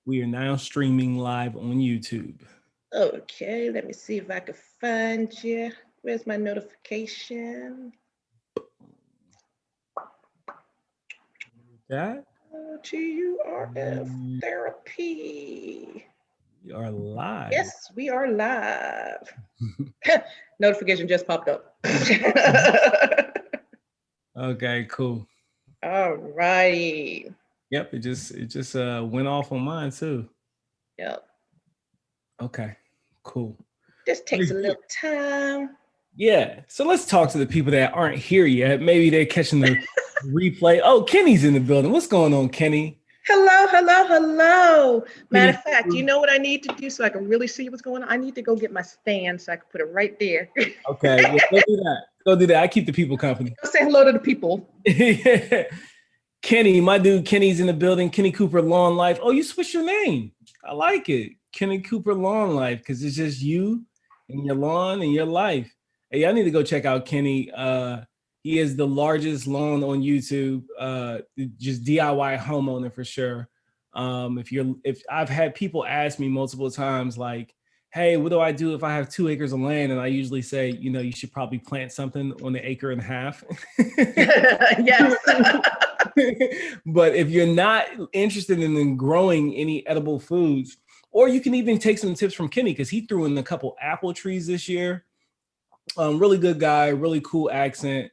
We are now streaming live on YouTube. Okay, let me see if I can find you. Where's my notification? That GURF therapy. we are live. Yes, we are live. Notification just popped up. Okay, cool. All right. Yep, it just went off on mine too. Yep. Okay, cool. This takes a little time. Yeah, so let's talk to the people that aren't here yet. Maybe they're catching the replay. Oh, Kenny's in the building. What's going on, Kenny? Hello, hello, hello. Matter Kenny. of fact, you know what I need to do so I can really see what's going on? I need to go get my stand so I can put it right there. Okay, yeah, go do that. Go do that. I keep the people company. Go say hello to the people. Yeah. Kenny, my dude, Kenny's in the building. Kenny Cooper Lawn Life. Oh, you switched your name. I like it. Kenny Cooper Lawn Life, because it's just you and your lawn and your life. Hey, I need to go check out Kenny. He is the largest lawn on YouTube, just DIY homeowner for sure. If I've had people ask me multiple times, like, hey, what do I do if I have 2 acres of land? And I usually say, you should probably plant something on the acre and a half. Yes. But if you're not interested in growing any edible foods, or you can even take some tips from Kenny, because he threw in a couple apple trees this year. Really good guy, really cool accent.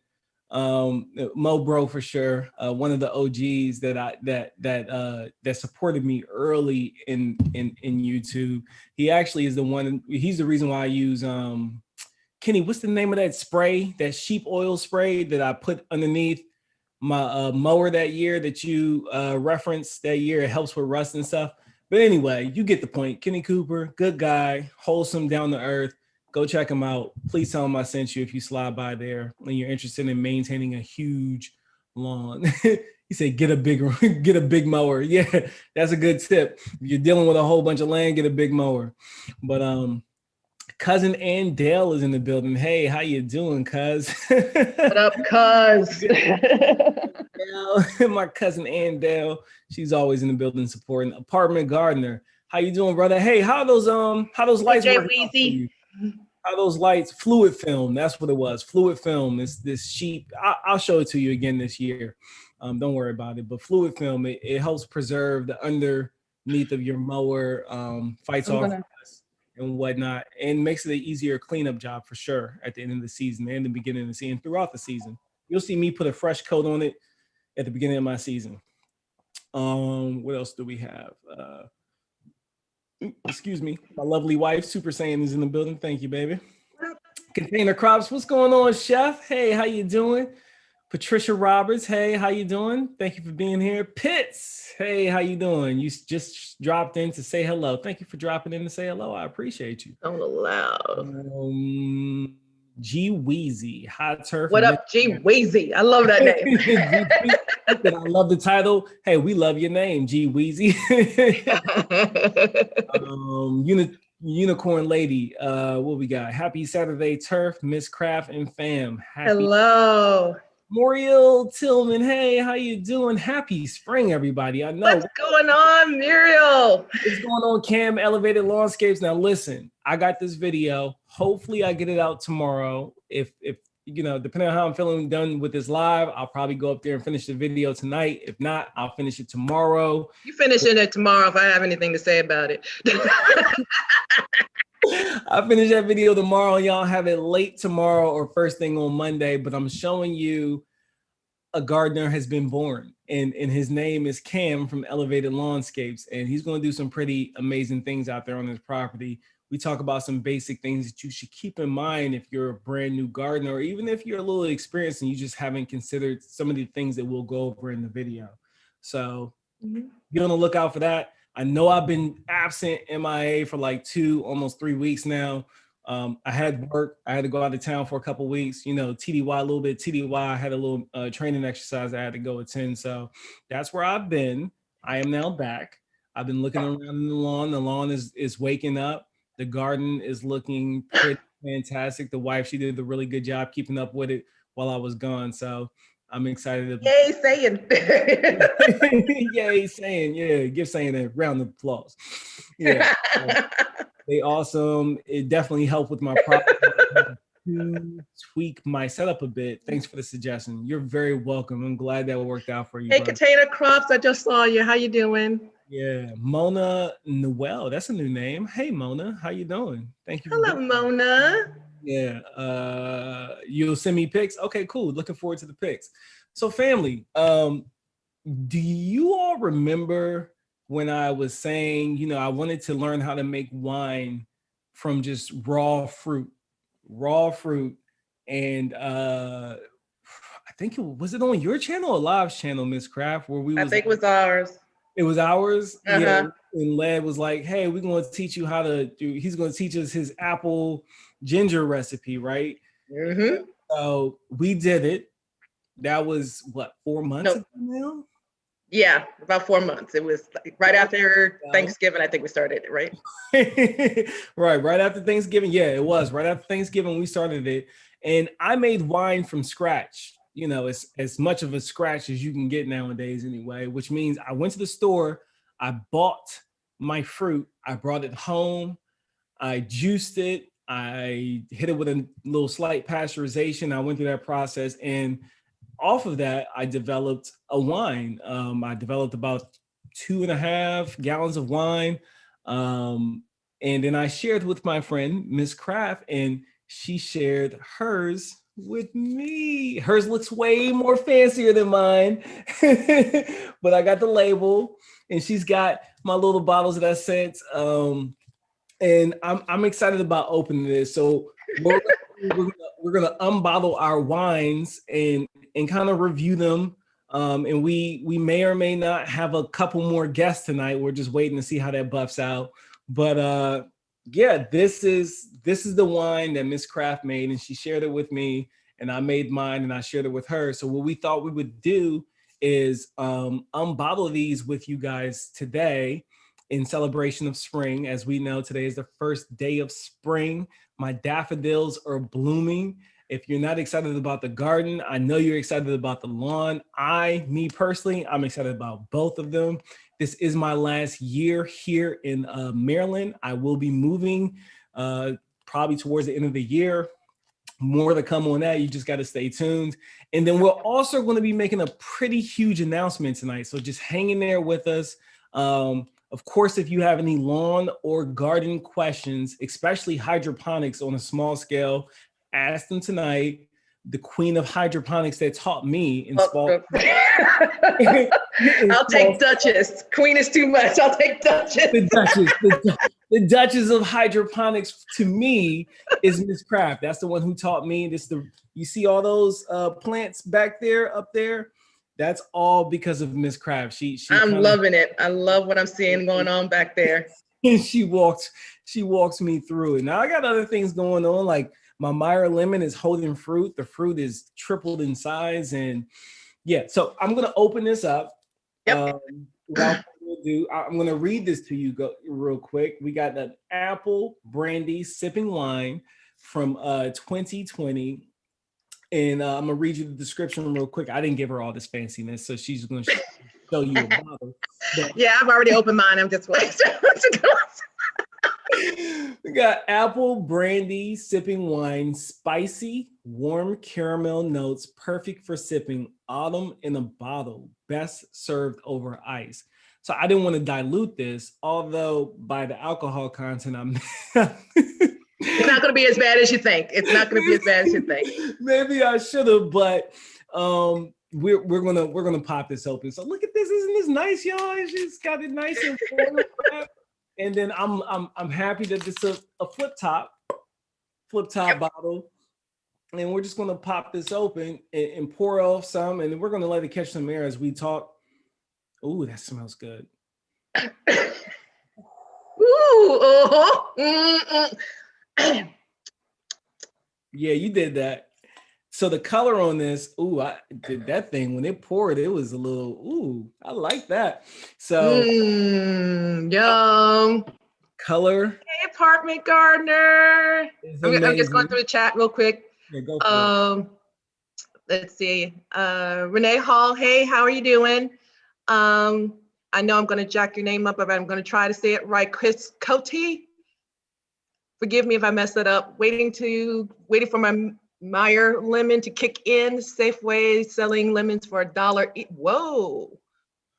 Mo Bro for sure. One of the OGs that supported me early in YouTube. He actually is the one. He's the reason why I use Kenny. What's the name of that spray? That sheep oil spray that I put underneath my mower that year that you referenced that year. It helps with rust and stuff. But anyway, you get the point. Kenny Cooper, good guy, wholesome, down to earth. Go check him out. Please tell him I sent you if you slide by there and you're interested in maintaining a huge lawn. He said, get a big mower. Yeah, that's a good tip. If you're dealing with a whole bunch of land, get a big mower. But cousin Ann Dale is in the building. Hey, how you doing, cuz? What up, cuz? My cousin Ann Dale, she's always in the building supporting. Apartment Gardener, how you doing, brother? Hey, how those lights working? How those lights? Fluid film, that's what it was. Fluid film. This sheet. I'll show it to you again this year. Don't worry about it. But fluid film, it helps preserve the underneath of your mower, fights off and whatnot, and makes it an easier cleanup job for sure at the end of the season and the beginning of the season, throughout the season. You'll see me put a fresh coat on it at the beginning of my season. What else do we have? Excuse me, my lovely wife, Super Saiyan, is in the building. Thank you, baby. Container Crops, what's going on, Chef? Hey, how you doing? Patricia Roberts, hey, how you doing? Thank you for being here. Pitts, hey, how you doing? You just dropped in to say hello. Thank you for dropping in to say hello. I appreciate you. Don't allow. G Weezy, Hot Turf. What up, G Weezy? I love that name. I love the title. Hey, we love your name, G Weezy. Unicorn Lady. What we got? Happy Saturday, Turf, Miss Craft, and fam. Hello. Muriel Tillman, hey, how you doing? Happy spring, everybody. I know. What's going on, Muriel? What's going on, Cam Elevated Lawnscapes? Now, listen, I got this video. Hopefully, I get it out tomorrow. If depending on how I'm feeling done with this live, I'll probably go up there and finish the video tonight. If not, I'll finish it tomorrow. You finishing it tomorrow if I have anything to say about it. I finish that video tomorrow. Y'all have it late tomorrow or first thing on Monday, but I'm showing you a gardener has been born, and his name is Cam from Elevated Lawnscapes, and he's going to do some pretty amazing things out there on his property. We talk about some basic things that you should keep in mind if you're a brand new gardener, or even if you're a little experienced and you just haven't considered some of the things that we'll go over in the video. So be on the lookout for that. I know I've been absent MIA for like almost 3 weeks now. I had work. I had to go out of town for a couple of weeks, TDY a little bit. TDY, I had a little training exercise I had to go attend. So that's where I've been. I am now back. I've been looking around the lawn. The lawn is waking up. The garden is looking pretty fantastic. The wife, she did a really good job keeping up with it while I was gone. So I'm excited. Yay, saying. Yay, saying, yeah, give saying a round of applause. Yeah, they awesome. It definitely helped with my problem. To tweak my setup a bit. Thanks for the suggestion. You're very welcome. I'm glad that worked out for you, Hey, brother. Container Crops, I just saw you. How you doing? Yeah, Mona Noel. That's a new name. Hey, Mona, how you doing? Thank you. Hello, Mona. Yeah, you'll send me pics. Okay, cool. Looking forward to the pics. So, family, do you all remember when I was saying, you know, I wanted to learn how to make wine from just raw fruit, and I think was it on your channel or Live's channel, Miss Craft, where we I was think it was ours. It was ours. Uh-huh. Yeah. And Led was like, hey, we're going to teach you how to do, he's going to teach us his apple ginger recipe, right? Mm-hmm. So we did it. That was what, 4 months ago now? Yeah, about 4 months. It was right after Thanksgiving, I think we started it, right? Right after Thanksgiving. Yeah, it was right after Thanksgiving we started it. And I made wine from scratch. You know, it's as much of a scratch as you can get nowadays anyway, which means I went to the store, I bought my fruit, I brought it home, I juiced it, I hit it with a little slight pasteurization. I went through that process, and off of that, I developed a wine. I developed about 2.5 gallons of wine. And then I shared with my friend, Miss Craft, and she shared hers with me. Hers looks way more fancier than mine, but I got the label, and she's got my little bottles that I sent. And I'm excited about opening this. So we're gonna unbottle our wines and kind of review them. And we may or may not have a couple more guests tonight. We're just waiting to see how that buffs out. But yeah, this is the wine that Miss Craft made, and she shared it with me, and I made mine and I shared it with her. So what we thought we would do is unbottle these with you guys today in celebration of spring. As we know, today is the first day of spring. My daffodils are blooming. If you're not excited about the garden, I know you're excited about the lawn. Me personally, I'm excited about both of them. This is my last year here in Maryland. I will be moving probably towards the end of the year. More to come on that. You just got to stay tuned. And then we're also going to be making a pretty huge announcement tonight. So just hang in there with us. Of course, if you have any lawn or garden questions, especially hydroponics on a small scale, ask them tonight. The queen of hydroponics that taught me in small. I'll take Duchess. Queen is too much. I'll take Duchess. The Duchess of hydroponics to me is Miss Craft. That's the one who taught me. You see all those plants back there, up there? That's all because of Miss Craft. I'm loving it. I love what I'm seeing going on back there. she walks me through it. Now I got other things going on, like my Meyer lemon is holding fruit. The fruit is tripled in size, and yeah. So I'm gonna open this up. Yep. I'm gonna read this to you real quick. We got an apple brandy sipping wine from 2020. And I'm gonna read you the description real quick. I didn't give her all this fanciness, so she's gonna show you a bottle. Yeah, I've already opened mine. I'm just waiting. We got apple brandy sipping wine, spicy, warm caramel notes, perfect for sipping. Autumn in a bottle, best served over ice. So I didn't want to dilute this, although by the alcohol content, I'm. It's not going to be as bad as you think. It's not going to be as bad as you think. Maybe I should have, but we're gonna pop this open. So look at this, isn't this nice, y'all? It's just got it nice and full. And then I'm happy that this is a flip top yep. bottle, and we're just gonna pop this open and pour off some, and then we're gonna let it catch some air as we talk. Ooh, that smells good. Ooh, uh-huh. Yeah, you did that. So the color on this, I did that thing when it poured, it was a little, I like that. So yum. Color. Hey, apartment gardener. I'm just going through the chat real quick. Yeah, go for it. Let's see. Renee Hall, hey, how are you doing? I know I'm going to jack your name up, but I'm going to try to say it right. Chris Cote, forgive me if I mess that up. Waiting for my Meyer lemon to kick in. Safeway selling lemons for $1. Whoa,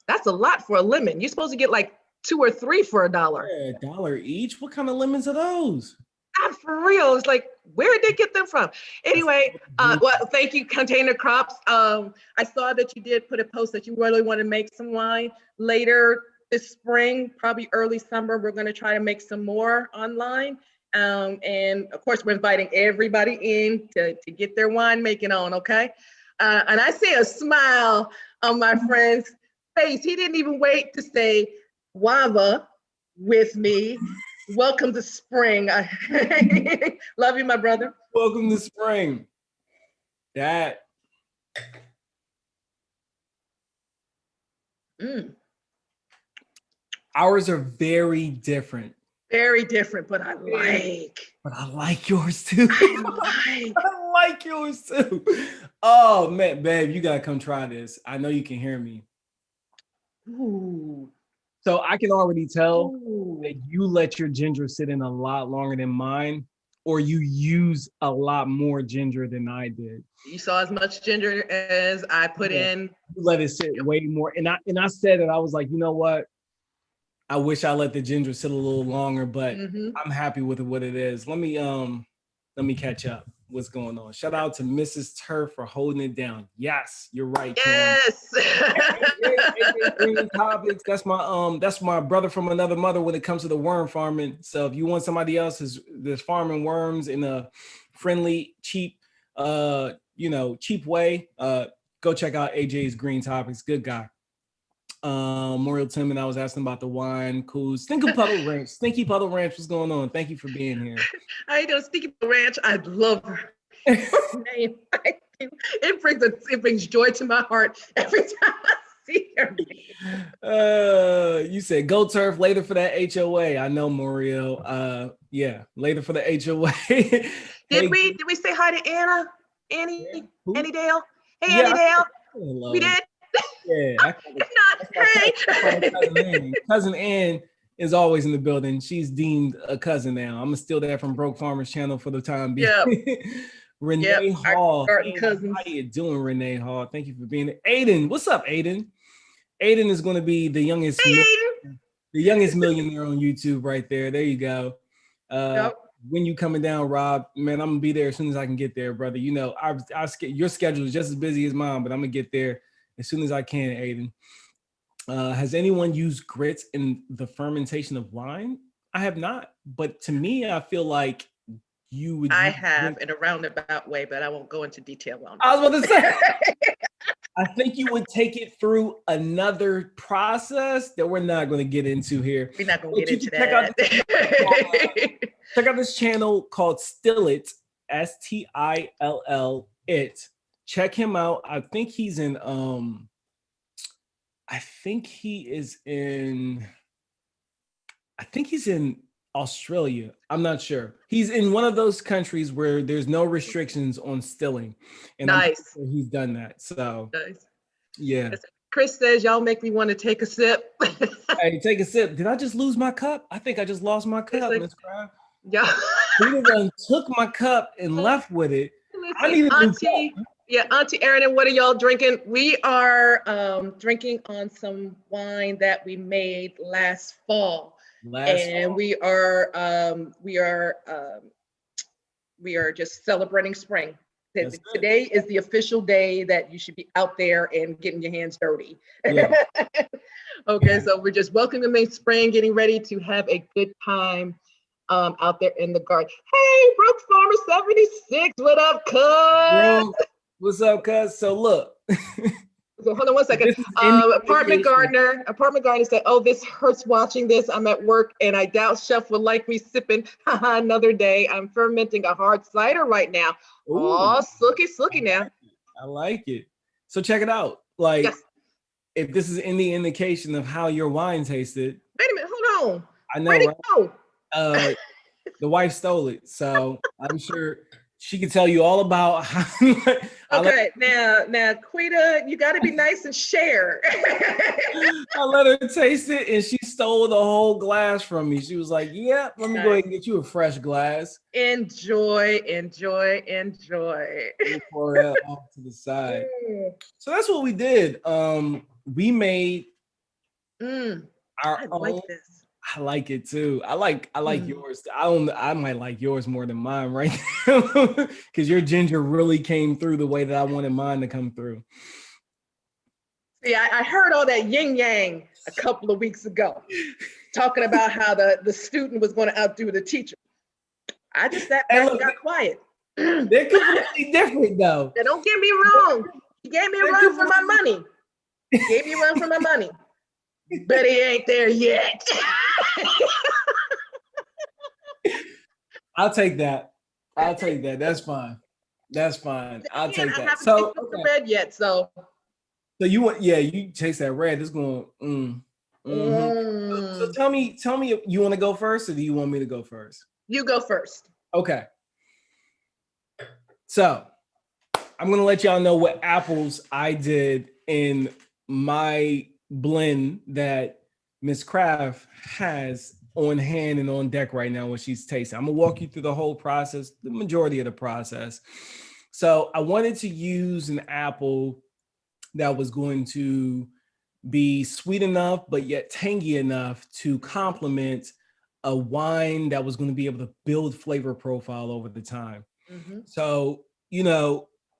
that's a lot for a lemon. You're supposed to get like 2 or 3 for $1. Yeah, $1 each. What kind of lemons are those? Not for real. It's like, where did they get them from? Anyway, well, thank you, Container Crops. I saw that you did put a post that you really want to make some wine later this spring, probably early summer. We're going to try to make some more online. And of course, we're inviting everybody in to get their wine making on, okay? And I see a smile on my friend's face. He didn't even wait to say guava with me. Welcome to spring. Love you, my brother. Welcome to spring. That. Ours are very different. Very different, but I like. But I like yours too. I like yours too. Oh man, babe, you gotta come try this. I know you can hear me. Ooh. So I can already tell that you let your ginger sit in a lot longer than mine, or you use a lot more ginger than I did. You saw as much ginger as I put in. You let it sit way more. And I said it, I was like, you know what? I wish I let the ginger sit a little longer, but I'm happy with what it is. Let me catch up. What's going on? Shout out to Mrs. Turf for holding it down. Yes, you're right. Yes. Green Topics. That's my brother from another mother when it comes to the worm farming. So if you want somebody else that's farming worms in a friendly, cheap, cheap way, go check out AJ's Green Topics. Good guy. Muriel Tillman, I was asking about the wine. Cool. Stinky Puddle Ranch. Stinky Puddle Ranch, what's going on? Thank you for being here. How you doing, Stinky Puddle Ranch? I love her name. It brings joy to my heart every time I see her. You said go turf later for that HOA. I know, Muriel. Yeah, later for the HOA. Did we say hi to Annie Dale? Hey, yeah, Annie Dale. Hello. We did. Yeah, hey. Cousin Ann is always in the building. She's deemed a cousin now. I'm gonna steal that from Broke Farmers Channel for the time being. Yeah. Renee Hall. Hey, how you doing, Renee Hall? Thank you for being here. Aiden, what's up, Aiden? Aiden is going to be the youngest millionaire on YouTube right there. There you go. When you coming down, Rob? Man, I'm gonna be there as soon as I can get there, brother. You know, your schedule is just as busy as mine, but I'm gonna get there as soon as I can, Aiden. Has anyone used grits in the fermentation of wine? I have not, but to me, I feel like you would. I have in a roundabout way, but I won't go into detail on it. I was about to say. I think you would take it through another process that we're not going to get into here. We're not going to get into that. Check out this channel called Still It, STILL It. Check him out. I think he's in Australia. I'm not sure. He's in one of those countries where there's no restrictions on stilling. And nice. Sure he's done that. So nice. Yeah. Chris says y'all make me want to take a sip. Hey, take a sip. Did I just lose my cup? I think I just lost my cup, Miss Crab. Yeah. He took my cup and left with it. I need a new cup. Yeah, Auntie Erin, and what are y'all drinking? We are drinking on some wine that we made last fall. We are just celebrating spring. Today is the official day that you should be out there and getting your hands dirty. Yeah. Okay, so we're just welcoming spring, getting ready to have a good time out there in the garden. Hey, Brooks Farmer 76, what up, cuz? What's up, cuz? So look. So hold on one second. Apartment Gardener said, "Oh, this hurts watching this. I'm at work and I doubt Chef will like me sipping. Another day. I'm fermenting a hard cider right now." Ooh. Oh, slooky now. I like it. So check it out. Like, yes. If this is any indication of how your wine tasted. Wait a minute, hold on. I know. Where'd it go? The wife stole it. So I'm sure She can tell you all about how. Okay, now, Quita, you got to be nice and share. I let her taste it, and she stole the whole glass from me. She was like, "Yeah, let me go ahead and get you a fresh glass." Enjoy, enjoy, enjoy. We pour that off to the side. So that's what we did. We made our I like own. this. I like it too. I like yours. I might like yours more than mine right now because your ginger really came through the way that I wanted mine to come through. See, I heard all that yin yang a couple of weeks ago, talking about how the student was going to outdo the teacher. I just sat back and got quiet. They're completely different though. Now, don't get me wrong. He gave me a run for my money. Gave me a run for my money. But he ain't there yet. I'll take that. That's fine. I'll take that. I haven't tasted the red yet, so. So you want, you taste that red. It's going. So tell me, you want to go first, or do you want me to go first? You go first. Okay. So I'm gonna let y'all know what apples I did in my blend that Miss Craft has on hand and on deck right now when she's tasting. I'm gonna walk you through the whole process, the majority of the process. So I wanted to use an apple that was going to be sweet enough, but yet tangy enough to complement a wine that was going to be able to build flavor profile over the time. So,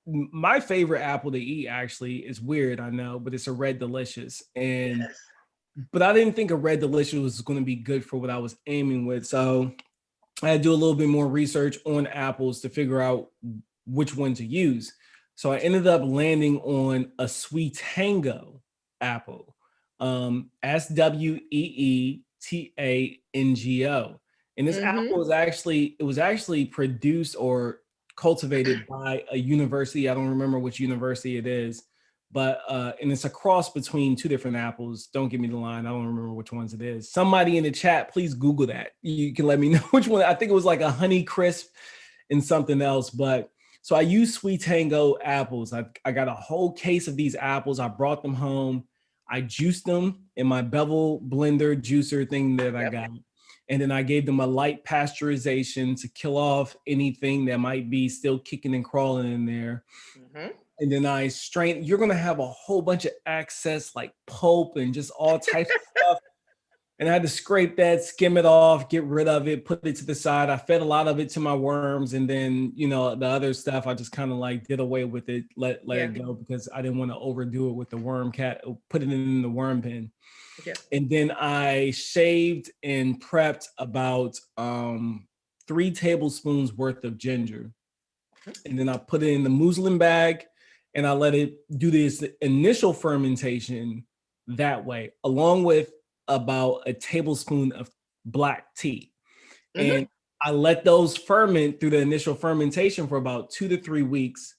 my favorite apple to eat actually is weird, I know, but it's a Red Delicious. But I didn't think a Red Delicious was going to be good for what I was aiming with. So I had to do a little bit more research on apples to figure out which one to use. So I ended up landing on a Sweetango apple, Sweetango. And this apple was actually produced or cultivated by a university. I don't remember which university it is, but and it's a cross between two different apples. Don't give me the line. I don't remember which ones it is. Somebody in the chat, please Google that. You can let me know which one. I think it was like a Honey Crisp and something else, but so I used Sweetango apples. I got a whole case of these apples. I brought them home. I juiced them in my Bevel blender juicer thing that I got. And then I gave them a light pasteurization to kill off anything that might be still kicking and crawling in there. And then I strained. You're going to have a whole bunch of excess like pulp and just all types of stuff. And I had to scrape that, skim it off, get rid of it, put it to the side. I fed a lot of it to my worms. And then, the other stuff, I just kind of like did away with it, let it go because I didn't want to overdo it with the worm cat, put it in the worm bin. And then I shaved and prepped about 3 tablespoons worth of ginger. And then I put it in the muslin bag and I let it do this initial fermentation that way, along with about a tablespoon of black tea. And I let those ferment through the initial fermentation for about 2 to 3 weeks.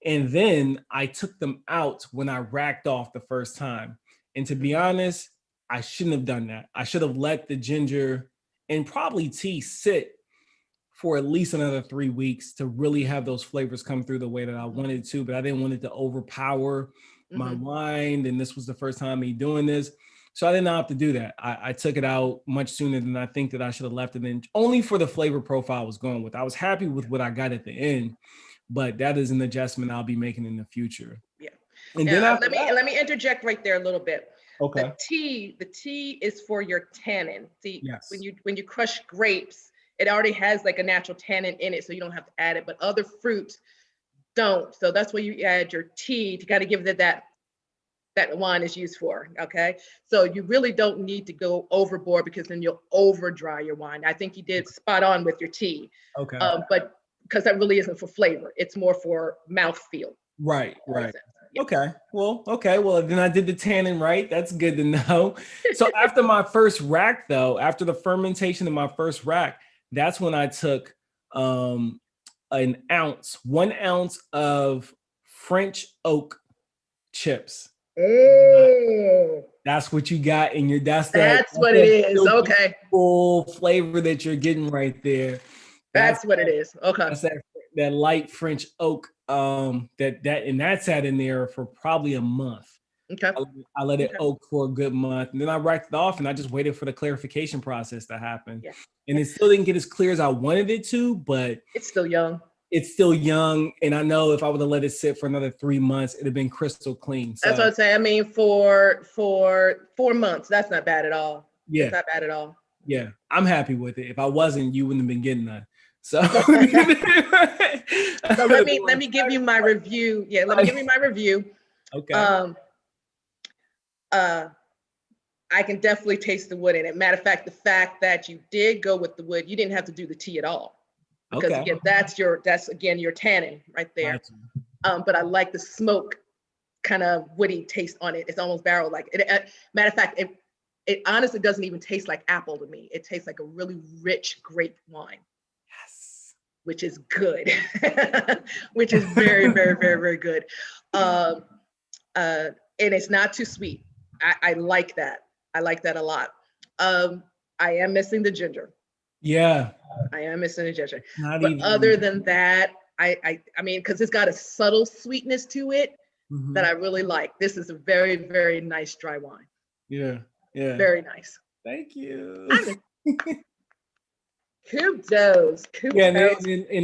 And then I took them out when I racked off the first time. And to be honest, I shouldn't have done that. I should have let the ginger and probably tea sit for at least another 3 weeks to really have those flavors come through the way that I wanted to, but I didn't want it to overpower my wine. And this was the first time me doing this. So I didn't have to do that. I took it out much sooner than I think that I should have left it in, only for the flavor profile I was going with. I was happy with what I got at the end, but that is an adjustment I'll be making in the future. And then let me interject right there a little bit. Okay. The tea is for your tannin. See, when you crush grapes, it already has like a natural tannin in it, so you don't have to add it. But other fruits don't. So that's why you add your tea to kind of give it that wine is used for. Okay. So you really don't need to go overboard because then you'll over dry your wine. I think you did spot on with your tea. Okay. But because that really isn't for flavor, it's more for mouthfeel. Right. Okay. Well, then I did the tannin right. That's good to know. So after my first rack, though, after the fermentation of my first rack, that's when I took 1 ounce of French oak chips. That's what you got in your. That's what it is. Okay. Full flavor that you're getting right there. That's what it is. Okay. That's that that light French oak. That sat in there for probably a month. Okay. I let it oak for a good month, and then I racked it off, and I just waited for the clarification process to happen. Yeah. And it still didn't get as clear as I wanted it to, but it's still young. It's still young, and I know if I would have let it sit for another 3 months, it'd have been crystal clean. So that's what I'm saying. I mean, for 4 months, that's not bad at all. Yeah, it's not bad at all. Yeah, I'm happy with it. If I wasn't, you wouldn't have been getting none. So, so let me give you my review. Yeah, let me give you my review. Okay. I can definitely taste the wood in it. Matter of fact, the fact that you did go with the wood, you didn't have to do the tea at all. Because again, that's your tannin right there. Gotcha. But I like the smoke kind of woody taste on it. It's almost barrel like. Matter of fact, it honestly doesn't even taste like apple to me. It tastes like a really rich grape wine. Yes. Which is good. Which is very, very, very, very good. And it's not too sweet. I like that. I like that a lot. I am missing the ginger. Yeah. I am missing the ginger. But other than that, I mean, because it's got a subtle sweetness to it that I really like. This is a very, very nice dry wine. Yeah. Yeah. Very nice. Thank you. Kudos. Yeah, and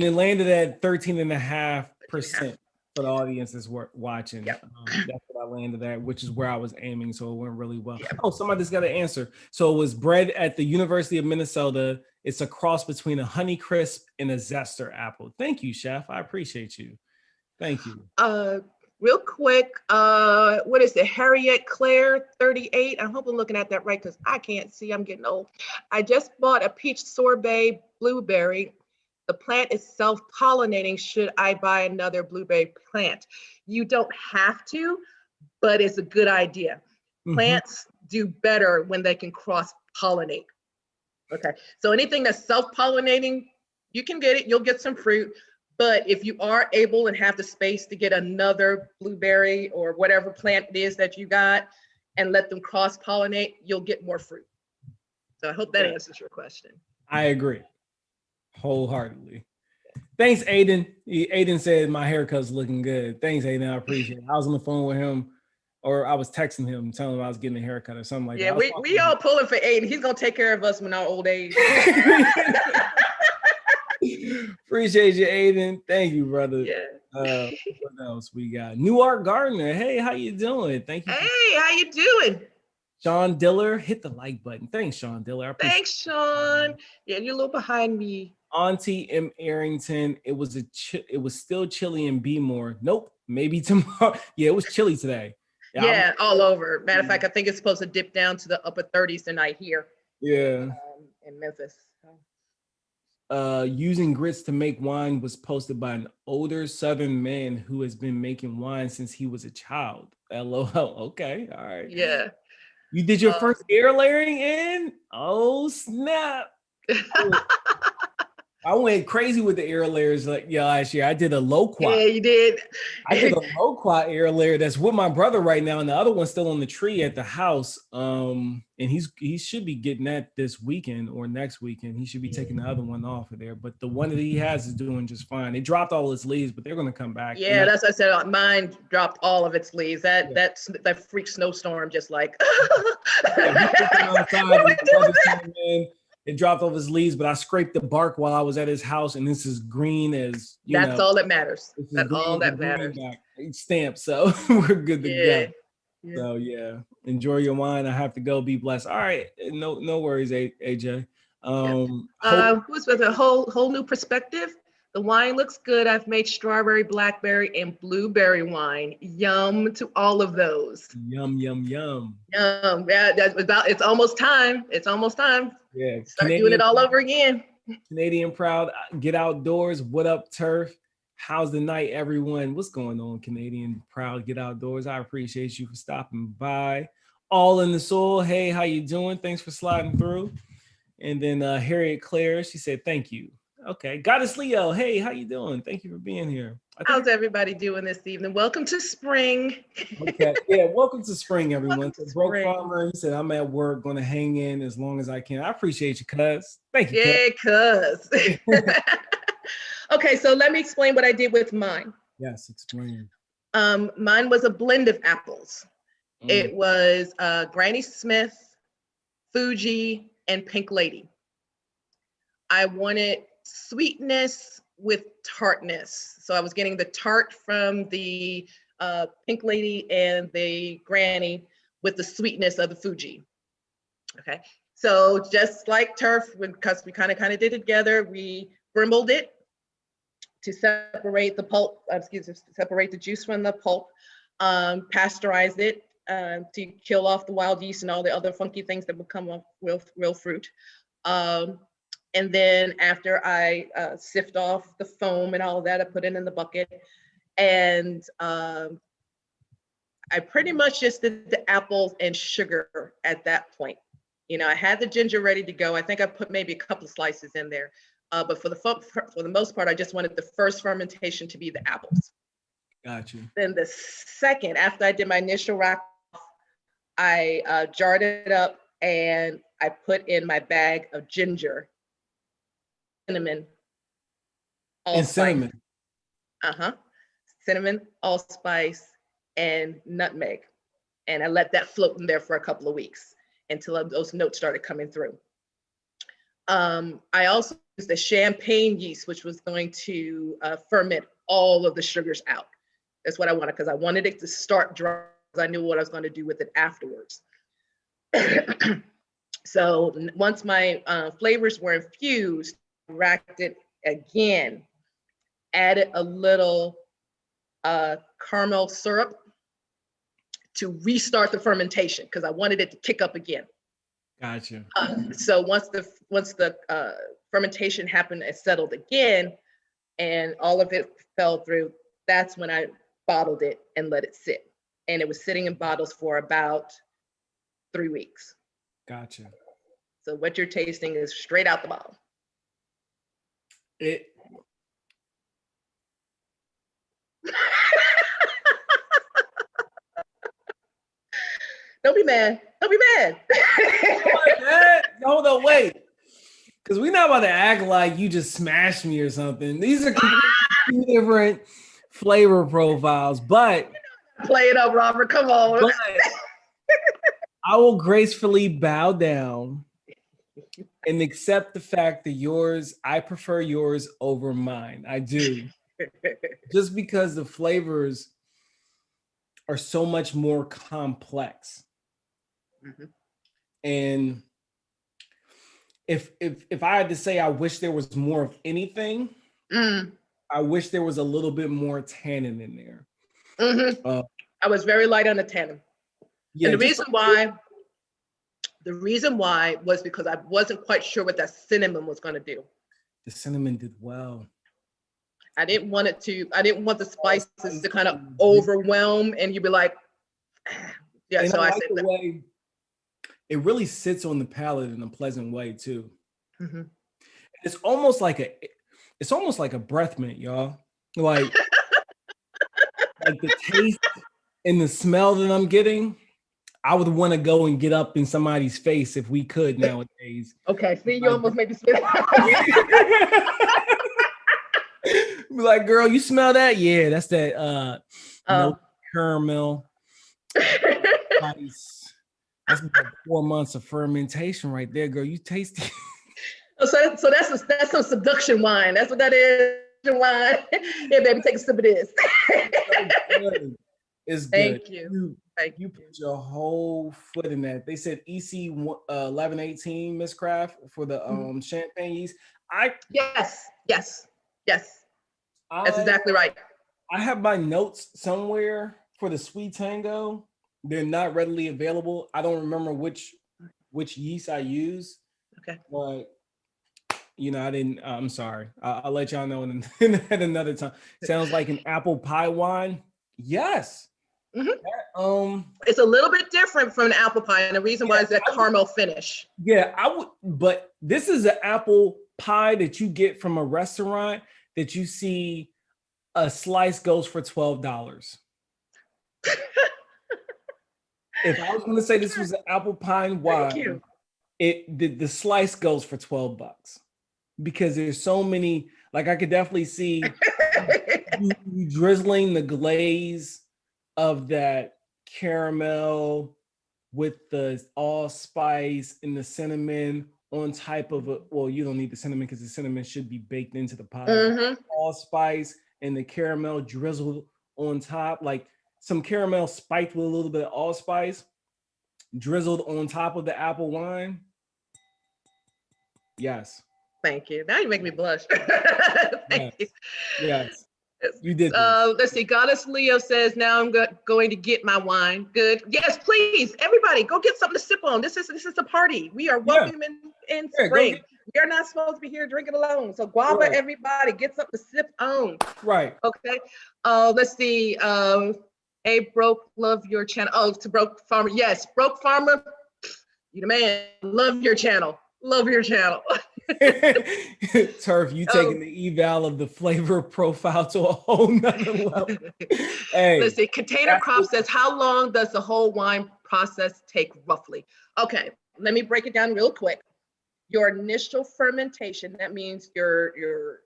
it landed at 13.5% for the audience that's watching. Yep. That's what I landed at, which is where I was aiming. So it went really well. Yep. Oh, somebody's got an answer. So it was bred at the University of Minnesota. It's a cross between a Honeycrisp and a Zester apple. Thank you, Chef. I appreciate you. Thank you. Real quick, what is it? Harriet Claire 38. I hope I'm looking at that right because I can't see. I'm getting old. I just bought a peach sorbet blueberry. The plant is self-pollinating. Should I buy another blueberry plant? You don't have to, but it's a good idea. Plants do better when they can cross-pollinate. Okay, so anything that's self-pollinating, you can get it. You'll get some fruit. But if you are able and have the space to get another blueberry or whatever plant it is that you got and let them cross-pollinate, you'll get more fruit. So I hope that answers your question. I agree wholeheartedly. Thanks, Aiden. Aiden said my haircut's looking good. Thanks, Aiden. I appreciate it. I was on the phone with him, or I was texting him telling him I was getting a haircut or something like that. Yeah, we all pulling for Aiden. He's going to take care of us in our old age. Appreciate you, Aiden. Thank you, brother. Yeah. What else we got? Newark Gardner. Hey, how you doing? Thank you. Hey, how you doing? Sean Diller, hit the like button. Thanks, Sean Diller. Thanks, Sean. Yeah, you're a little behind me. Auntie M. Arrington. It was still chilly in Bmore. Nope, maybe tomorrow. Yeah, it was chilly today. Yeah, all over. Matter of fact, I think it's supposed to dip down to the upper 30s tonight here. Yeah. In Memphis. Using grits to make wine was posted by an older Southern man who has been making wine since he was a child. LOL. Okay, all right. Yeah. You did your first air layering in? Oh, snap. I went crazy with the air layers last year. I did a low quad. Yeah, you did. I did a low quad air layer that's with my brother right now, and the other one's still on the tree at the house. And he should be getting that this weekend or next weekend. He should be taking the other one off of there. But the one that he has is doing just fine. It dropped all its leaves, but they're gonna come back. Yeah, that's what I said. Mine dropped all of its leaves. That freak snowstorm just like It dropped off his leaves, but I scraped the bark while I was at his house, and this is green as you know. That's all that matters. That's all that matters. Stamped, so we're good to go. Yeah. So yeah, enjoy your wine. I have to go. Be blessed. All right, no worries, AJ. Who's with a whole new perspective? The wine looks good. I've made strawberry, blackberry, and blueberry wine. Yum to all of those. Yum, yum, yum. Yum. Yeah, it's almost time. It's almost time. Yeah. Start doing it all over again. Canadian Proud. Get outdoors. What up, Turf? How's the night, everyone? What's going on, Canadian Proud? Get outdoors. I appreciate you for stopping by. All in the Soul. Hey, how you doing? Thanks for sliding through. And then Harriet Claire, she said, thank you. Okay. Goddess Leo. Hey, how you doing? Thank you for being here. How's everybody doing this evening? Welcome to spring. Okay. Yeah. Welcome to spring, everyone. So Broke Farmer, he said, I'm at work, going to hang in as long as I can. I appreciate you, cuz. Thank you. Yeah, cuz. Okay, so let me explain what I did with mine. Yes, explain. Mine was a blend of apples. It was Granny Smith, Fuji, and Pink Lady. I wanted sweetness with tartness. So I was getting the tart from the Pink Lady and the Granny with the sweetness of the Fuji. Okay, so just like turf, because we kind of did it together, we brimbled it to separate the pulp, separate the juice from the pulp, pasteurized it to kill off the wild yeast and all the other funky things that would come off real fruit. And then after I sift off the foam and all of that, I put it in the bucket. And I pretty much just did the apples and sugar at that point. You know, I had the ginger ready to go. I think I put maybe a couple of slices in there. But for the most part, I just wanted the first fermentation to be the apples. Gotcha. Then the second, after I did my initial rack, I jarred it up and I put in my bag of ginger, cinnamon, allspice. Cinnamon. Cinnamon, allspice, and nutmeg. And I let that float in there for a couple of weeks until those notes started coming through. I also used the champagne yeast, which was going to ferment all of the sugars out. That's what I wanted, because I wanted it to start dry, because I knew what I was going to do with it afterwards. So once my flavors were infused, I racked it again, added a little caramel syrup to restart the fermentation, because I wanted it to kick up again. Gotcha. So once the fermentation happened and settled again, and all of it fell through, that's when I bottled it and let it sit. And it was sitting in bottles for about 3 weeks. Gotcha. So what you're tasting is straight out the bottle. Don't be mad. Don't be mad. Hold on, wait. Because we're not about to act like you just smashed me or something. These are completely different flavor profiles, but play it up, Robert. Come on. I will gracefully bow down and accept the fact that I prefer yours over mine. I do. Just because the flavors are so much more complex. Mm-hmm. And if I had to say, I wish there was more of anything, I wish there was a little bit more tannin in there. Mm-hmm. I was very light on the tannin. Yeah, and the reason why was because I wasn't quite sure what that cinnamon was going to do. The cinnamon did well. I didn't want the spices to kind of overwhelm and you'd be like, yeah. And so I said the way it really sits on the palate in a pleasant way too. Mm-hmm. It's almost like a breath mint, y'all. Like the taste and the smell that I'm getting, I would want to go and get up in somebody's face if we could nowadays. Okay, see, you almost made me spit. Be like, girl, you smell that? Yeah, that's that no caramel. Nice. That's about 4 months of fermentation right there, girl. You taste it. So that's some seduction wine. That's what that is. Wine. Yeah, baby, take a sip of this. It's good. Thank you. You put your whole foot in that. They said EC 1118, Miss Craft, for the champagne yeast. Yes. That's exactly right. I have my notes somewhere for the Sweet Tango. They're not readily available. I don't remember which yeast I use. Okay. But I didn't. I'm sorry. I'll let y'all know at another time. Sounds like an apple pie wine. Yes. Mm-hmm. It's a little bit different from an apple pie, and the reason why is that caramel finish. Yeah, I would. But this is an apple pie that you get from a restaurant that you see a slice goes for $12. If I was going to say this was an apple pie wine, the slice goes for $12 because there's so many. Like I could definitely see you drizzling the glaze of that caramel with the allspice and the cinnamon on type of a, well, you don't need the cinnamon because the cinnamon should be baked into the pie. Allspice and the caramel drizzled on top, like some caramel spiked with a little bit of allspice drizzled on top of the apple wine. Yes. Thank you. Now you make me blush. Thank you. Yes. You did this. Let's see. Goddess Leo says, now I'm going to get my wine. Good. Yes, please. Everybody, go get something to sip on. This is a party. We are welcome in spring. We are not supposed to be here drinking alone. So guava, everybody, get something to sip on. Right. Okay. Let's see. Hey, Broke, love your channel. Oh, to Broke Farmer. Yes, Broke Farmer. You the man. Love your channel. Love your channel. Turf, you taking the eval of the flavor profile to a whole nother level. Hey, let's see. Container Crop says, how long does the whole wine process take roughly? Okay, let me break it down real quick. Your initial fermentation, that means your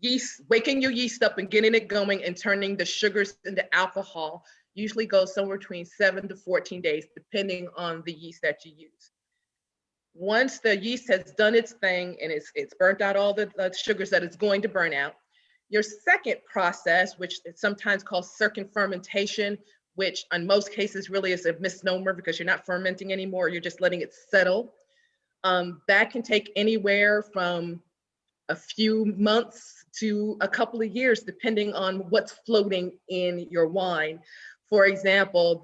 yeast, waking your yeast up and getting it going and turning the sugars into alcohol, usually goes somewhere between 7 to 14 days, depending on the yeast that you use. Once the yeast has done its thing and it's burnt out all the sugars that it's going to burn out, your second process, which is sometimes called second fermentation, which in most cases really is a misnomer because you're not fermenting anymore, you're just letting it settle. That can take anywhere from a few months to a couple of years, depending on what's floating in your wine. For example,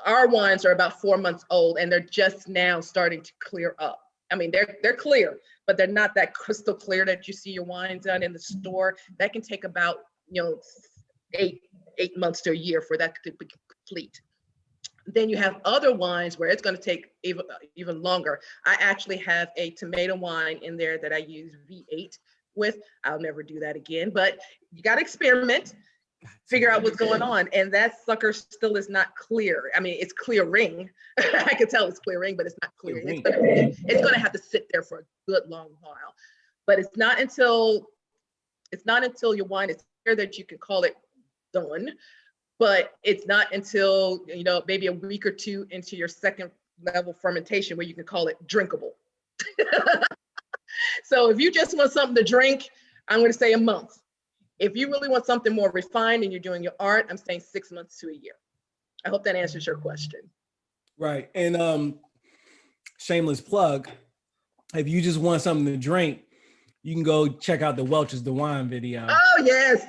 our wines are about 4 months old and they're just now starting to clear up. I mean, they're clear, but they're not that crystal clear that you see your wines on in the store. That can take about, 8 months to a year for that to be complete. Then you have other wines where it's going to take even longer. I actually have a tomato wine in there that I use V8 with. I'll never do that again, but you got to experiment, figure out what's going on. And that sucker still is not clear. I mean, it's clearing. I can tell it's clearing, but it's not clear. It's going to have to sit there for a good long while. But it's not until your wine is clear that you can call it done. But it's not until, maybe a week or two into your second level fermentation where you can call it drinkable. So if you just want something to drink, I'm going to say a month. If you really want something more refined and you're doing your art, I'm saying 6 months to a year. I hope that answers your question. Right. And shameless plug, if you just want something to drink, you can go check out the Welch's the Wine video. Oh, yes.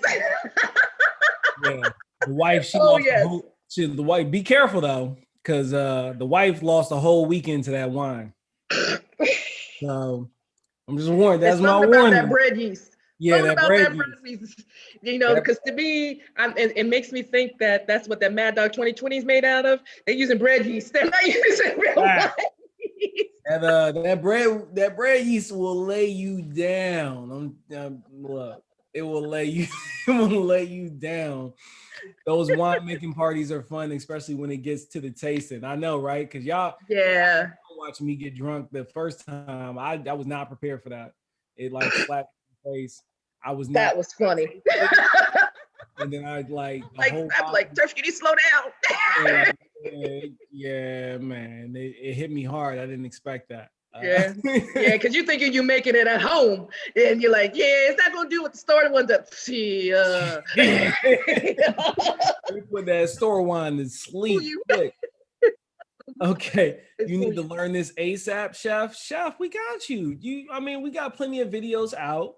Yeah. The wife, the wife, be careful though, because the wife lost a whole weekend to that wine. So I'm just warned. That's my warning. About that bread yeast. Yeah, that bread yeast. Because to me, it makes me think that that's what that Mad Dog 2020 is made out of. They're using bread yeast. They're not using real wine yeast. And that bread yeast will lay you down. Look, it will lay you down. Those wine making parties are fun, especially when it gets to the tasting. I know, right? Because y'all watch me get drunk the first time. I was not prepared for that. It like slapped in the face. I was not. That was funny. And then I like Turf, you need to slow down. Yeah, man. It hit me hard. I didn't expect that. Yeah, because you're thinking you're making it at home, and you're like, it's not gonna do what the store ones up. We put that store wine to sleep. Okay, you need to learn this ASAP, Chef. Chef, we got you. We got plenty of videos out,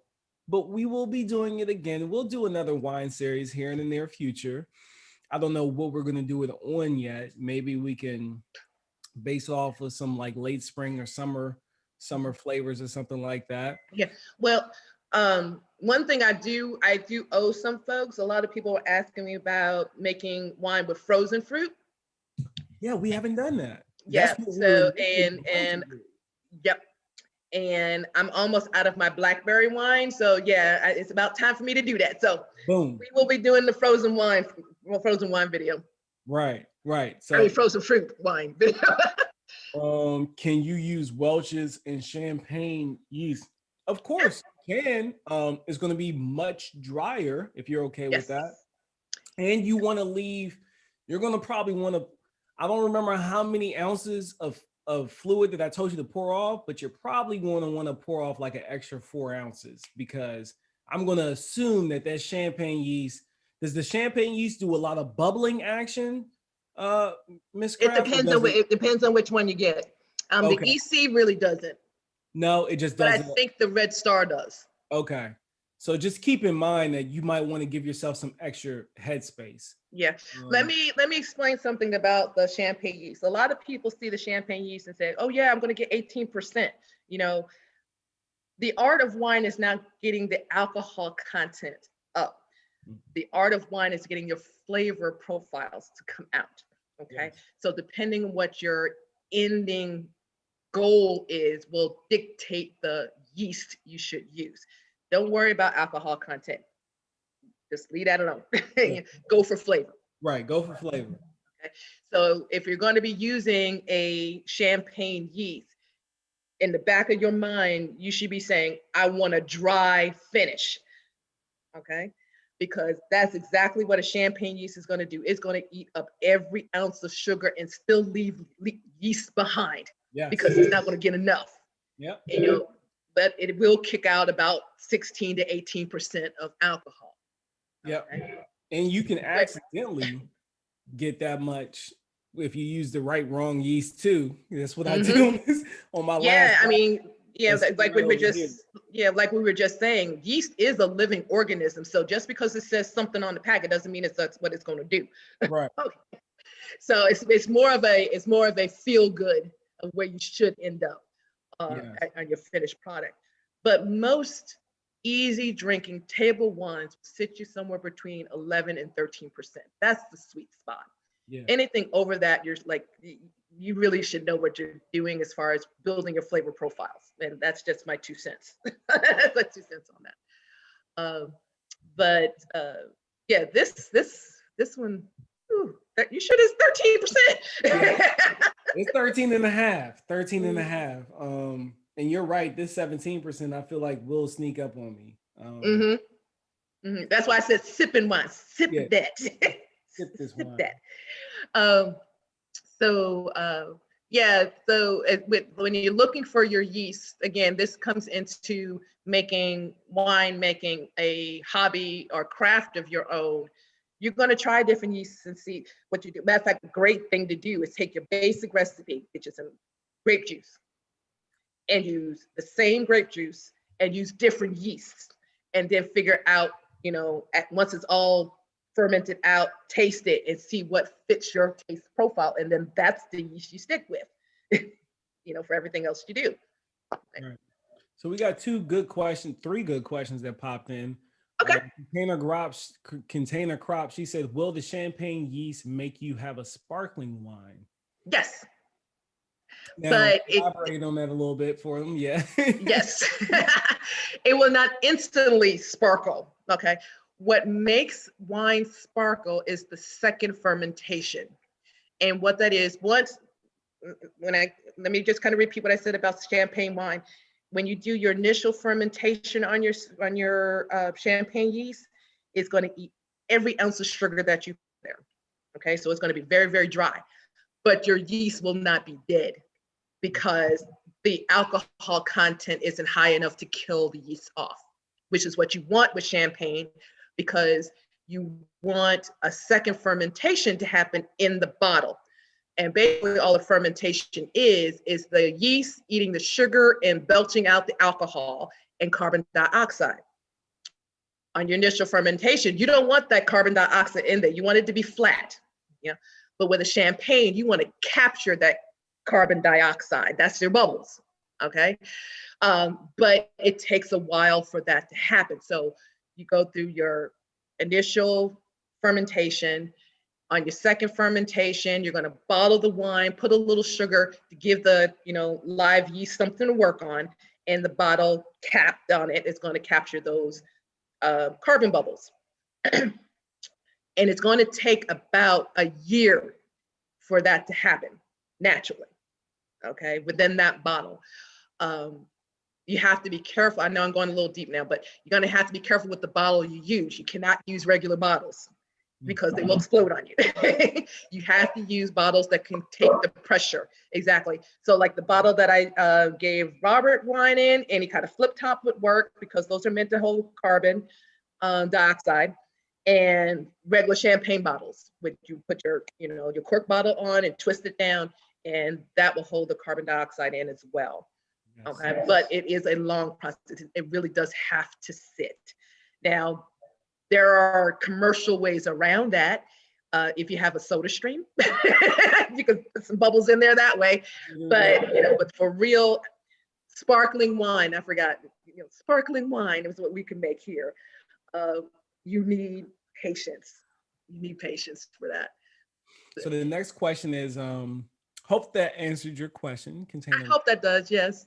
but we will be doing it again. We'll do another wine series here in the near future. I don't know what we're gonna do it on yet. Maybe we can base off of some like late spring or summer flavors or something like that. Yeah. Well, one thing I do owe some folks. A lot of people are asking me about making wine with frozen fruit. Yeah, we haven't done that. Yeah. So yep. And I'm almost out of my blackberry wine. So yeah, it's about time for me to do that. So boom. We will be doing the frozen wine video. Right. So frozen fruit wine. Can you use Welch's and champagne yeast? Of course can is going to be much drier if you're okay with Yes. that. And you want to leave, you're going to probably want to, I don't remember how many ounces of fluid that I told you to pour off, but you're probably going to want to pour off like an extra 4 ounces, because I'm going to assume that champagne yeast, does the champagne yeast do a lot of bubbling action, Miss It Craft, or depends does on it? it depends on which one you get. The Okay. EC really doesn't, No, it just but I doesn't. think the Red Star does. Okay. So just keep in mind that you might want to give yourself some extra headspace. Yeah. Let me explain something about the champagne yeast. A lot of people see the champagne yeast and say, "Oh yeah, I'm going to get 18%." You know, the art of wine is not getting the alcohol content up. The art of wine is getting your flavor profiles to come out. Okay. Yes. So depending on what your ending goal is, will dictate the yeast you should use. Don't worry about alcohol content. Just leave that alone. Yeah. Go for flavor. Right. Go for flavor. Okay. So if you're going to be using a champagne yeast, in the back of your mind, you should be saying, I want a dry finish. Okay. Because that's exactly what a champagne yeast is going to do. It's going to eat up every ounce of sugar and still leave yeast behind. Yes. Because it's not going to get enough. Yep. And, you know, but it will kick out about 16 to 18% of alcohol. Yep. Okay? And you can accidentally get that much if you use the wrong yeast too. That's what I do on my last. Yeah, I mean, yeah, That's like we were over just, here. yeah, like we were just saying, yeast is a living organism. So just because it says something on the packet doesn't mean that's what it's going to do. Right. Okay. So it's more of a feel good of where you should end up Yes. on your finished product. But most easy drinking table wines sit you somewhere between 11 and 13%. That's the sweet spot. Yeah. Anything over that, you're like, you really should know what you're doing as far as building your flavor profiles. And that's just my 2 cents. That's my 2 cents on that. But yeah, this one, that you should is 13%. Yeah. It's 13 and a half. 13 and a half. And you're right, this 17% I feel like will sneak up on me. That's why I said sipping wine. Sip that. Sip this Sip wine. that. Yeah, so when you're looking for your yeast, again, this comes into making wine, making a hobby or craft of your own. You're going to try different yeasts and see what you do. Matter of fact, a great thing to do is take your basic recipe, which is some grape juice, and use the same grape juice and use different yeasts, and then figure out, once it's all fermented out, taste it and see what fits your taste profile. And then that's the yeast you stick with, for everything else you do. Okay. Right. So we got three good questions that popped in. Okay. Container crop. She said, will the champagne yeast make you have a sparkling wine? Yes. Now, but elaborate on that a little bit for them. Yeah. Yes. It will not instantly sparkle. Okay. What makes wine sparkle is the second fermentation. And what that is, let me just kind of repeat what I said about champagne wine. When you do your initial fermentation on your champagne yeast, it's going to eat every ounce of sugar that you put there. Okay. So it's going to be very, very dry, but your yeast will not be dead because the alcohol content isn't high enough to kill the yeast off, which is what you want with champagne, because you want a second fermentation to happen in the bottle. And basically all the fermentation is the yeast eating the sugar and belching out the alcohol and carbon dioxide. On your initial fermentation, you don't want that carbon dioxide in there. You want it to be flat. Yeah. But with a champagne, you want to capture that carbon dioxide. That's your bubbles. Okay. But it takes a while for that to happen. So you go through your initial fermentation. On your second fermentation, you're going to bottle the wine, put a little sugar to give the live yeast something to work on, and the bottle cap on it is going to capture those carbon bubbles. And it's going to take about a year for that to happen naturally, okay, within that bottle. you have to be careful. I know I'm going a little deep now, but you're going to have to be careful with the bottle you use. You cannot use regular bottles because they will explode on you. You have to use bottles that can take the pressure. Exactly. So like the bottle that I gave Robert wine in, any kind of flip top would work because those are meant to hold carbon dioxide. And regular champagne bottles, which you put your, your cork bottle on and twist it down, and that will hold the carbon dioxide in as well. Yes. Okay, but it is a long process. It really does have to sit. Now, there are commercial ways around that. If you have a soda stream, you can put some bubbles in there that way. But but for real sparkling wine, I forgot, sparkling wine is what we can make here. You need patience. You need patience for that. So the next question is, hope that answered your question. I hope that does, yes.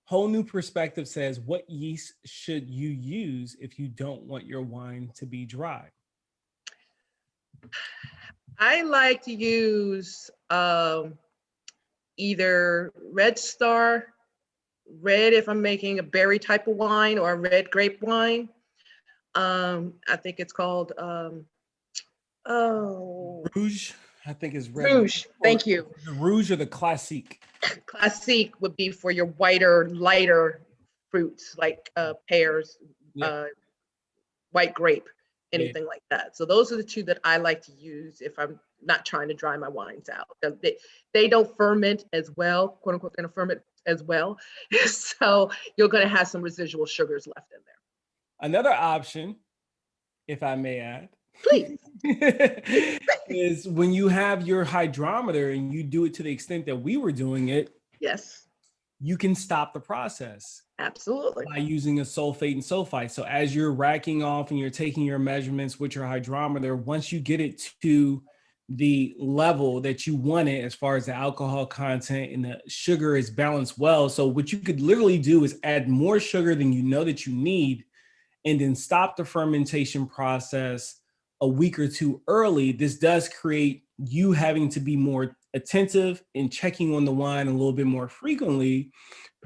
Whole New Perspective says, what yeast should you use if you don't want your wine to be dry? I like to use either Red Star, red if I'm making a berry type of wine, or a red grape wine. I think it's called Rouge. I think it's red. Rouge. Thank you. The Rouge or the Classique? Classique would be for your whiter, lighter fruits like pears, white grape, anything like that. So those are the two that I like to use if I'm not trying to dry my wines out. They don't ferment as well, quote unquote, going to ferment as well. So you're going to have some residual sugars left in there. Another option, if I may add, please, is when you have your hydrometer and you do it to the extent that we were doing it. Yes. You can stop the process. Absolutely. By using a sulfate and sulfite. So as you're racking off and you're taking your measurements with your hydrometer, once you get it to the level that you want it, as far as the alcohol content and the sugar is balanced well. So what you could literally do is add more sugar than you know that you need, and then stop the fermentation process a week or two early. This does create you having to be more attentive and checking on the wine a little bit more frequently.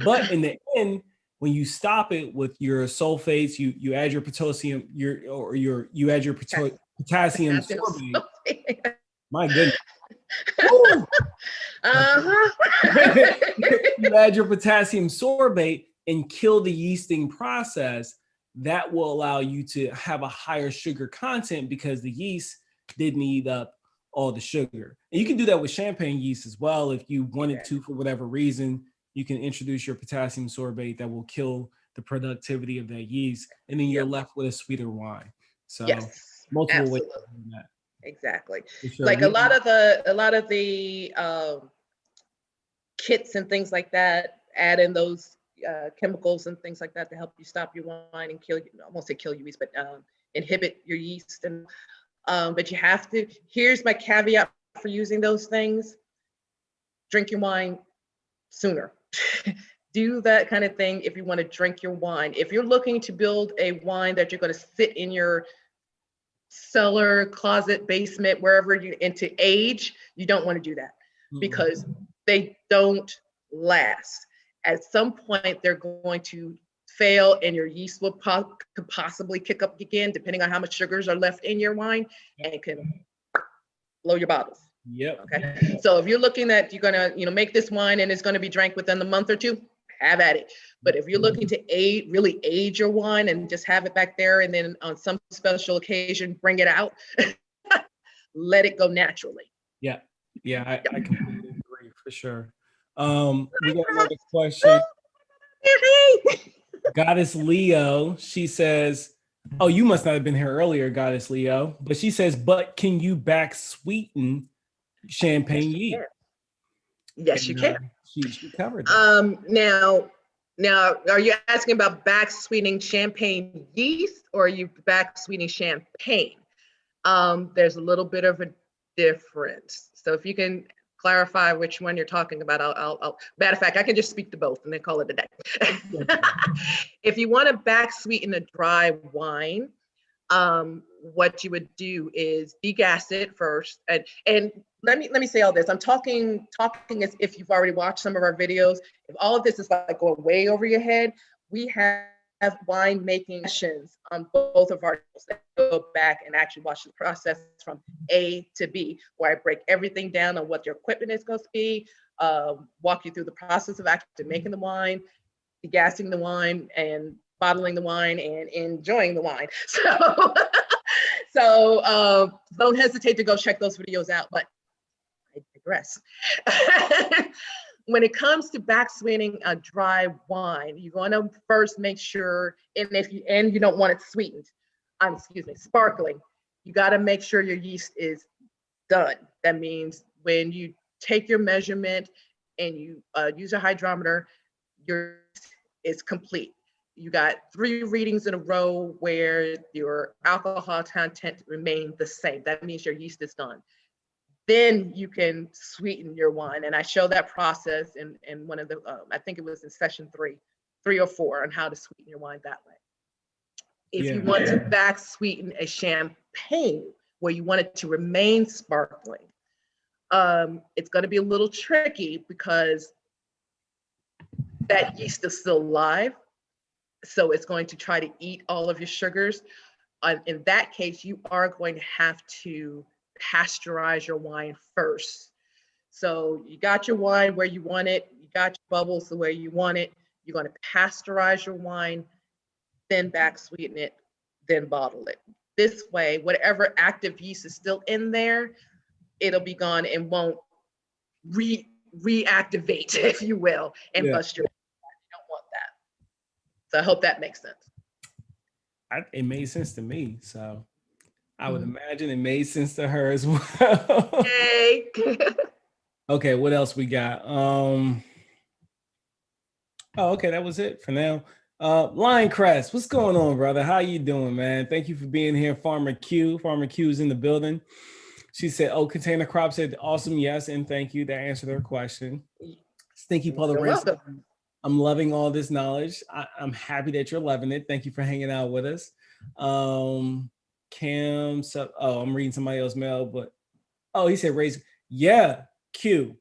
But in the end, when you stop it with your sulfates, you add your potassium, you add your potassium sorbate. My goodness. You add your potassium sorbate and kill the yeasting process. That will allow you to have a higher sugar content because the yeast didn't eat up all the sugar. And you can do that with champagne yeast as well. If you wanted to, for whatever reason, you can introduce your potassium sorbate that will kill the productivity of that yeast. And then you're left with a sweeter wine. So multiple ways of doing that. Exactly. Sure. Like a lot of the kits and things like that, add in those chemicals and things like that to help you stop your wine and kill you. I won't say kill your yeast, but inhibit your yeast. And but you have to. Here's my caveat for using those things: drink your wine sooner. Do that kind of thing if you want to drink your wine. If you're looking to build a wine that you're going to sit in your cellar, closet, basement, wherever you into age, you don't want to do that because they don't last. At some point, they're going to fail and your yeast will could possibly kick up again, depending on how much sugars are left in your wine, and it can blow your bottles. Yep. Okay. So if you're looking at you're gonna make this wine and it's going to be drank within a month or two, have at it. But if you're looking to really age your wine and just have it back there, and then on some special occasion bring it out, let it go naturally. Yeah, I completely agree for sure. We got another question. Goddess Leo, she says, "Oh, you must not have been here earlier, Goddess Leo." But she says, "But can you back sweeten champagne yeast?" Yes, you can. She covered that. Now, are you asking about back sweetening champagne yeast, or are you back sweetening champagne? There's a little bit of a difference. So if you can clarify which one you're talking about, I'll matter of fact, I can just speak to both and then call it a day. If you want to back sweeten a dry wine, what you would do is degas it first. And let me say all this. I'm talking as if you've already watched some of our videos. If all of this is like going way over your head, we have wine making sessions on both of our channels that go back and actually watch the process from A to B, where I break everything down on what your equipment is going to be, walk you through the process of actually making the wine, degassing the wine, and bottling the wine, and enjoying the wine. So don't hesitate to go check those videos out. But I digress. When it comes to back sweetening a dry wine, you're going to first make sure, and you don't want it sweetened, sparkling, you got to make sure your yeast is done. That means when you take your measurement and you use a hydrometer, your is complete. You got 3 readings in a row where your alcohol content remained the same. That means your yeast is done. Then you can sweeten your wine. And I show that process in one of the, I think it was in session 3 or 4, on how to sweeten your wine that way. If you want to back sweeten a champagne where you want it to remain sparkling, it's going to be a little tricky because that yeast is still alive. So it's going to try to eat all of your sugars. In that case, you are going to have to pasteurize your wine first. So you got your wine where you want it, you got your bubbles the way you want it, you're going to pasteurize your wine, then back sweeten it, then bottle it. This way, whatever active yeast is still in there, it'll be gone and won't reactivate, if you will, and bust your wine. You don't want that. So I hope that makes sense. It made sense to me, so I would imagine it made sense to her as well. Yay. Okay, what else we got? Oh, okay, that was it for now. Lion Crest, what's going on, brother? How you doing, man? Thank you for being here. Farmer Q. Farmer Q is in the building. She said, "Oh, Container Crop said awesome, yes, and thank you." That answered her question. Stinky Polaris. I'm loving all this knowledge. I'm happy that you're loving it. Thank you for hanging out with us. Cam, I'm reading somebody else's mail, but he said raise. Yeah, Q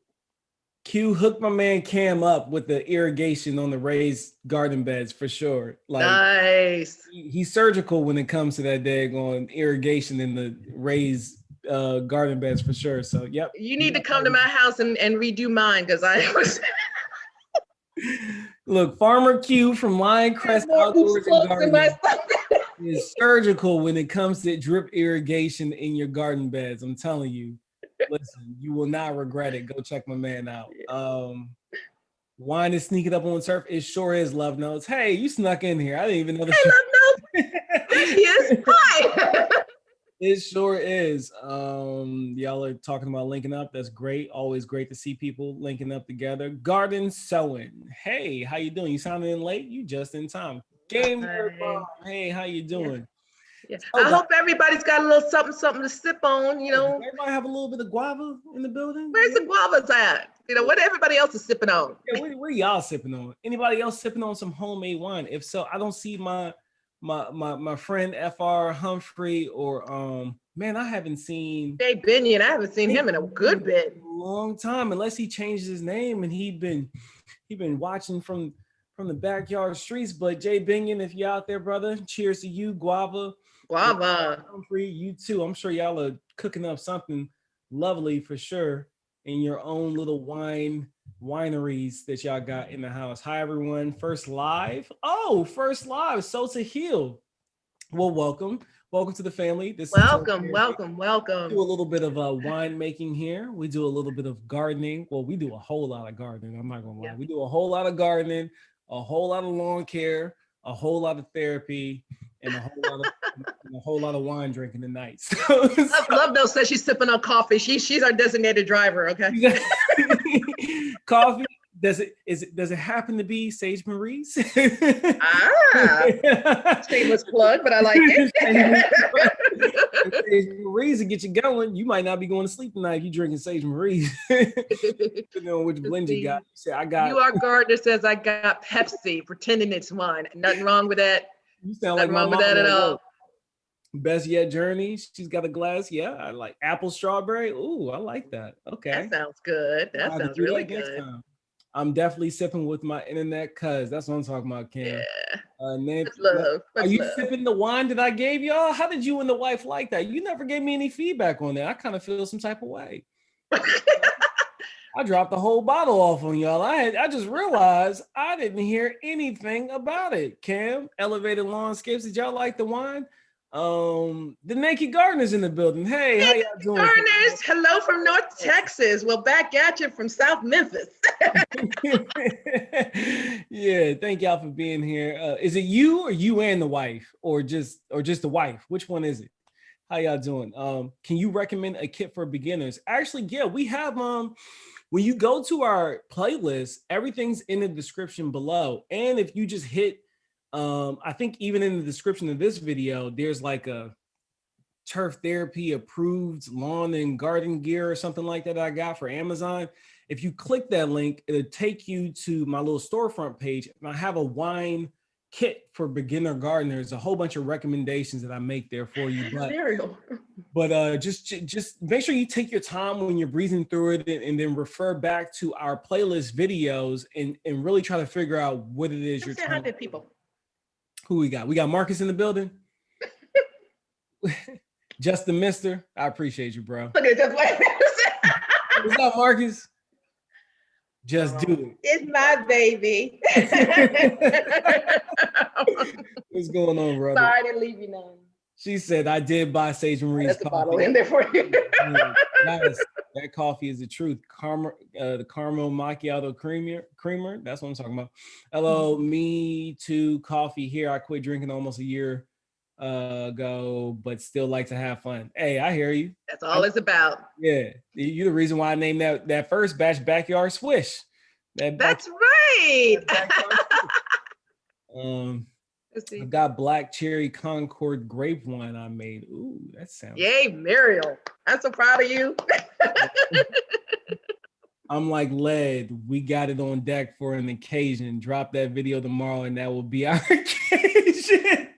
hooked my man Cam up with the irrigation on the raised garden beds for sure. Like, nice. He's surgical when it comes to that daggone irrigation in the raised garden beds for sure. So yep. You need to come to my house and redo mine, because I was. Look, Farmer Q from Lion Crest Outdoors and Gardening is surgical when it comes to drip irrigation in your garden beds. I'm telling you, listen, you will not regret it. Go check my man out. Wine is sneaking up on surf. It sure is, Love Notes. Hey, you snuck in here. I didn't even know that. Hey, Love Notes. There she is. Hi. It sure is. Y'all are talking about linking up. That's great. Always great to see people linking up together. Garden Sewing. Hey, how you doing? You sounded in late. You just in time. Game Nerd Mom. Hey, how you doing? Yeah. I hope everybody's got a little something to sip on. You know, everybody have a little bit of guava in the building. Where's the guavas at? You know, what everybody else is sipping on. Yeah, where y'all sipping on? Anybody else sipping on some homemade wine? If so, I don't see my friend FR Humphrey or man, I haven't seen Jay Binion. I haven't seen him in a good bit. A long time, unless he changed his name and he been watching from the backyard streets. But Jay Binion, if you're out there, brother, cheers to you. Guava Humphrey, you too. I'm sure y'all are cooking up something lovely for sure in your own little wineries that y'all got in the house. Hi everyone, first live. Sosa Hill. Well, welcome to the family. Welcome. We do a little bit of wine making here. We do a little bit of gardening. Well, we do a whole lot of gardening. I'm not gonna lie. We do a whole lot of gardening, a whole lot of lawn care, a whole lot of therapy, and a whole lot of wine drinking tonight. Love Note says she's sipping on coffee. She's our designated driver. Okay. Coffee. Does it happen to be Sage Marie's? Shameless plug, but I like it. Sage Marie's to get you going. You might not be going to sleep tonight if you're drinking Sage Marie's. Depending on which blend you got. You say, You Are Gardner says I got Pepsi, pretending it's wine. Nothing wrong with that. You sound Nothing like wrong with that at all. Best yet journey. She's got a glass. Yeah, I like apple strawberry. Ooh, I like that. That Okay. sounds good. I'll That have to sounds do really that next good. time. I'm definitely sipping with my internet cuz that's what I'm talking about, Cam. Yeah. Nate, Much love. are Much you love. sipping the wine that I gave y'all? How did you and the wife like that? You never gave me any feedback on that. I kind of feel some type of way. I dropped the whole bottle off on y'all. I just realized I didn't hear anything about it. Cam, Elevated Lawnscapes. Did y'all like the wine? The Naked Gardeners in the building. Hey, how y'all doing? Garners, hello from North Texas. Well, back at you from South Memphis. Yeah, thank y'all for being here. Is it you or you and the wife, or just the wife? Which one is it? How y'all doing? Can you recommend a kit for beginners? Actually, yeah, we have when you go to our playlist, everything's in the description below. And if you just hit I think even in the description of this video, there's like a turf therapy approved lawn and garden gear or something like that I got for Amazon. If you click that link, it'll take you to my little storefront page. And I have a wine kit for beginner gardeners, a whole bunch of recommendations that I make there for you. But just make sure you take your time when you're breezing through it, and then refer back to our playlist videos and really try to figure out what it is you're trying to do. People. Who we got? We got Marcus in the building. Justin Mister, I appreciate you, bro. Look at this way. What's up, Marcus? Just do it. It's my baby. What's going on, brother? Sorry to leave you none. She said, I did buy Sage Marie's That's a coffee. bottle in there for you. Guys, that coffee is the truth. The caramel macchiato creamer. That's what I'm talking about. Hello, me too. Coffee here. I quit drinking almost a year ago, but still like to have fun. Hey, I hear you. That's all it's about. Yeah, you're the reason why I named that first batch Backyard Swish. That's right. I got black cherry Concord grape wine I made. Ooh, that sounds. Yay, Muriel. I'm so proud of you. I'm like Led. We got it on deck for an occasion. Drop that video tomorrow, and that will be our occasion.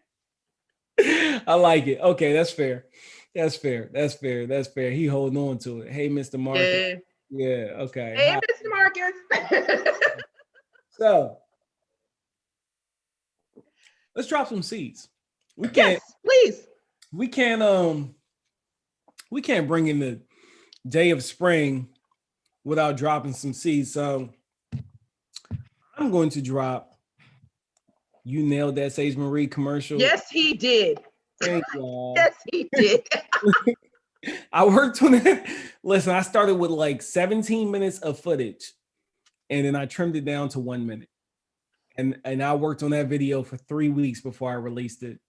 I like it. Okay, that's fair. That's fair. That's fair. That's fair. He holding on to it. Hey, Mr. Marcus. Yeah. Okay. Hey, Mr. Marcus. So let's drop some seeds. We can't. Yes, please. We can't bring in the day of spring without dropping some seeds. So I'm going to drop. You nailed that Sage Marie commercial. Yes, he did. Thank you. Yes, he did. I worked on it. Listen, I started with like 17 minutes of footage, and then I trimmed it down to 1 minute. And I worked on that video for 3 weeks before I released it.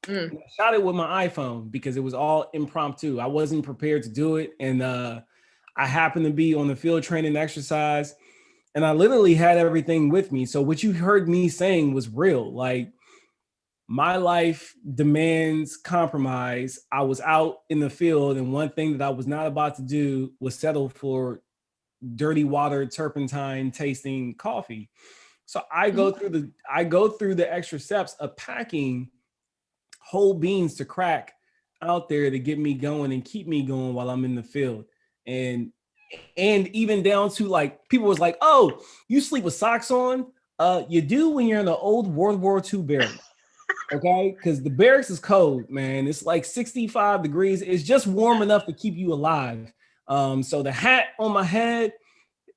I shot it with my iPhone because it was all impromptu. I wasn't prepared to do it. And I happened to be on the field training exercise, and I literally had everything with me. So what you heard me saying was real. Like, my life demands compromise. I was out in the field, and one thing that I was not about to do was settle for dirty water, turpentine tasting coffee. So I go through the extra steps of packing whole beans to crack out there to get me going and keep me going while I'm in the field. And even down to like, people was like, oh, you sleep with socks on? You do when you're in the old World War II barracks. Okay, because the barracks is cold, man. It's like 65 degrees. It's just warm enough to keep you alive. So the hat on my head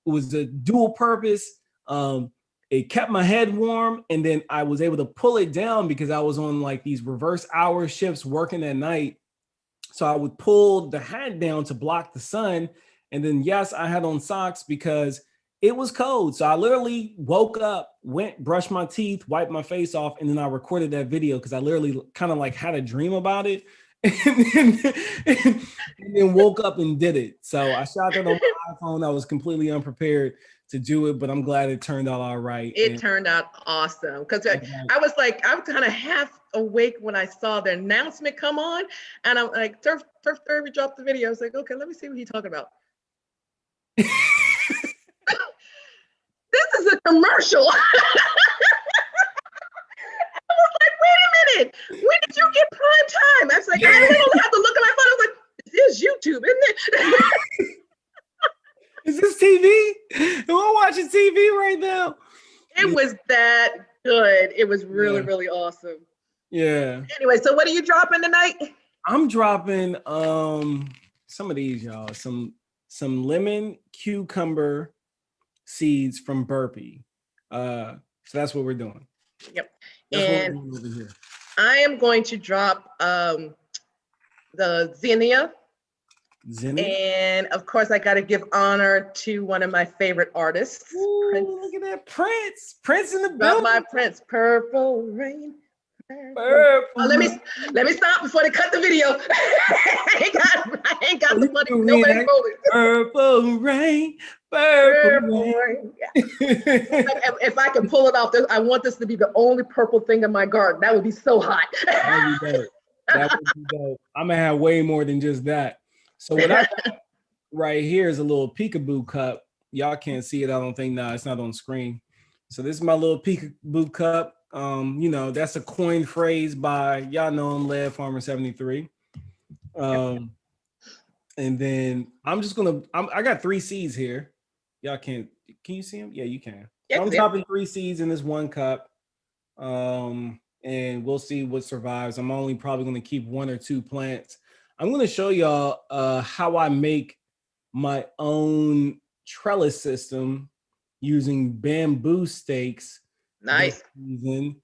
was a dual purpose. It kept my head warm, and then I was able to pull it down because I was on like these reverse hour shifts working at night. So I would pull the hat down to block the sun. And then, yes, I had on socks because it was cold. So I literally woke up, went, brushed my teeth, wiped my face off, and then I recorded that video because I literally kind of like had a dream about it. And then woke up and did it. So I shot that on my iPhone. I was completely unprepared to do it, but I'm glad it turned out all right. It turned out awesome because I was like, I'm kind of half awake when I saw the announcement come on, and I'm like, Turf Derby dropped the video. I was like, okay, let me see what he's talking about. This is a commercial. I was like, wait a minute, when did you get prime time? I literally had to look at my phone. I was like, this is YouTube, isn't it? Is this TV? Am I watching TV right now? It was that good. It was really, Yeah. really awesome. Yeah. Anyway, so what are you dropping tonight? I'm dropping some of these, y'all. Some lemon cucumber seeds from Burpee. So that's what we're doing. Yep. That's And what we're doing over here. I am going to drop the zinnia. Zinnia? And of course, I got to give honor to one of my favorite artists. Ooh, Prince. look at that Prince. Prince in the Drop building. my Prince. Purple rain. Purple. Oh, let me stop before they cut the video. I ain't got the money. Nobody rolling. Purple rain. Purple rain. Yeah. If I can pull it off, I want this to be the only purple thing in my garden. That would be so hot. That would be dope. That would be dope. I'm gonna have way more than just that. So what I got right here is a little peekaboo cup. Y'all can't see it, I don't think. No, it's not on screen. So this is my little peekaboo cup. You know, that's a coined phrase by, y'all know him, Lead Farmer 73. And then I'm just gonna, I got 3 seeds here. Y'all can you see them? Yeah, you can. So I'm dropping 3 seeds in this one cup. And we'll see what survives. I'm only probably gonna keep 1 or 2 plants. I'm gonna show y'all how I make my own trellis system using bamboo stakes. Nice. Season.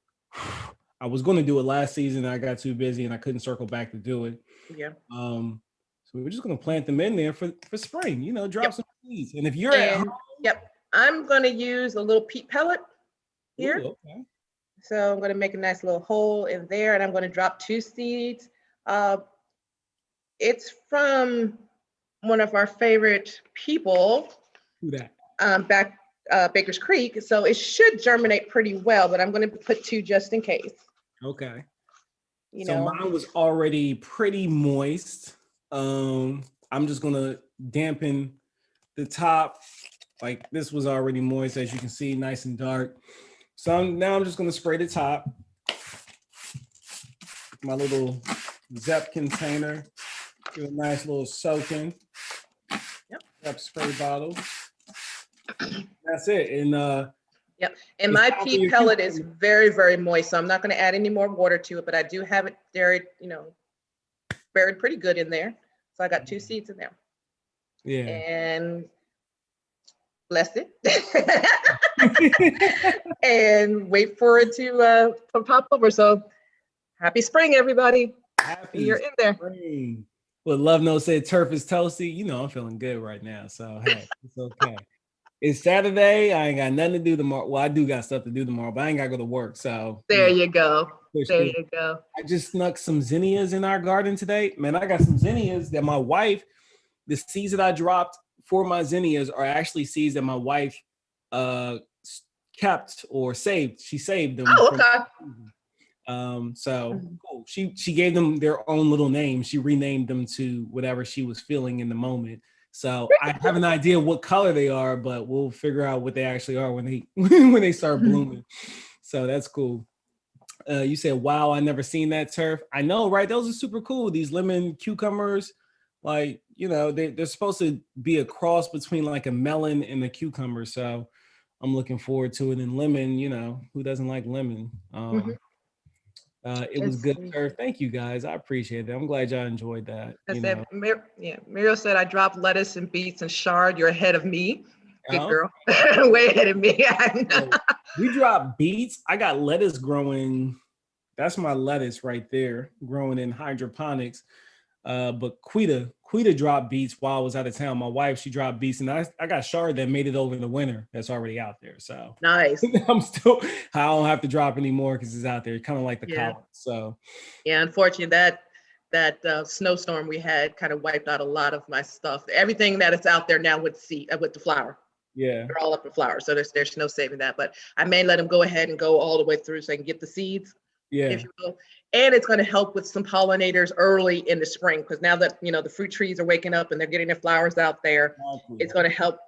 I was going to do it last season. I got too busy and I couldn't circle back to do it. Yeah. So we're just going to plant them in there for spring. You know, drop some seeds. And if you're at home, I'm going to use a little peat pellet here. Ooh, okay. So I'm going to make a nice little hole in there, and I'm going to drop 2 seeds. It's from one of our favorite people. Who that? Back Baker's Creek, so it should germinate pretty well, but I'm going to put 2 just in case. Okay. You so know, mine was already pretty moist. I'm just going to dampen the top. Like this was already moist, as you can see, nice and dark. So now I'm just going to spray the top. My little Zep container. Do a nice little soaking. Zep spray bottle. That's it. And and my peat pellet is very, very moist, so I'm not going to add any more water to it, but I do have it buried, buried pretty good in there. So I got 2 seeds in there. Yeah. And bless it. And wait for it to pop over. So happy spring, everybody. You're in there. Spring. Well, Love Note said turf is toasty. You know, I'm feeling good right now. So hey, it's okay. It's Saturday. I ain't got nothing to do tomorrow. Well, I do got stuff to do tomorrow, but I ain't got to go to work. So there you go. There you go. I just snuck some zinnias in our garden today. Man, I got some zinnias that my wife, the seeds that I dropped for my zinnias are actually seeds that my wife kept or saved. She saved them. Oh, okay. So cool. She gave them their own little names. She renamed them to whatever she was feeling in the moment. So I have an idea what color they are, but we'll figure out what they actually are when they when they start blooming. So that's cool. You said, wow, I never seen that turf. I know, right? Those are super cool. These lemon cucumbers, like, they're supposed to be a cross between like a melon and a cucumber. So I'm looking forward to it. And lemon, who doesn't like lemon? It was good turf. Thank you guys. I appreciate it. I'm glad y'all enjoyed that. Muriel said, I dropped lettuce and beets and chard. You're ahead of me. Good girl. Way ahead of me. We dropped beets. I got lettuce growing. That's my lettuce right there, growing in hydroponics. But Quita dropped beets while I was out of town. My wife, she dropped beets, and I got chard that made it over the winter. That's already out there. So nice. I don't have to drop anymore because it's out there, kind of like the collard. So unfortunately, that snowstorm we had kind of wiped out a lot of my stuff. Everything that is out there now with the flower. Yeah, they're all up in flower, so there's no saving that. But I may let them go ahead and go all the way through so I can get the seeds. Yeah. If you will. And it's going to help with some pollinators early in the spring, because now that the fruit trees are waking up and they're getting their flowers out there, it's going to help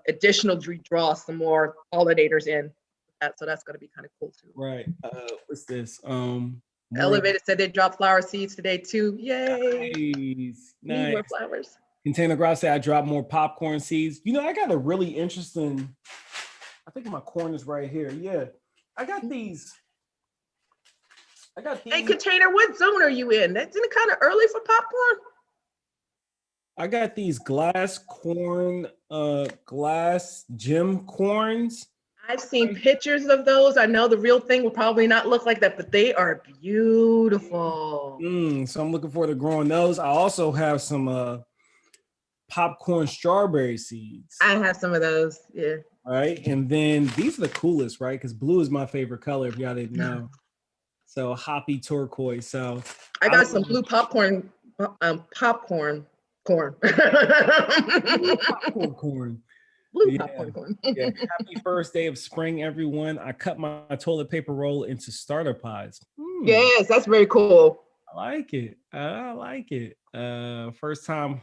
additionally draw some more pollinators in. So that's going to be kind of cool too. Right. What's this? Elevated said they dropped flower seeds today too. Yay. Nice. Need more Nice. flowers. Container Grouse said I dropped more popcorn seeds. You know, I got a really interesting, I think my corn is right here. Yeah. I got these. Hey, Container, what zone are you in? That's kind of early for popcorn. I got these glass corn, glass gem corns. I've seen pictures of those. I know the real thing will probably not look like that, but they are beautiful. So I'm looking forward to growing those. I also have some popcorn strawberry seeds. I have some of those, yeah. All right, and then these are the coolest, right? Because blue is my favorite color, if y'all didn't know. So hoppy turquoise. So I got some blue popcorn corn. Popcorn corn. Blue popcorn corn. Yeah. Happy first day of spring, everyone. I cut my toilet paper roll into starter pods. Yes, that's very cool. I like it. First time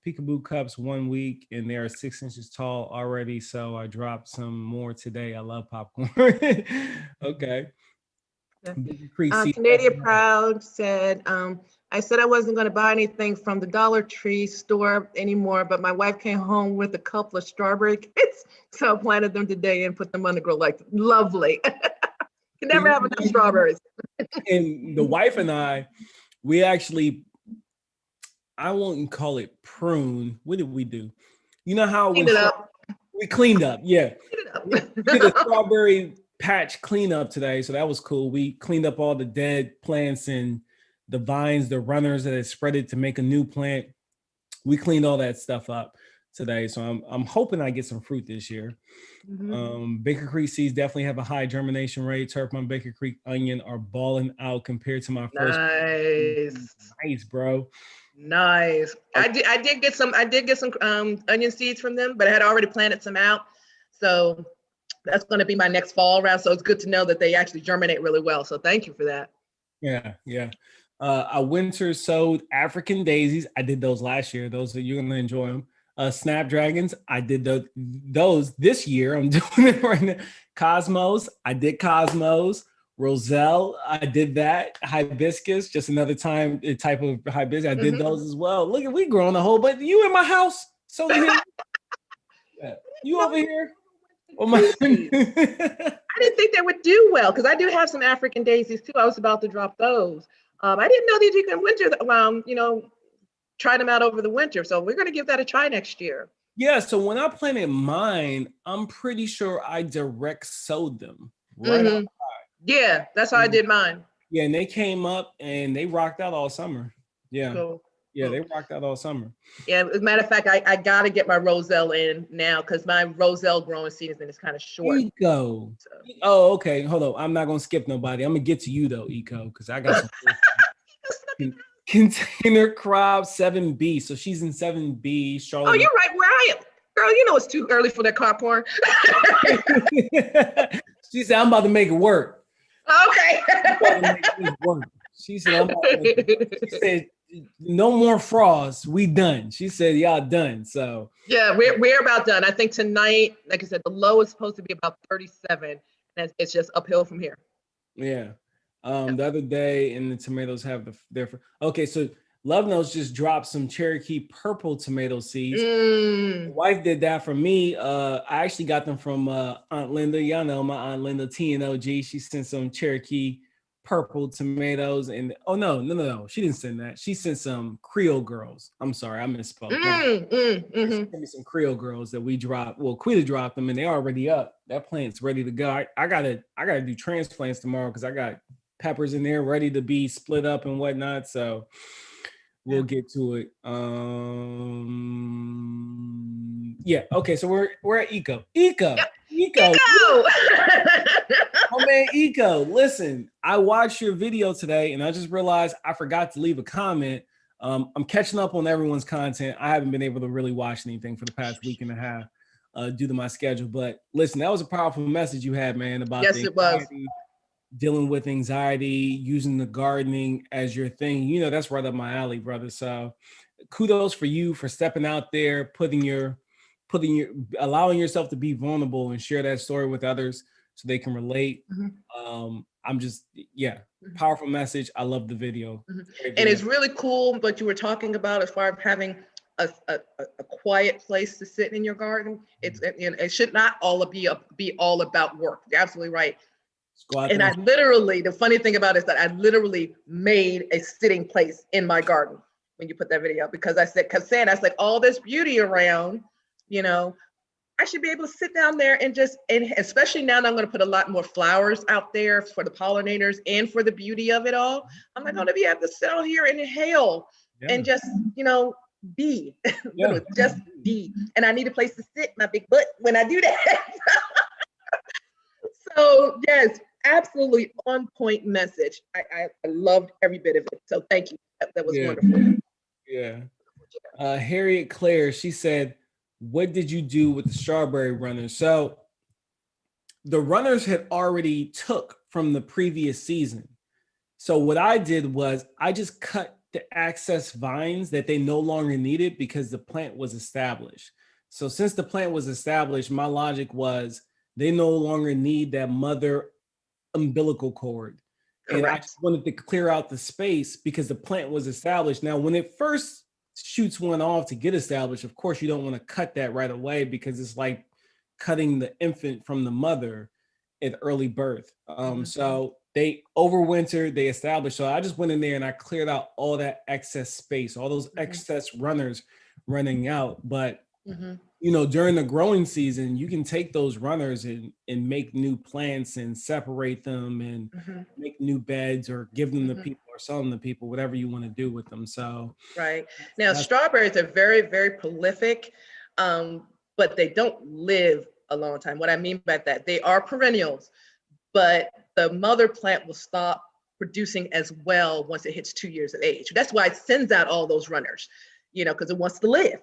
peekaboo cups 1 week, and they are 6 inches tall already. So I dropped some more today. I love popcorn. Okay. Canadian Proud said, I said I wasn't going to buy anything from the Dollar Tree store anymore, but my wife came home with a couple of strawberry kits. So I planted them today and put them on the grill. Like, lovely. Can never have enough strawberries. And the wife and I, we actually, I won't call it prune. What did we do? You know how we cleaned up? Yeah. We did a strawberry patch cleanup today, so that was cool. We cleaned up all the dead plants and the vines, the runners that had spreaded to make a new plant. We cleaned all that stuff up today, so I'm hoping I get some fruit this year. Baker Creek seeds definitely have a high germination rate. Turpin, Baker Creek onion are balling out compared to my first. Nice, bro. Nice. I did get some onion seeds from them, but I had already planted some out, so that's going to be my next fall round. So it's good to know that they actually germinate really well. So thank you for that. Yeah. I winter sowed African daisies. I did those last year. Those are, you're going to enjoy them. Snapdragons, I did those this year. I'm doing it right now. Cosmos, I did Cosmos. Roselle, I did that. Hibiscus, just another type of hibiscus. I did those as well. Look at, we growing a whole bunch. You in my house? So here. You over here? Oh my! I didn't think they would do well because I do have some African daisies too. I was about to drop those. I didn't know that you can winter, try them out over the winter. So we're going to give that a try next year. Yeah. So when I planted mine, I'm pretty sure I direct sowed them. Right. Yeah, that's how I did mine. Yeah, and they came up and they rocked out all summer. Yeah. Cool. Yeah, they rocked out all summer. Yeah, as a matter of fact, I got to get my Roselle in now because my Roselle growing season is kind of short. Eco. So. Oh, okay. Hold on. I'm not going to skip nobody. I'm going to get to you, though, Eco, because I got some Container Crop 7B. So she's in 7B. Charlotte. Oh, you're right where I am. Girl, you know it's too early for that car porn. She said, I'm about to make it work. Okay. She said, no more frost. We done. She said, y'all done. So yeah, we're about done. I think tonight, like I said, the low is supposed to be about 37, and it's just uphill from here. Yeah. The other day, and the tomatoes have okay. So Love Notes just dropped some Cherokee purple tomato seeds. My wife did that for me. I actually got them from Aunt Linda. Y'all know my Aunt Linda, TNOG. She sent some Cherokee purple tomatoes, and no, she didn't send that. She sent some Creole girls. I'm sorry, I misspoke. Sent me some Creole girls that we dropped. Well, Quita dropped them, and they're already up. That plant's ready to go. I gotta do transplants tomorrow because I got peppers in there ready to be split up and whatnot. So we'll get to it. Yeah. Okay. So we're at Eco. Eco. Oh man, Eco. Listen, I watched your video today, and I just realized I forgot to leave a comment. I'm catching up on everyone's content. I haven't been able to really watch anything for the past week and a half due to my schedule. But listen, that was a powerful message you had, man, about it was. Dealing with anxiety, using the gardening as your thing. You know, that's right up my alley, brother. So kudos for you for stepping out there, allowing yourself to be vulnerable and share that story with others so they can relate. I'm just, powerful message. I love the video. And it's really cool what you were talking about as far as having a quiet place to sit in your garden. It should not all be all about work. You're absolutely right. And I literally, the funny thing about it is that I literally made a sitting place in my garden when you put that video up, because I said, I like, all this beauty around, I should be able to sit down there and especially now that I'm going to put a lot more flowers out there for the pollinators and for the beauty of it all. I'm not going to be able to sit out here and inhale and just, be, just be. And I need a place to sit my big butt when I do that. So yes, absolutely on point message. I loved every bit of it. So thank you. That was wonderful. Yeah. Harriet Claire, she said, what did you do with the strawberry runners? So the runners had already took from the previous season. So what I did was I just cut the excess vines that they no longer needed because the plant was established. So since the plant was established, my logic was they no longer need that mother umbilical cord. Correct. And I just wanted to clear out the space because the plant was established. Now, when it first shoots one off to get established, of course, you don't want to cut that right away because it's like cutting the infant from the mother at early birth. So they overwintered, they established. So I just went in there and I cleared out all that excess space, all those excess runners running out. But during the growing season, you can take those runners and make new plants and separate them and make new beds or give them to people or sell them to people, whatever you want to do with them. So right now, strawberries are very, very prolific, but they don't live a long time. What I mean by that, they are perennials, but the mother plant will stop producing as well once it hits 2 years of age. That's why it sends out all those runners, because it wants to live,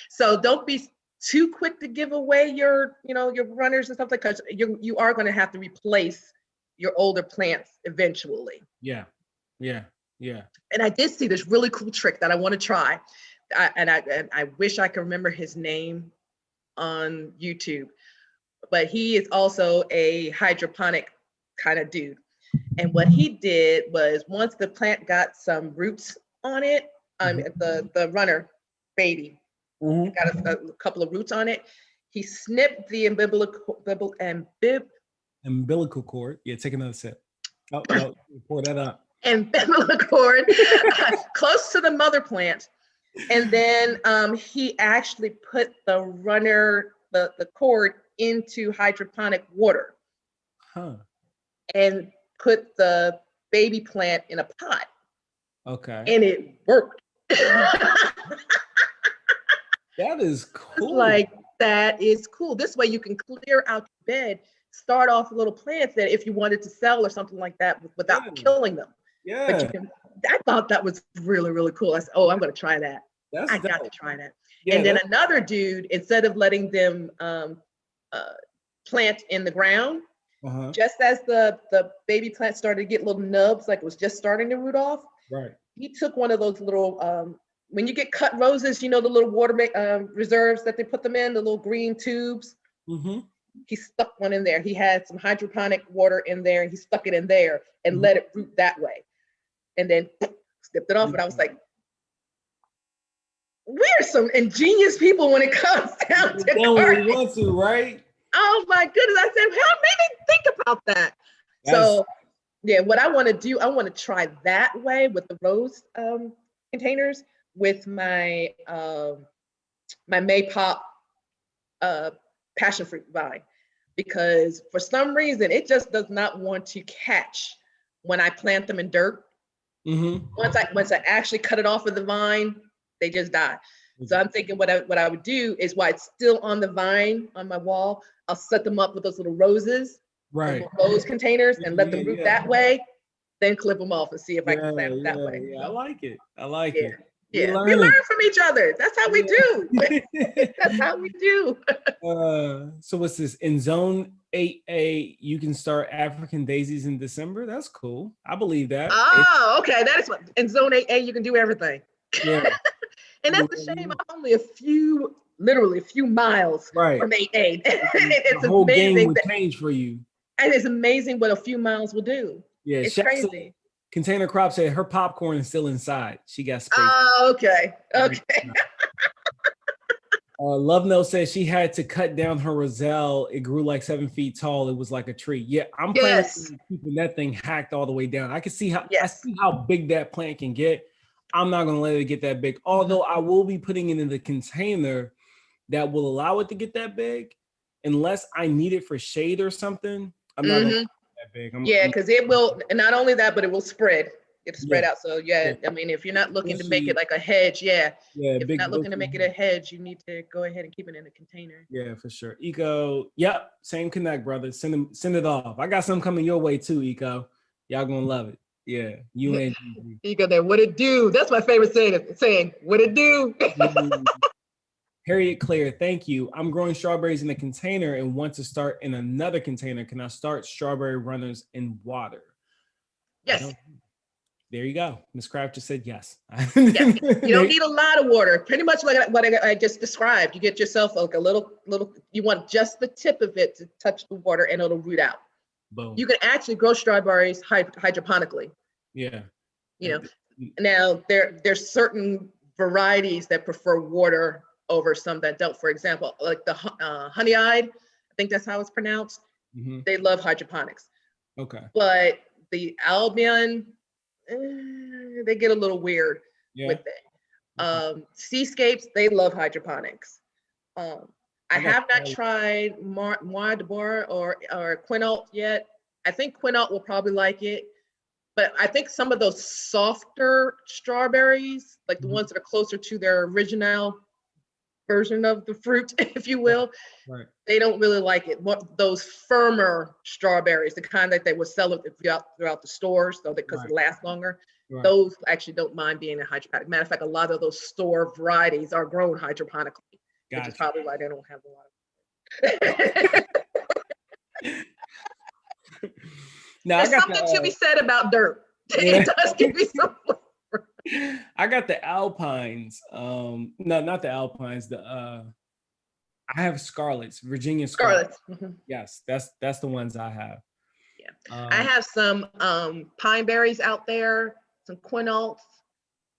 So don't be too quick to give away your runners and stuff like that, because you are going to have to replace your older plants eventually. Yeah. And I did see this really cool trick that I want to try. I wish I could remember his name on YouTube, but he is also a hydroponic kind of dude. And what he did was, once the plant got some roots on it, the runner baby got a couple of roots on it, he snipped the umbilical cord. Yeah, take another sip. Oh, no, pour that up. Umbilical cord close to the mother plant. And then he actually put the runner, the cord, into hydroponic water. And put the baby plant in a pot. Okay. And it worked. That is cool. Like, that is cool. This way you can clear out your bed, start off little plants that if you wanted to sell or something like that without killing them. Yeah. But I thought that was really, really cool. I said, I'm going to try that. I got to try that. Yeah, and then another dude, instead of letting them plant in the ground, just as the baby plant started to get little nubs, like it was just starting to root off, he took one of those little, when you get cut roses, the little water reserves that they put them in, the little green tubes. He stuck one in there. He had some hydroponic water in there, and he stuck it in there and let it root that way. And then snipped it off. And I was like, we're some ingenious people when it comes down to gardening. We want to, right? Oh my goodness. I said, how made me think about that? So yeah, what I want to do, I want to try that way with the rose containers with my my Maypop passion fruit vine, because for some reason it just does not want to catch when I plant them in dirt. Once I actually cut it off of the vine, they just die. So I'm thinking what I would do is, while it's still on the vine on my wall, I'll set them up with those little roses, little rose containers, and let them root that way, then clip them off and see if I can plant them that way. Yeah, I like it. Yeah, we learn from each other. That's how we do. That's how we do. So what's this? In Zone 8A, you can start African daisies in December? That's cool. I believe that. Oh, okay. That is in Zone 8A, you can do everything. Yeah. And that's a shame. I'm only a few literally a few miles Right. from 8-8. It's The whole game amazing would change for you. and it's amazing what a few miles will do. Yeah, It's Chef said, crazy. Container Crop said her popcorn is still inside. She got space. Oh, okay. Love Note says she had to cut down her roselle. It grew like 7 feet tall. It was like a tree. Yeah, I'm planning on keeping that thing hacked all the way down. I can see how big that plant can get. I'm not gonna let it get that big. Although I will be putting it in the container that will allow it to get that big, unless I need it for shade or something. I'm not gonna let it that big. Because it will, and not only that, but it will spread. It'll spread out. So I mean, if you're not looking to make it like a hedge, if you're not looking to make it a hedge, you need to go ahead and keep it in a container. Yeah, for sure. Eco, yep, same connect, brother. Send it off. I got some coming your way too, Eco. Y'all gonna love it. Yeah, you and Eco there. What it do? That's my favorite saying. What it do? Harriet Claire, thank you. I'm growing strawberries in a container and want to start in another container. Can I start strawberry runners in water? Yes. There you go. Ms. Kraft just said yes. You don't need a lot of water. Pretty much like what I just described. You get yourself like a little, you want just the tip of it to touch the water and it'll root out. Boom. You can actually grow strawberries hydroponically. Yeah. Now there's certain varieties that prefer water over some that don't. For example, like the honey-eyed, I think that's how it's pronounced. They love hydroponics. Okay. But the Albion, they get a little weird with it. Seascapes, they love hydroponics. I have not tried Moire de Bois or Quinault yet. I think Quinault will probably like it, but I think some of those softer strawberries, like the ones that are closer to their original version of the fruit, if you will, they don't really like it. Those firmer strawberries, the kind that they would sell it throughout the stores, so because it lasts longer, those actually don't mind being in hydroponic. Matter of fact, a lot of those store varieties are grown hydroponically, which is probably why they don't have a lot of. Now, there's something to be said about dirt. It does give me some flavor. I got the Alpines. No, not the Alpines. I have Scarlets, Virginia Scarlets. Yes, that's the ones I have. Yeah, I have some pine berries out there, some Quinaults.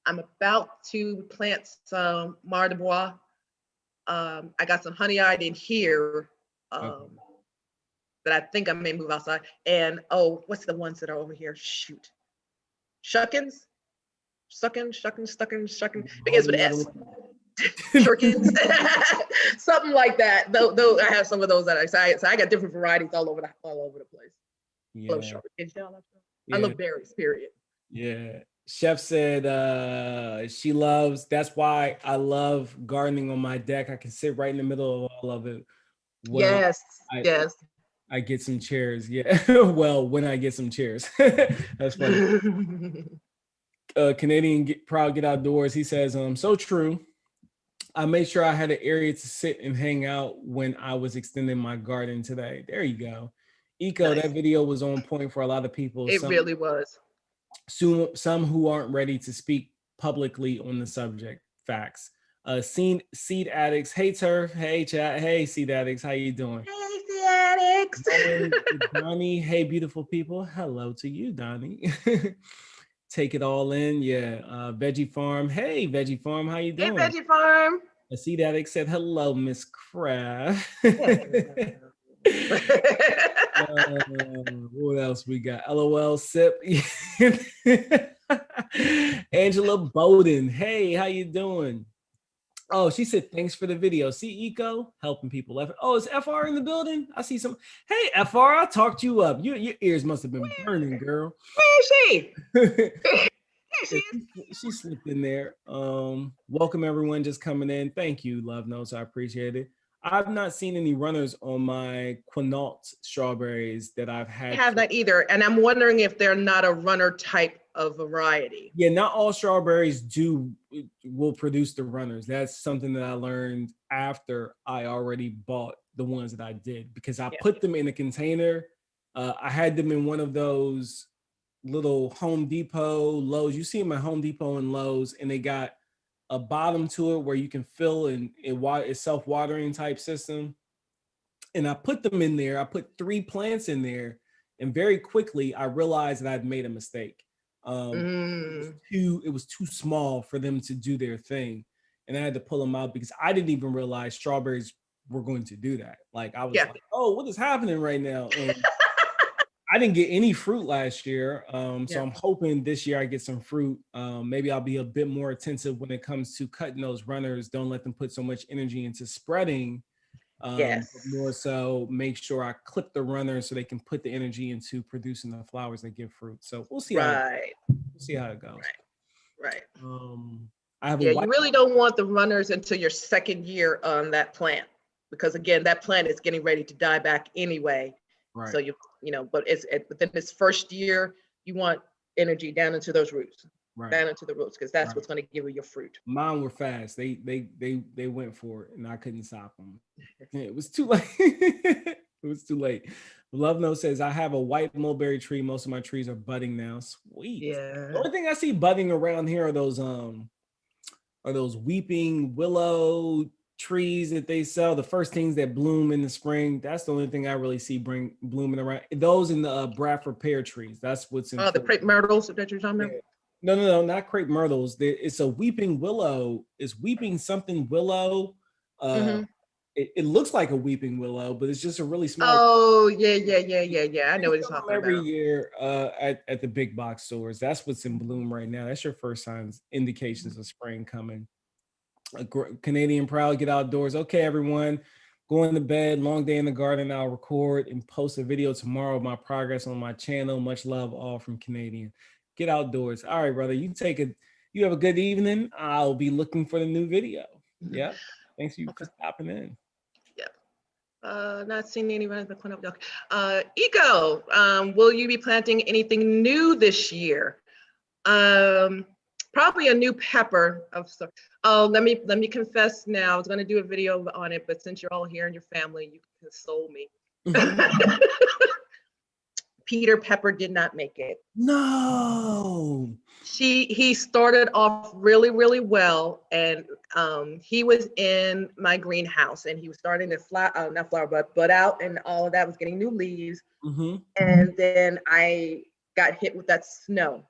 I'm about to plant some Moire de Bois. I got some honey-eyed in here. That I think I may move outside. And what's the ones that are over here? Shoot. Shuckins? Begins with an S. Shurkins. Something like that. Though I have some of those that I got different varieties all over the place. Yeah. I love berries, period. Yeah. Chef said that's why I love gardening on my deck. I can sit right in the middle of all of it. Yes. I get some chairs. Yeah. Well, when I get some chairs. That's funny. Canadian Proud Get Outdoors. He says, so true. I made sure I had an area to sit and hang out when I was extending my garden today. There you go. Eco, that video was on point for a lot of people. It really was. Some who aren't ready to speak publicly on the subject. Facts. Seed Addicts. Hey, Turf. Hey, chat. Hey, Seed Addicts. How you doing? Hey, Seed Addicts. Donnie. Hey, beautiful people. Hello to you, Donnie. Take it all in. Yeah. Veggie Farm. Hey, Veggie Farm. How you doing? Hey, Veggie Farm. A Seed Addict said, hello, Miss Kraft. What else we got? LOL Sip. Angela Bowden. Hey, how you doing? Oh, she said, thanks for the video. See, Eco, helping people. Oh, is FR in the building? I see some. Hey, FR, I talked you up. Your ears must have been burning, girl. Where is she? She slipped in there. Welcome, everyone just coming in. Thank you, Love Notes. I appreciate it. I've not seen any runners on my Quinault strawberries that I've had. I have that either. And I'm wondering if they're not a runner type of variety. Yeah, not all strawberries will produce the runners. That's something that I learned after I already bought the ones that I did, because I put them in a container. I had them in one of those little Home Depot, Lowe's. You see them at Home Depot and Lowe's, and they got a bottom to it where you can fill and it's self-watering type system. And I put them in there. I put 3 plants in there, and very quickly I realized that I'd made a mistake. It was too small for them to do their thing, and I had to pull them out because I didn't even realize strawberries were going to do that. Like I was like, oh, what is happening right now? And I didn't get any fruit last year. So I'm hoping this year I get some fruit. Maybe I'll be a bit more attentive when it comes to cutting those runners. Don't let them put so much energy into spreading. But more so make sure I clip the runners so they can put the energy into producing the flowers that give fruit. So we'll see how it goes. Right. I have you really don't want the runners until your second year on that plant, because again, that plant is getting ready to die back anyway. Right. So but within this first year, you want energy down into those roots, down into the roots, because that's what's going to give you your fruit. Mine were fast. They went for it, and I couldn't stop them. It was too late. It was too late. Love Note says, I have a white mulberry tree. Most of my trees are budding now. Sweet. Yeah. The only thing I see budding around here are those weeping willow trees that they sell. The first things that bloom in the spring. That's the only thing I really see blooming around. Those in the Bradford pear trees. That's what's in. The crepe myrtles that you're talking about. Yeah. No, not crepe myrtles. It's a weeping willow. It's weeping something willow. It looks like a weeping willow, but it's just a really small. Oh, yeah. I know what you're talking about. Every year at the big box stores. That's what's in bloom right now. That's your first signs, indications of spring coming. Canadian Proud, get outdoors. Okay, everyone. Going to bed, long day in the garden. I'll record and post a video tomorrow of my progress on my channel. Much love, all from Canadian. Get outdoors. All right, brother. You have a good evening. I'll be looking for the new video. Yeah. Thanks for stopping in. Not seeing any runs, but Eco, will you be planting anything new this year? Probably a new pepper of stuff. Oh, let me confess now. I was going to do a video on it, but since you're all here and your family, you can console me. Peter Pepper did not make it. No. He started off really, really well, and he was in my greenhouse, and he was starting to bud out, and all of that was getting new leaves. And then I got hit with that snow,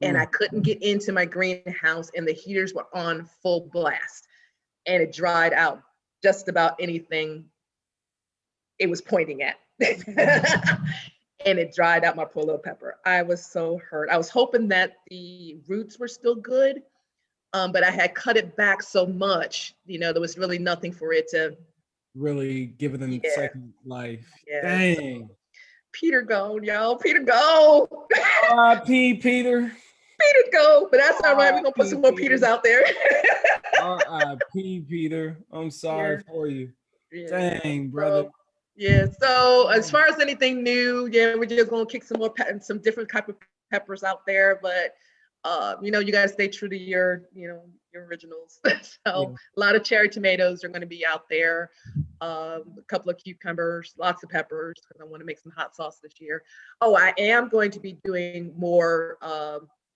and I couldn't get into my greenhouse, and the heaters were on full blast, and it dried out just about anything it was pointing at. And it dried out my poor little pepper. I was so hurt. I was hoping that the roots were still good, but I had cut it back so much, there was really nothing for it to really give it a second life. Dang. So, Peter gone, y'all. Peter go. R.I.P. Peter. Peter go, but that's all right. We're gonna put some more Peters out there. R.I.P. Peter. I'm sorry for you. Dang, brother. So as far as anything new, we're just gonna kick some different type of peppers out there, but you gotta stay true to your originals. So a lot of cherry tomatoes are gonna be out there, a couple of cucumbers, lots of peppers, because I want to make some hot sauce this year. Oh, I am going to be doing more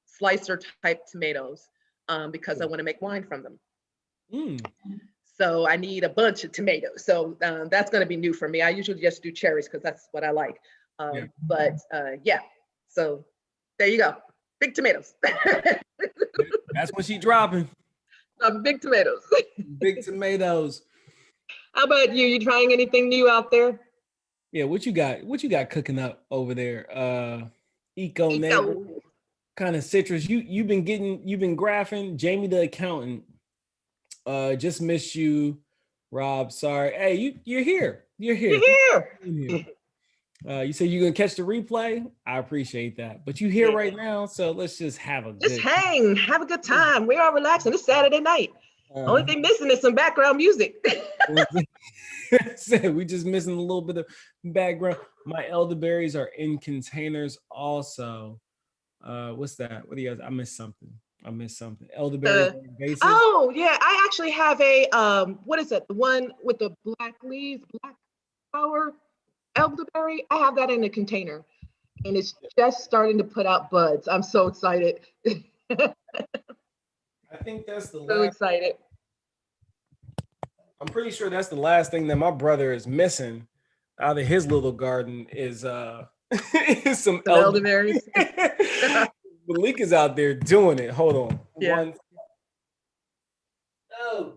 slicer type tomatoes because I want to make wine from them. So I need a bunch of tomatoes. So that's going to be new for me. I usually just do cherries because that's what I like. But so there you go. Big tomatoes. That's what she's dropping. Big tomatoes. Big tomatoes. How about you? You trying anything new out there? Yeah, what you got cooking up over there? Eco neighbor. Kind of citrus. You've been graphing. Jamie the accountant. Just missed you, Rob. Sorry. Hey, you're here. You're here. You said you're gonna catch the replay. I appreciate that. But you here right now, so let's just have a good time. We are relaxing. It's Saturday night. Only thing missing is some background music. We just missing a little bit of background. My elderberries are in containers also. What's that? What do you guys? I missed something. Elderberry. Oh yeah, I actually have a what is it? The one with the black leaves, black flower elderberry. I have that in a container, and it's just starting to put out buds. I'm so excited. think that's the So last. excited. I'm pretty sure that's the last thing that my brother is missing out of his little garden is is some Some elderberries. Malik is out there doing it. Hold on. Yeah. Oh,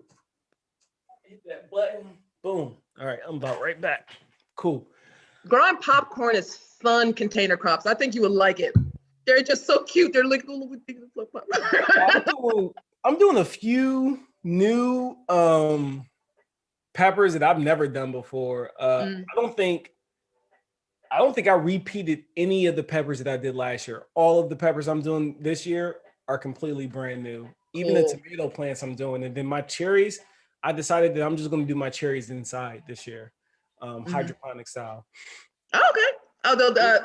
hit that button. Boom. All right, I'm about right back. Cool. Growing popcorn is fun container crops. I think you would like it. They're just so cute. They're like little things. I'm doing a few new peppers that I've never done before. I don't think I repeated any of the peppers that I did last year. All of the peppers I'm doing this year are completely brand new. Even the tomato plants I'm doing. And then my cherries, I decided that I'm just going to do my cherries inside this year, hydroponic style. Oh, okay. Oh,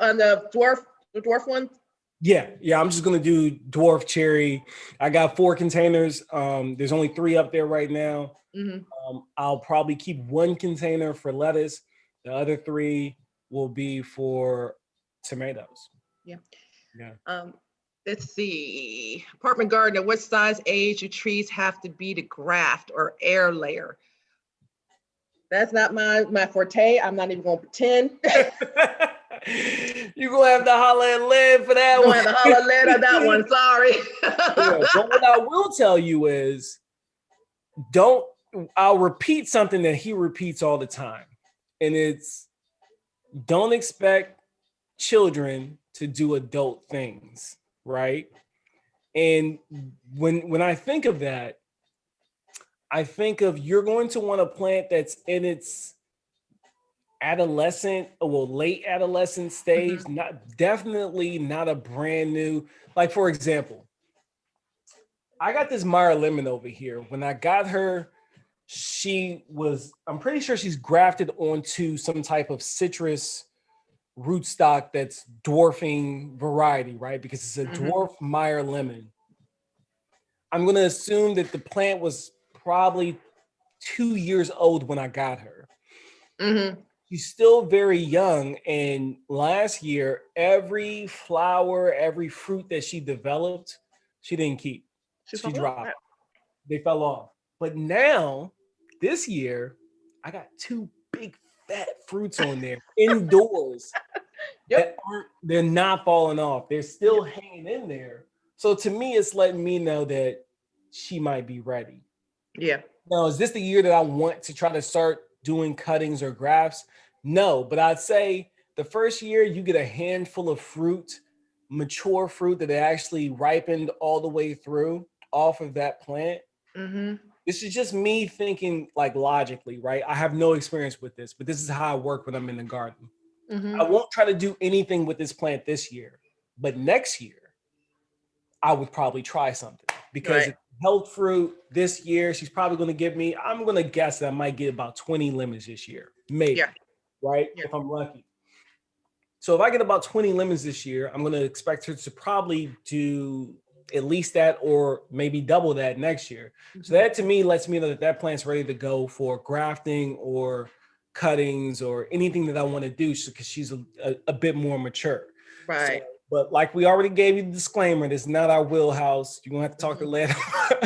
on the dwarf one? Yeah. I'm just going to do dwarf cherry. I got 4 containers. There's only 3 up there right now. I'll probably keep 1 container for lettuce. The other 3 will be for tomatoes. Yeah. Let's see. Apartment garden, at what size age do trees have to be to graft or air layer? That's not my forte. I'm not even gonna pretend. You're gonna have to holler at Led for that one. Gonna have to holler at Led on that one. Sorry. Yeah, but what I will tell you is, I'll repeat something that he repeats all the time, and it's don't expect children to do adult things, right? And when I think of that, I think of you're going to want a plant that's in its late adolescent stage, definitely not a brand new, like for example, I got this Meyer lemon over here. When I got her, I'm pretty sure she's grafted onto some type of citrus rootstock that's dwarfing variety, right? Because it's a dwarf Meyer lemon. I'm going to assume that the plant was probably 2 years old when I got her. She's still very young. And last year, every flower, every fruit that she developed, she didn't keep. She dropped. They fell off. But now, this year, I got 2 big fat fruits on there indoors. They're not falling off. They're still hanging in there. So to me, it's letting me know that she might be ready. Yeah. Now, is this the year that I want to try to start doing cuttings or grafts? No, but I'd say the first year you get a handful of fruit, mature fruit that actually ripened all the way through off of that plant. This is just me thinking like logically, right? I have no experience with this, but this is how I work when I'm in the garden. I won't try to do anything with this plant this year, but next year I would probably try something because it's health fruit this year. She's probably going to give me, I'm going to guess that I might get about 20 lemons this year, maybe, right? If I'm lucky. So if I get about 20 lemons this year, I'm going to expect her to probably do at least that or maybe double that next year. So that to me lets me know that that plant's ready to go for grafting or cuttings or anything that I want to do because she's a bit more mature. Right. So, but like we already gave you the disclaimer, this is not our wheelhouse. You're gonna have to talk to Led.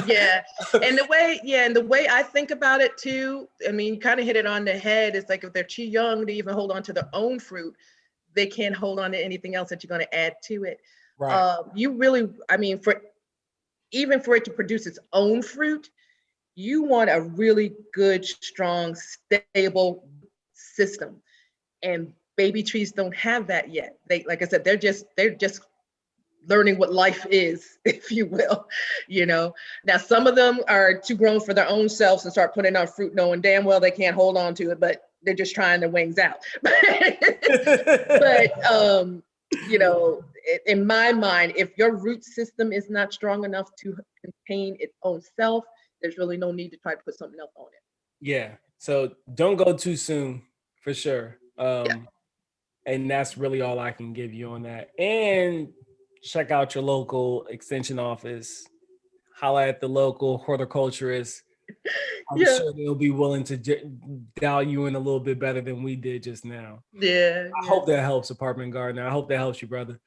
Yeah. And the way I think about it too, I mean, you kind of hit it on the head. It's like if they're too young to even hold on to their own fruit, they can't hold on to anything else that you're going to add to it. Right. You really, I mean, for it to produce its own fruit, you want a really good, strong, stable system. And baby trees don't have that yet. They, like I said, they're just learning what life is, if you will, you know. Now, some of them are too grown for their own selves and start putting on fruit knowing damn well they can't hold on to it, but they're just trying their wings out. But you know, in my mind, if your root system is not strong enough to contain its own self, there's really no need to try to put something else on it. Yeah. So don't go too soon for sure. And that's really all I can give you on that. And check out your local extension office. Holla at the local horticulturist. I'm sure they'll be willing to dial you in a little bit better than we did just now. Yeah. I hope that helps, apartment gardener. I hope that helps you, brother.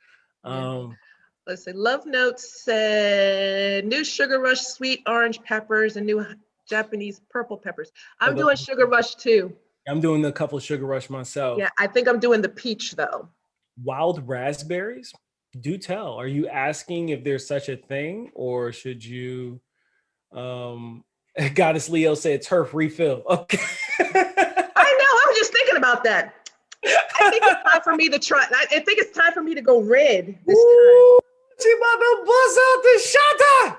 Let's see. Love Notes said new Sugar Rush sweet orange peppers and new Japanese purple peppers. I'm doing Sugar Rush too. I'm doing a couple of Sugar Rush myself. Yeah, I think I'm doing the peach though. Wild raspberries? Do tell. Are you asking if there's such a thing, or should you? Goddess Leo said turf refill. Okay. I know. I was just thinking about that. I think it's time for me to try. I think it's time for me to go red this time. She about to buzz out the shata.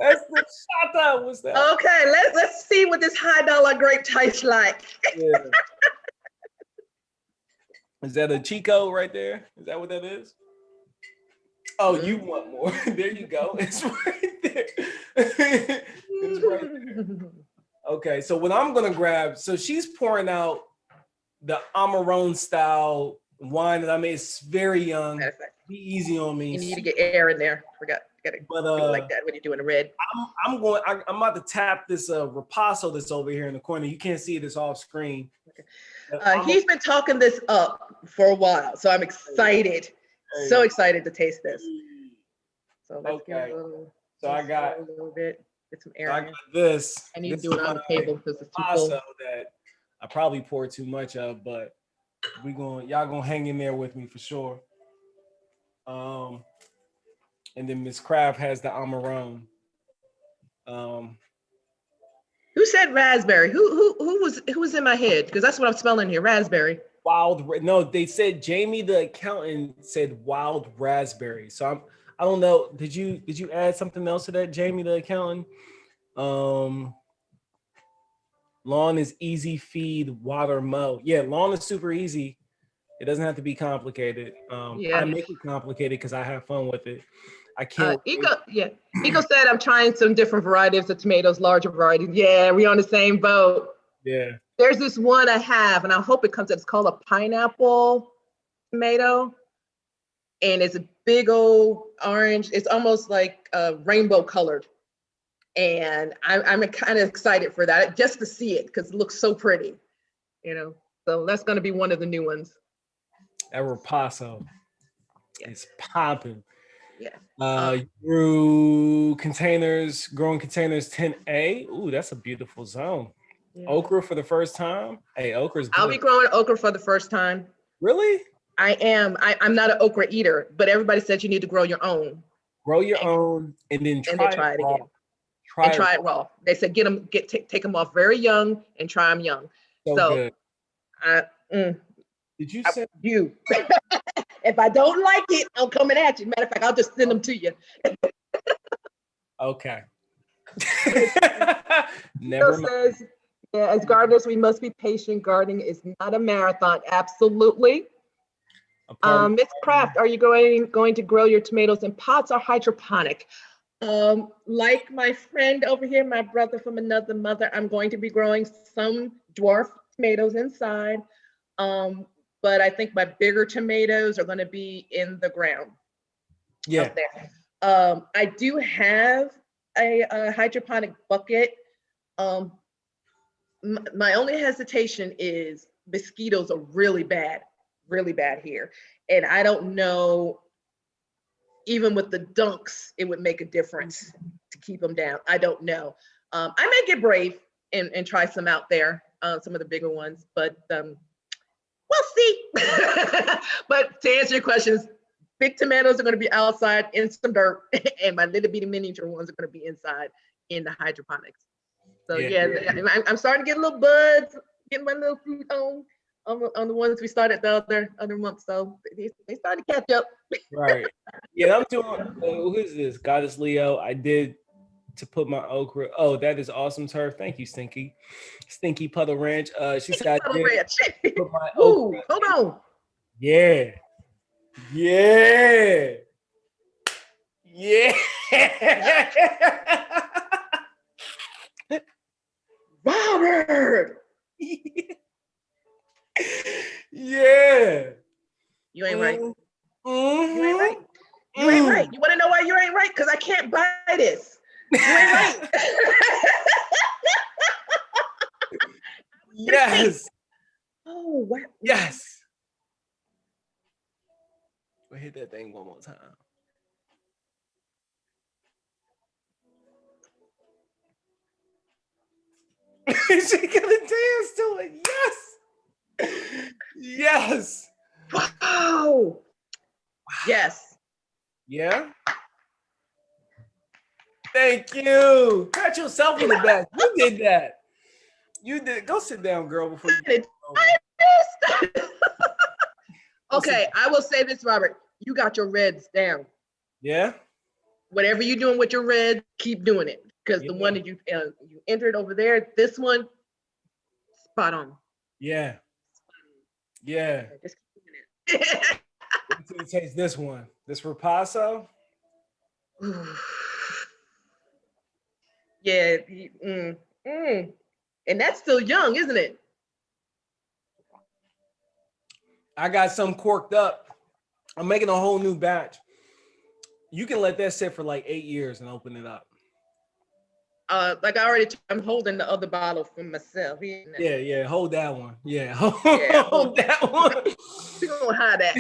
That's the shata. What's that? Okay, let's see what this high dollar grape tastes like. Yeah. Is that a Chico right there? Is that what that is? Oh, you want more? There you go. It's right there. It's right there. Okay, so what I'm gonna grab, so she's pouring out the Amarone style wine that I made. It's very young. Be easy on me. You need to get air in there. Forgot. Gotta do it like that when you're doing the red. I'm about to tap this Ripasso that's over here in the corner. You can't see it, it's off screen. Okay. He's been talking this up for a while, so I'm excited. So excited to taste this. So let's get a little. So I got a little bit. Get some air. So I got this. I need to do it on the table because it's too cold. That I probably poured too much of, but y'all gonna hang in there with me for sure. And then Miss Craft has the Amarone. Who said raspberry? Who was in my head? Because that's what I'm smelling here. Raspberry. No, they said Jamie the accountant said wild raspberry. So I don't know. Did you add something else to that, Jamie the accountant? Lawn is easy feed, water mow. Yeah, lawn is super easy. It doesn't have to be complicated. I make it complicated because I have fun with it. I can't. Eco said I'm trying some different varieties of tomatoes, larger varieties. Yeah, we're on the same boat. Yeah. There's this one I have, and I hope it comes. It's called a pineapple tomato, and it's a big old orange. It's almost like rainbow colored, and I'm kind of excited for that just to see it because it looks so pretty, So that's going to be one of the new ones. That Ripasso is popping. Yeah. Grew containers, growing containers 10A. Ooh, that's a beautiful zone. Yeah. Okra for the first time. Hey, okra's good. I'll be growing okra for the first time. Really? I am. I'm not an okra eater, but everybody said you need to grow your own. Grow your own and then try it again. Try it raw. They said take them off very young and try them young. So good. Did you say you? If I don't like it, I'm coming at you. Matter of fact, I'll just send them to you. Okay. Never says, as gardeners, we must be patient. Gardening is not a marathon. Absolutely. Miss Craft, are you going to grow your tomatoes in pots or hydroponic? Like my friend over here, my brother from another mother, I'm going to be growing some dwarf tomatoes inside. But I think my bigger tomatoes are going to be in the ground. Yeah. Up there. I do have a hydroponic bucket. My only hesitation is mosquitoes are really bad here. And I don't know, even with the dunks, it would make a difference to keep them down. I don't know. I may get brave and try some out there, some of the bigger ones, but we'll see. But to answer your questions, big tomatoes are going to be outside in some dirt, and my little bitty miniature ones are going to be inside in the hydroponics. So I'm starting to get little buds, getting my little fruit on the ones we started the other month. So they started to catch up. Right. Yeah, I'm doing. Who is this? Goddess Leo. I did to put my okra. Oh, that is awesome, Turf. Thank you, Stinky Puddle Ranch. She said I did put my okra. Hold on. Yeah. Robert. Yeah. You ain't right. You ain't right. You ain't right. You want to know why you ain't right? Because I can't buy this. You ain't right. Yes. Oh what? Yes. We'll hit that thing one more time. She gonna dance to it. Yes. Yes. Wow. Yes. Yeah. Thank you. Pat yourself on the back. You did that. You did. Go sit down, girl, before you. Okay, I will say this, Robert. You got your reds down. Yeah. Whatever you're doing with your red, keep doing it. Because the one that you entered over there, this one, spot on. Yeah. Yeah. Just keep doing it. Wait till you taste this one. This ripasso. Yeah. And that's still young, isn't it? I got some corked up. I'm making a whole new batch. You can let that sit for like 8 years and open it up. Like I'm holding the other bottle for myself. Yeah, hold that one. Yeah, hold that one. We gonna hide that.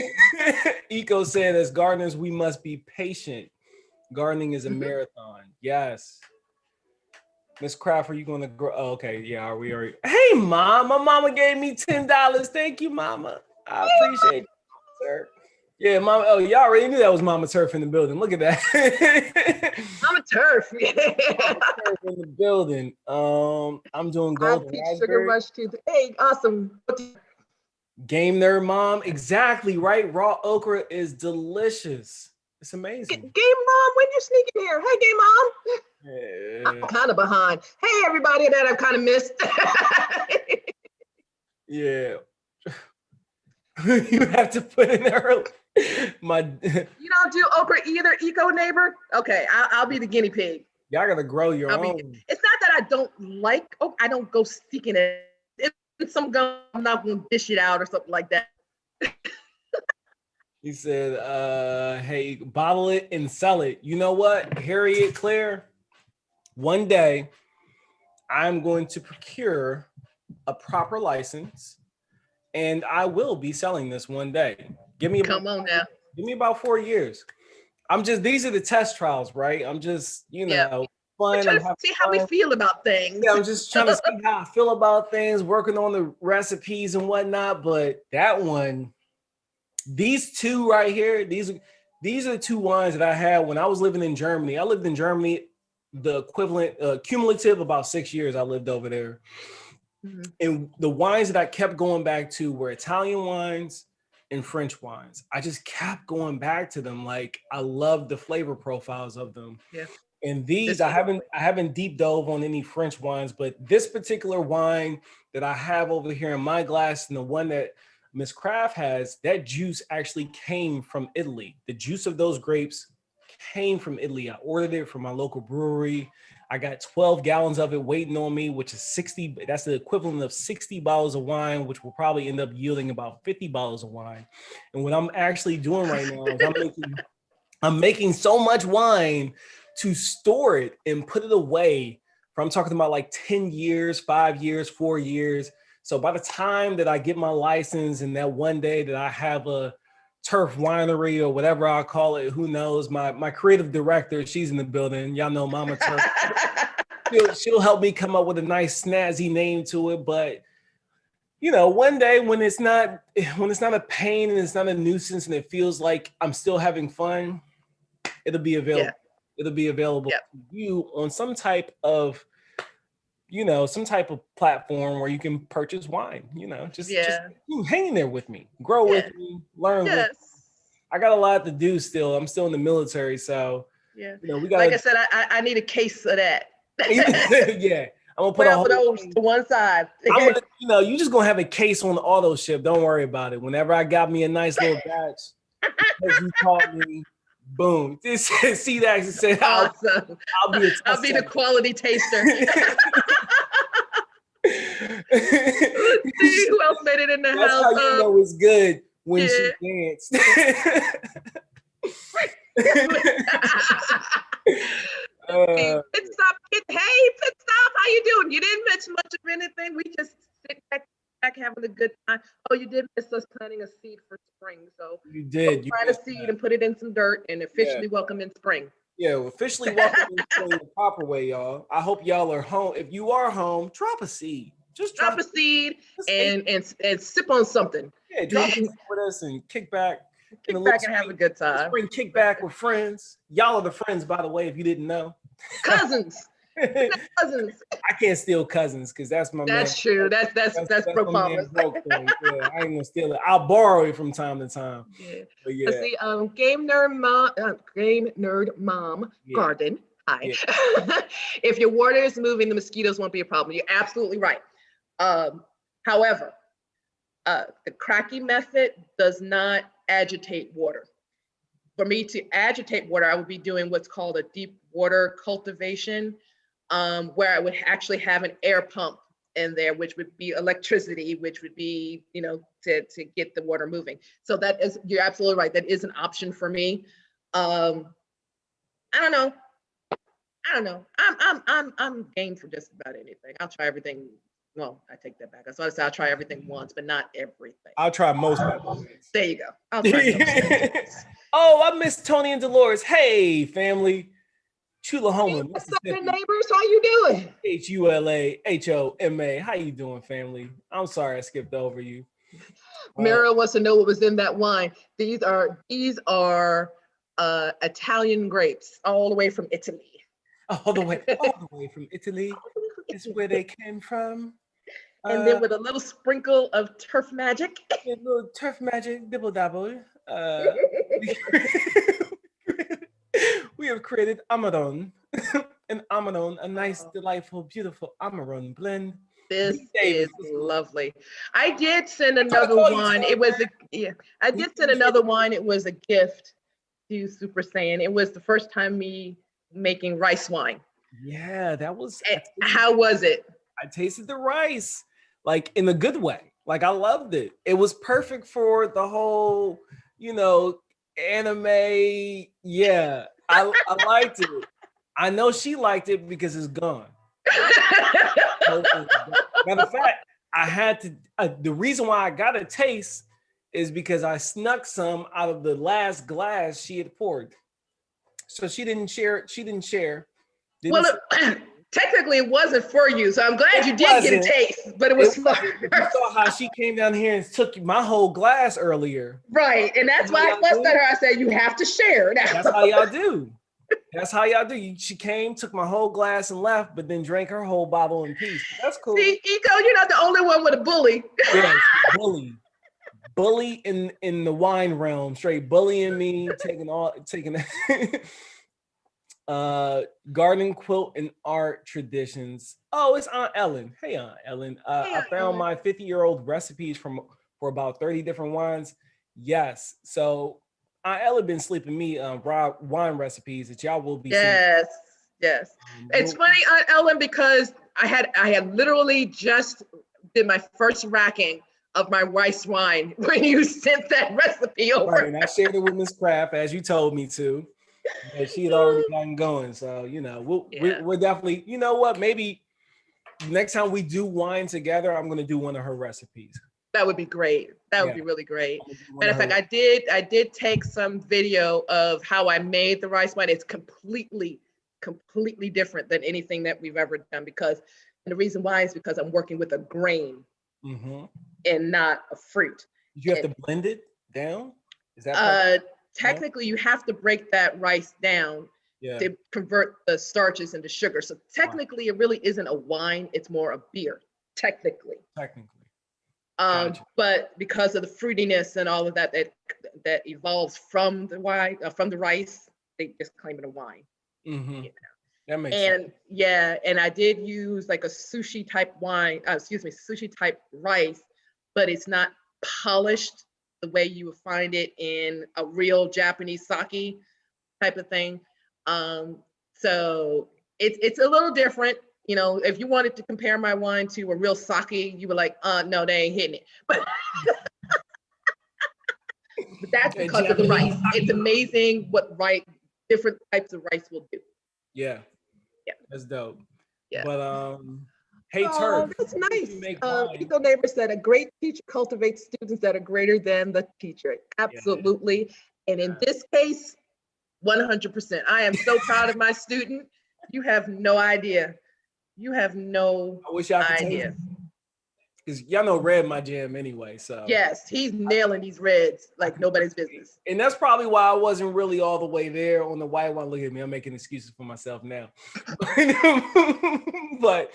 Eco said, as gardeners, we must be patient. Gardening is a marathon. Yes. Miss Crawford, you gonna grow? Oh, okay, yeah. Are we already? Hey, mom, my mama gave me $10. Thank you, mama. I appreciate it, sir. Yeah, mom. Oh, y'all already knew that was Mama Turf in the building. Look at that. Mama Turf. Yeah. Mama Turf in the building. I'm doing golden sugar rush too. Hey, awesome. Game Nerd Mom. Exactly right. Raw okra is delicious. It's amazing. Game Mom, when you sneaking here? Hey, Game Mom. Yeah. I'm kind of behind. Hey, everybody that I've kind of missed. Yeah. You have to put in early. You don't do okra either, Eco Neighbor? Okay, I'll be the guinea pig. Y'all gotta grow your own. It's not that I don't like, I don't go seeking it. It's some gum, I'm not gonna dish it out or something like that. He said, hey, bottle it and sell it. You know what, Harriet Claire? One day, I'm going to procure a proper license and I will be selling this one day. Give me about 4 years. These are the test trials, right? I'm just, fun. I'm trying to see how we feel about things. Yeah, I'm just trying to see how I feel about things, working on the recipes and whatnot. But that one, these two right here, these are the two wines that I had when I was living in Germany. I lived in Germany, the equivalent, cumulative, about 6 years I lived over there. Mm-hmm. And the wines that I kept going back to were Italian wines and French wines. I just kept going back to them. Like, I love the flavor profiles of them. Yeah. And these, I haven't deep dove on any French wines, but this particular wine that I have over here in my glass and the one that Miss Craft has, that juice actually came from Italy. The juice of those grapes came from Italy. I ordered it from my local brewery. I got 12 gallons of it waiting on me, which is 60. That's the equivalent of 60 bottles of wine, which will probably end up yielding about 50 bottles of wine. And what I'm actually doing right now is I'm making so much wine to store it and put it away for, I'm talking about like 10 years, 5 years, 4 years. So by the time that I get my license and that one day that I have a turf winery or whatever I'll call it, who knows, my creative director, she's in the building. Y'all know Mama Turf. she'll help me come up with a nice snazzy name to it. But one day when it's not a pain and it's not a nuisance and it feels like I'm still having fun, it'll be available. Yeah. It'll be available to you on some type of platform where you can purchase wine, just hang there with me, grow with me, learn with me. I got a lot to do still. I'm still in the military. So, we got, like I said, I need a case of that. Yeah. I'm gonna put those to one side. You just gonna have a case on the auto ship. Don't worry about it. Whenever I got me a nice little batch, because you called me, boom. See that? I said, awesome. I'll be the quality taster. Let's see who else made it in the house. That's how you know it's good when she danced. Pit stop. Hey, Pit stop. How you doing? You didn't mention much of anything. We just sit back back having a good time. Oh, you did miss us planting a seed for spring. So You did. You plant a missed seed that. and put it in some dirt and Yeah. officially welcome in spring. Yeah, officially welcome in the proper way, y'all. I hope y'all are home. If you are home, drop a seed. Just Drop drop a seed just and sip on something. yeah, drop a seed with us and kick back in a Kick little back and have a good time. spring kickback with friends. Y'all are the friends, by the way, if you didn't know. Cousins. Cousins. I can't steal cousins because that's my man. That's true. That's Bro my man Palmer's. broke thing. Yeah, I ain't gonna steal it. I'll borrow it from time to time. Yeah. But Let's yeah, see. Game Nerd Mom yeah, Garden. Hi. yeah. If your water is moving, the mosquitoes won't be a problem. You're absolutely right. However, the cracky method does not agitate water. For me to agitate water, I would be doing what's called a deep water cultivation, where I would actually have an air pump in there, which would be electricity, which would be, to get the water moving. So that is, you're absolutely right. That is an option for me. I don't know. I'm game for just about anything. I'll try everything. Well, I take that back. I was say I'll try everything once, but not everything. I'll try most. There you go. I'll try most. Oh, I miss Tony and Dolores. Hey, family. Chulahoma, What's up, your neighbors? How you doing? Hulahoma. How you doing, family? I'm sorry I skipped over you. Mira wants to know what was in that wine. These are Italian grapes, all the way from Italy. All the way from Italy is where they came from. And then with a little sprinkle of turf magic. A little turf magic, dibble dabble. We have created Amadon. An Amadon, a nice, delightful, beautiful Amarone blend. This is lovely. I did send another wine. It was I did send another wine. It was a gift to Super Saiyan. It was the first time me making rice wine. Yeah, that was. How was it? I tasted the rice, like in a good way. Like I loved it. It was perfect for the whole, anime. Yeah, I liked it. I know she liked it because it's gone. Matter of fact, I had to. The reason why I got a taste is because I snuck some out of the last glass she had poured. So she didn't share. Well, technically it wasn't for you, so I'm glad you did get a taste, but it was for her. You saw how she came down here and took my whole glass earlier. Right, and that's why I fussed at her. I said, you have to share. That's how y'all do. That's how y'all do. She came, took my whole glass and left, but then drank her whole bottle in peace. That's cool. See, Eco, you're not the only one with a bully. Yes, bully in the wine realm, straight bullying me, taking garden quilt and art traditions. Oh, it's Aunt Ellen. Hey, Aunt Ellen. I found my 50-year-old recipes for about 30 different wines. Yes. So Aunt Ellen been sleeping me raw wine recipes that y'all will be seeing. Yes. It's funny, Aunt Ellen, because I had literally just did my first racking of my rice wine when you sent that recipe over. Right, and I shared it with Miss Craft as you told me to. But she had already gotten going, so we're definitely. You know what? Maybe next time we do wine together, I'm going to do one of her recipes. That would be great. That would be really great. Matter of fact, I did take some video of how I made the rice wine. It's completely different than anything that we've ever done, and the reason why is because I'm working with a grain and not a fruit. Did you have to blend it down? Is that technically you have to break that rice down to convert the starches into sugar. So technically it really isn't a wine, it's more a beer, technically. Gotcha. But because of the fruitiness and all of that evolves from the wine, from the rice, they just claim it a wine. That makes sense. And I did use like a sushi type sushi type rice, but it's not polished the way you would find it in a real Japanese sake type of thing. So it's a little different. If you wanted to compare my wine to a real sake, you were like, no, they ain't hitting it. But that's because of the rice. It's amazing what different types of rice will do. Yeah. That's dope. Yeah. But Hey, Oh, Turf, that's if nice. you make wine. Eco Neighbor said a great teacher cultivates students that are greater than the teacher. Yeah, Absolutely. And in yeah. this case, 100%. I am so proud of my student. You have no idea. You have no I wish y'all could taste idea. it. Because y'all know red my jam anyway. So Yes, he's nailing these reds like nobody's business. and that's probably why I wasn't really all the way there on the white wine. Look at me, I'm making excuses for myself now. but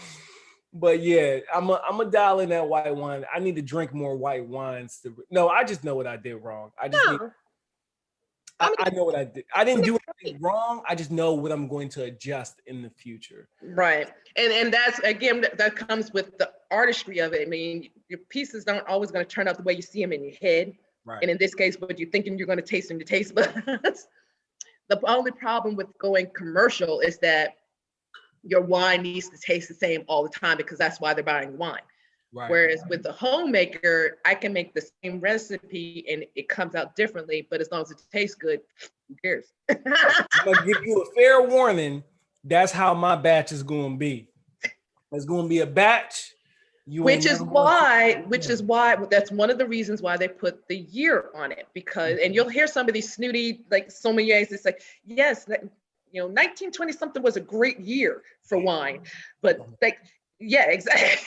but yeah, I'm a dial in that white wine. I need to drink more white wines. No, I just know what I did wrong. I just need. No, I know what I did. I didn't do great. anything wrong. I just know what I'm going to adjust in the future. Right. And that's again that comes with the artistry of it. I mean, your pieces don't always going to turn out the way you see them in your head. Right. And in this case, what you're thinking you're going to taste in your taste buds. The only problem with going commercial is that your wine needs to taste the same all the time because that's why they're buying wine. Right. Whereas with the homemaker, I can make the same recipe and it comes out differently, but as long as it tastes good, who cares? I'm gonna give you a fair warning. That's how my batch is going to be. It's going to be a batch. Which is why that's one of the reasons why they put the year on it, because and you'll hear some of these snooty like sommeliers, it's like, yes, 1920 something was a great year for wine, but like, yeah, exactly.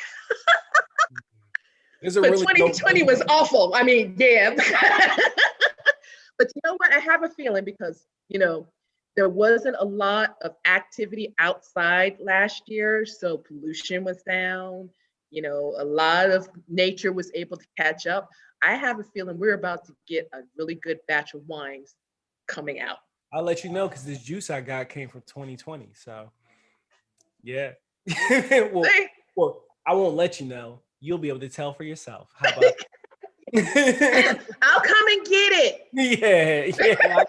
But really 2020 was awful. I mean, yeah. But you know what? I have a feeling because, there wasn't a lot of activity outside last year. So pollution was down. A lot of nature was able to catch up. I have a feeling we're about to get a really good batch of wines coming out. I'll let you know because this juice I got came from 2020. So, yeah. well, I won't let you know. You'll be able to tell for yourself. How about I'll come and get it. Yeah. I'm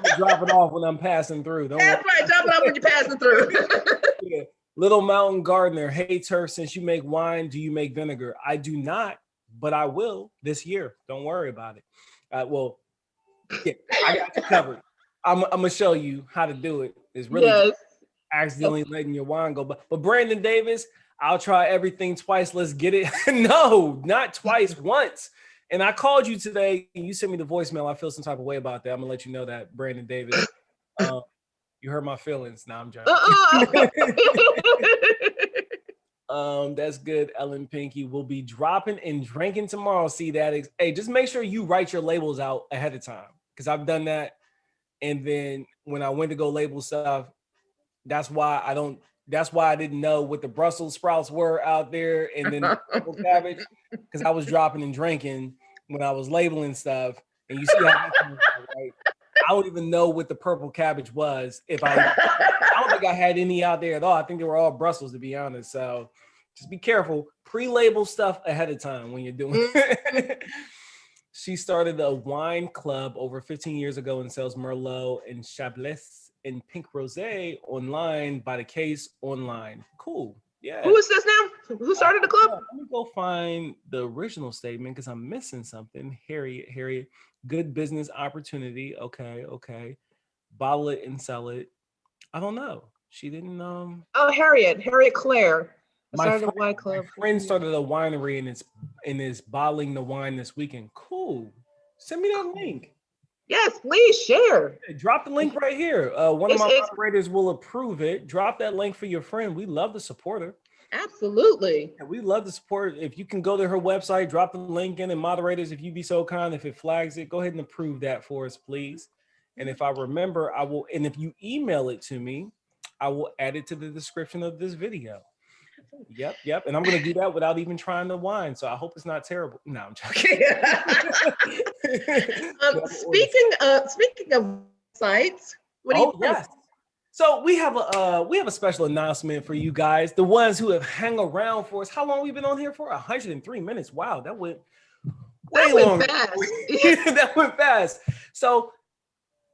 gonna drop it off when I'm passing through. That's right. Drop it off when you're passing through. Yeah. Little Mountain Gardener. Hey, Turf, since you make wine, do you make vinegar? I do not, but I will this year. Don't worry about it. Well, yeah, I got you covered. I'm gonna show you how to do it. It's really just accidentally letting your wine go. But Brandon Davis, I'll try everything twice. Let's get it. No, not twice, once. And I called you today and you sent me the voicemail. I feel some type of way about that. I'm gonna let you know that, Brandon Davis. You hurt my feelings. Now I'm joking. That's good. Ellen Pinky will be dropping and drinking tomorrow. See that? Hey, just make sure you write your labels out ahead of time because I've done that. And then when I went to go label stuff, that's why I didn't know what the Brussels sprouts were out there, and then the purple cabbage, because I was dropping and drinking when I was labeling stuff. And you see how that comes out, right? I don't even know what the purple cabbage was. I don't think I had any out there at all. I think they were all Brussels, to be honest. So just be careful. Pre-label stuff ahead of time when you're doing it. She started a wine club over 15 years ago and sells Merlot and Chablis and Pink Rosé online by the case online. Cool. Yeah. Who is this now? Who started the club? Let me go find the original statement because I'm missing something. Harriet, good business opportunity. Okay. Bottle it and sell it. I don't know. She didn't. Oh, Harriet Claire. My friend started a winery and is bottling the wine this weekend. Cool. Send me that link. Yes, please share. Drop the link right here. One of my moderators will approve it. Drop that link for your friend. We love to support her. Absolutely. And we love to support. If you can go to her website, drop the link in, and moderators, if you be so kind, if it flags it, go ahead and approve that for us, please. And if I remember, I will. And if you email it to me, I will add it to the description of this video. Yep. And I'm going to do that without even trying the wine. So I hope it's not terrible. No, I'm joking. Speaking of sites, what do you think? Yes. So we have a special announcement for you guys, the ones who have hung around for us. How long we been on here for? 103 minutes. Wow, that went way long. Fast. That went fast. So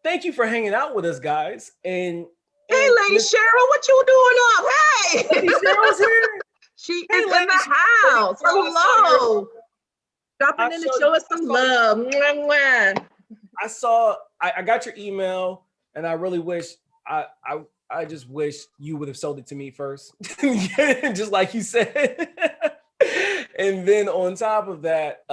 thank you for hanging out with us, guys. And hey, Lady Cheryl, what you doing up? Hey, Lady Cheryl's here. She is in the house. Hello. Dropping in to show us some love. Mwah, mwah. I got your email, and I really wish I I just wish you would have sold it to me first, just like you said. And then on top of that,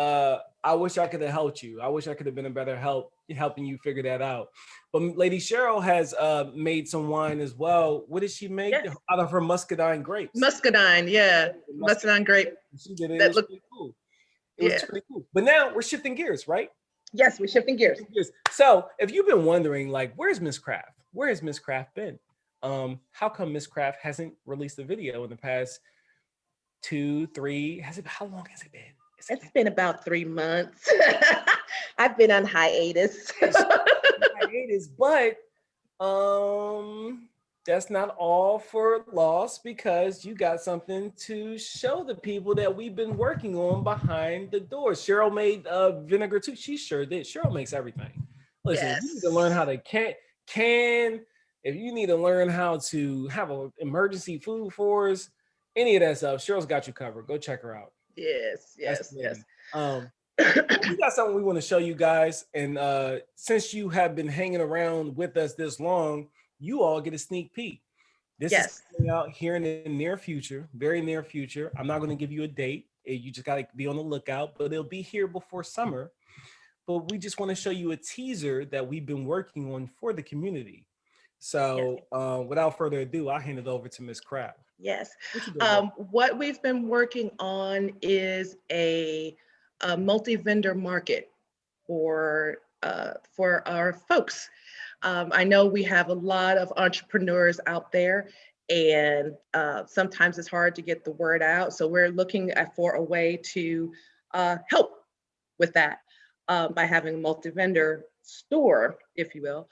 I wish I could have helped you. I wish I could have been a better help helping you figure that out. But Lady Cheryl has made some wine as well. What did she make Yes. out of her muscadine grapes? Muscadine, yeah. Muscadine grape. She did it. It That was look, pretty cool. It was yeah. pretty cool. But now we're shifting gears, right? Yes, we're shifting gears. So if you've been wondering, like, where's Miss Craft? Where has Miss Craft been? How come Miss Craft hasn't released a video in the past 2, 3? How long has it been? It's been about 3 months. I've been on hiatus. But that's not all for loss, because you got something to show the people that we've been working on behind the doors. Cheryl made vinegar too. She sure did. Cheryl makes everything. Listen, Yes. if you need to learn how to can, if you need to learn how to have an emergency food for us, any of that stuff, Cheryl's got you covered. Go check her out. Yes. We got something we want to show you guys. And since you have been hanging around with us this long, you all get a sneak peek. This is coming out here in the near future, very near future. I'm not going to give you a date. You just got to be on the lookout, but it'll be here before summer. But we just want to show you a teaser that we've been working on for the community. So without further ado, I'll hand it over to Ms. Craft. Yes. What we've been working on is a multi-vendor market for our folks. I know we have a lot of entrepreneurs out there, and sometimes it's hard to get the word out. So we're looking for a way to help with that by having a multi-vendor store, if you will.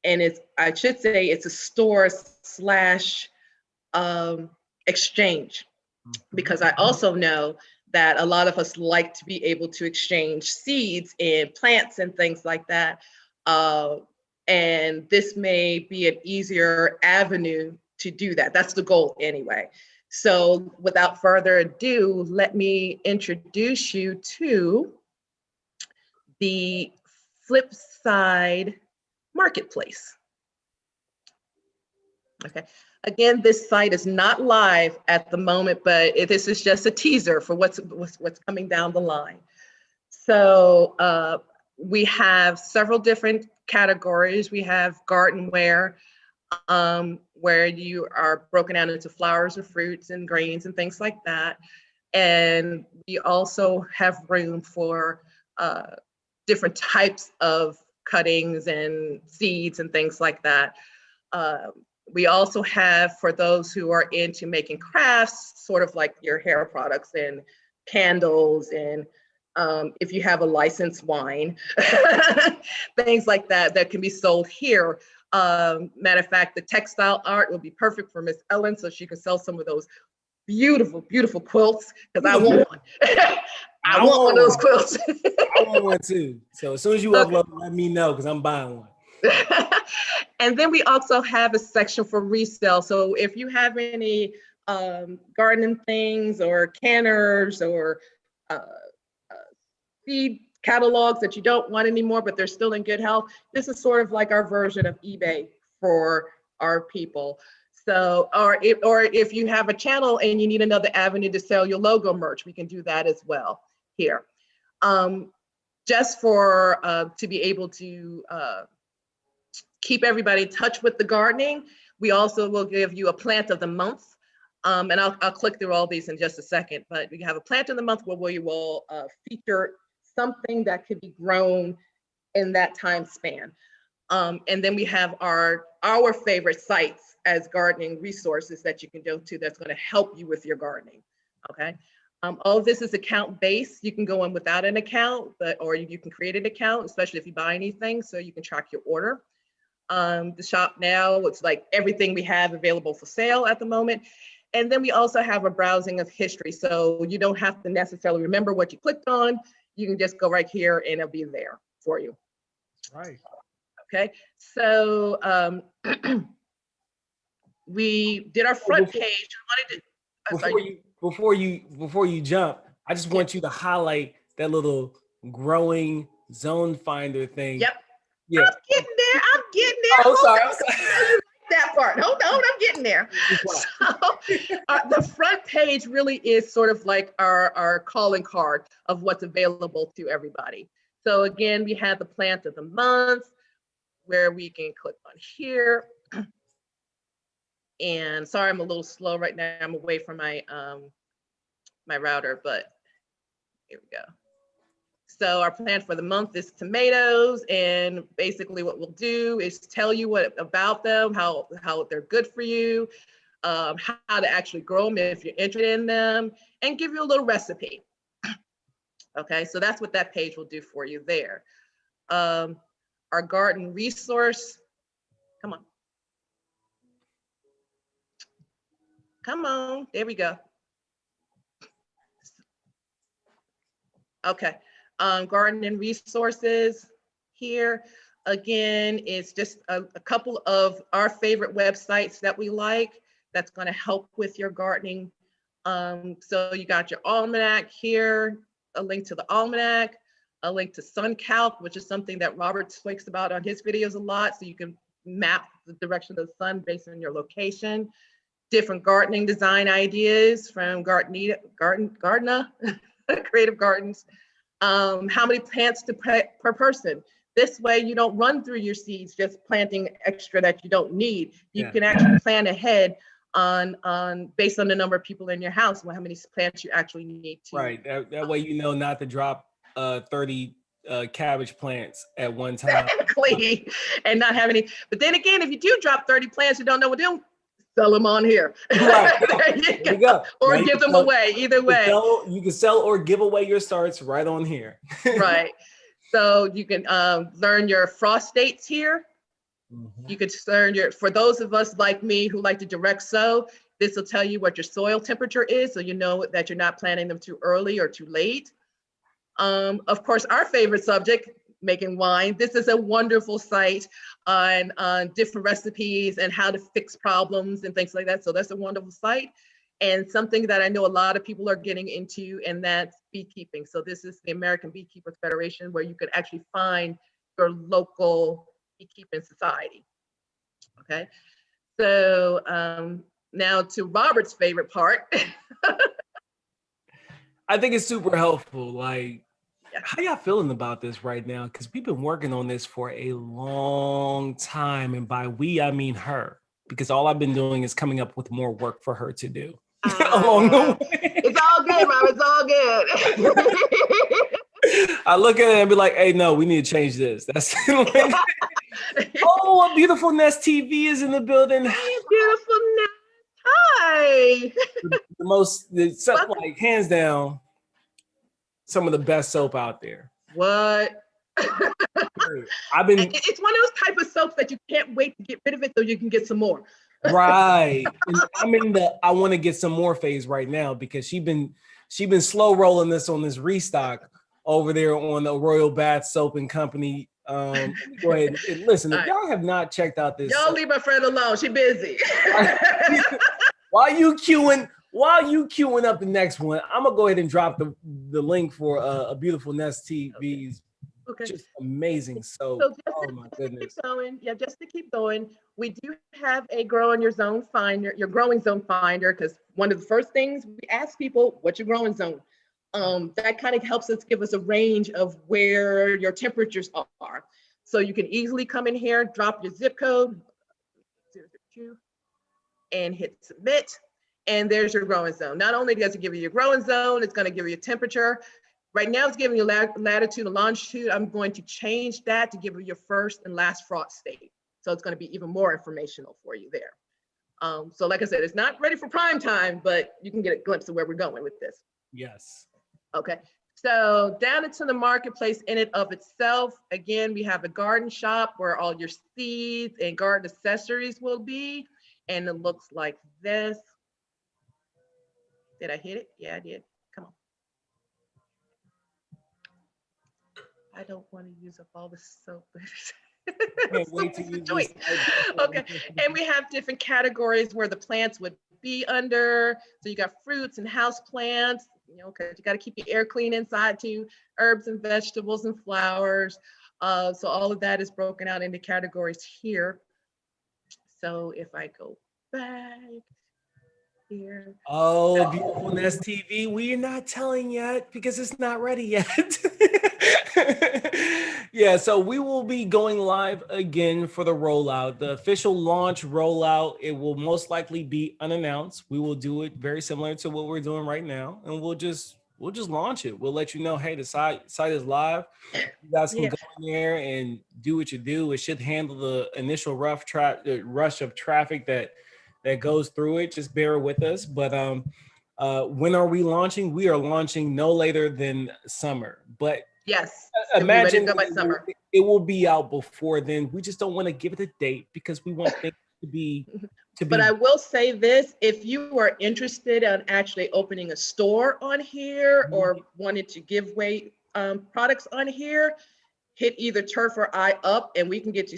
And I should say it's a store / exchange, because I also know that a lot of us like to be able to exchange seeds and plants and things like that. And this may be an easier avenue to do that. That's the goal anyway. So without further ado, let me introduce you to the Flipside Marketplace. Okay. Again, this site is not live at the moment, but this is just a teaser for what's coming down the line. So we have several different categories. We have gardenware, where you are broken down into flowers and fruits and grains and things like that. And we also have room for different types of cuttings and seeds and things like that. We also have, for those who are into making crafts, sort of like your hair products and candles, and if you have a licensed wine, things like that, that can be sold here. Matter of fact, the textile art will be perfect for Miss Ellen, so she can sell some of those beautiful, beautiful quilts, because I want one. I want one of those quilts. I want one too. So as soon as you upload, let me know, because I'm buying one. And then we also have a section for resale. So if you have any gardening things or canners or seed catalogs that you don't want anymore, but they're still in good health, this is sort of like our version of eBay for our people. So, or if you have a channel and you need another avenue to sell your logo merch, we can do that as well here. Just for to be able to keep everybody in touch with the gardening, we also will give you a plant of the month. And I'll click through all these in just a second, but we have a plant of the month where we will feature something that could be grown in that time span. And then we have our favorite sites as gardening resources that you can go to that's going to help you with your gardening. Okay. All of this is account based. You can go in without an account, or you can create an account, especially if you buy anything, so you can track your order. The shop now, it's like everything we have available for sale at the moment. And then we also have a browsing of history. So you don't have to necessarily remember what you clicked on. You can just go right here and it'll be there for you. Right. Okay. So we did our front page. Before you jump, I just want you to highlight that little growing zone finder thing. Yep. Yeah. I'm getting there. Oh, sorry. that part. Hold on, I'm getting there. So, the front page really is sort of like our calling card of what's available to everybody. So again, we have the plant of the month where we can click on here. And sorry, I'm a little slow right now. I'm away from my my router, but here we go. So our plant for the month is tomatoes, and basically what we'll do is tell you what about them, how they're good for you, how to actually grow them if you're interested in them, and give you a little recipe. Okay, so that's what that page will do for you there. Our garden resource, come on. Come on, there we go. Okay, garden and resources here. Again, it's just a couple of our favorite websites that we like that's gonna help with your gardening. So you got your almanac here, a link to the almanac, a link to SunCalc, which is something that Robert speaks about on his videos a lot. So you can map the direction of the sun based on your location. Different gardening design ideas from Gardener, Creative Gardens. How many plants per person? This way you don't run through your seeds just planting extra that you don't need. You can actually plan ahead on based on the number of people in your house, how many plants you actually need to. Right, that way you know not to drop 30 cabbage plants at one time. Exactly, and not have any. But then again, if you do drop 30 plants, you don't know what to do, sell them on here. Right. There you go. Or now give them away, either way. You can sell or give away your starts right on here. Right. So you can learn your frost dates here. Mm-hmm. You could learn for those of us like me who like to direct sow, this will tell you what your soil temperature is, so you know that you're not planting them too early or too late. Of course, our favorite subject, making wine. This is a wonderful site on different recipes and how to fix problems and things like that. So that's a wonderful site. And something that I know a lot of people are getting into, and that's beekeeping. So this is the American Beekeepers Federation, where you could actually find your local beekeeping society. Okay, so now to Robert's favorite part. I think it's super helpful. Like, how y'all feeling about this right now? Because we've been working on this for a long time, and by we, I mean her. Because all I've been doing is coming up with more work for her to do along the way. It's all good, Rob. It's all good. I look at it and be like, "Hey, no, we need to change this." That's oh, a Beautiful Nest TV is in the building. Hey, Beautiful Nest. Hi. Like hands down, some of the best soap out there. What? I've been. It's one of those type of soaps that you can't wait to get rid of it so you can get some more. Right. And I'm in the I want to get some more phase right now, because she been slow rolling this on this restock over there on the Royal Bath Soap and Company. Go ahead and listen. If y'all have not checked out this, y'all leave my friend alone. She busy. While you queuing up the next one, I'm gonna go ahead and drop the link for a Beautiful Nest TV's. Okay. Just amazing. So oh my goodness. Just to keep going, we do have a Grow in Your Zone Finder, your growing zone finder, because one of the first things we ask people, what's your growing zone? That kind of helps us give us a range of where your temperatures are. So you can easily come in here, drop your zip code, 002, and hit submit. And there's your growing zone. Not only does it give you your growing zone, it's going to give you a temperature. Right now it's giving you latitude and longitude. I'm going to change that to give you your first and last frost state. So it's going to be even more informational for you there. So like I said, it's not ready for prime time, but you can get a glimpse of where we're going with this. Yes. Okay. So down into the marketplace in and of itself, again, we have a garden shop where all your seeds and garden accessories will be. And it looks like this. Did I hit it? Yeah, I did. Come on. I don't want to use up all the soap. Can't wait to use this. Okay, and we have different categories where the plants would be under. So you got fruits and house plants, because you got to keep your air clean inside too, herbs and vegetables and flowers. So all of that is broken out into categories here. So if I go back here. Oh, Beautifulness TV. We're not telling yet because it's not ready yet. Yeah, so we will be going live again for the rollout. The official launch rollout, it will most likely be unannounced. We will do it very similar to what we're doing right now, and we'll just launch it. We'll let you know, hey, the site is live. You guys can Yeah. go in there and do what you do. It should handle the initial the rush of traffic that goes through it. Just bear with us. But when are we launching? We are launching no later than summer. But Yes. It'll be ready to imagine go by it will, summer. it will be out before then. We just don't want to give it a date because we want things to be But I will say this, if you are interested in actually opening a store on here or wanted to give away products on here, hit either Turf or I up and we can get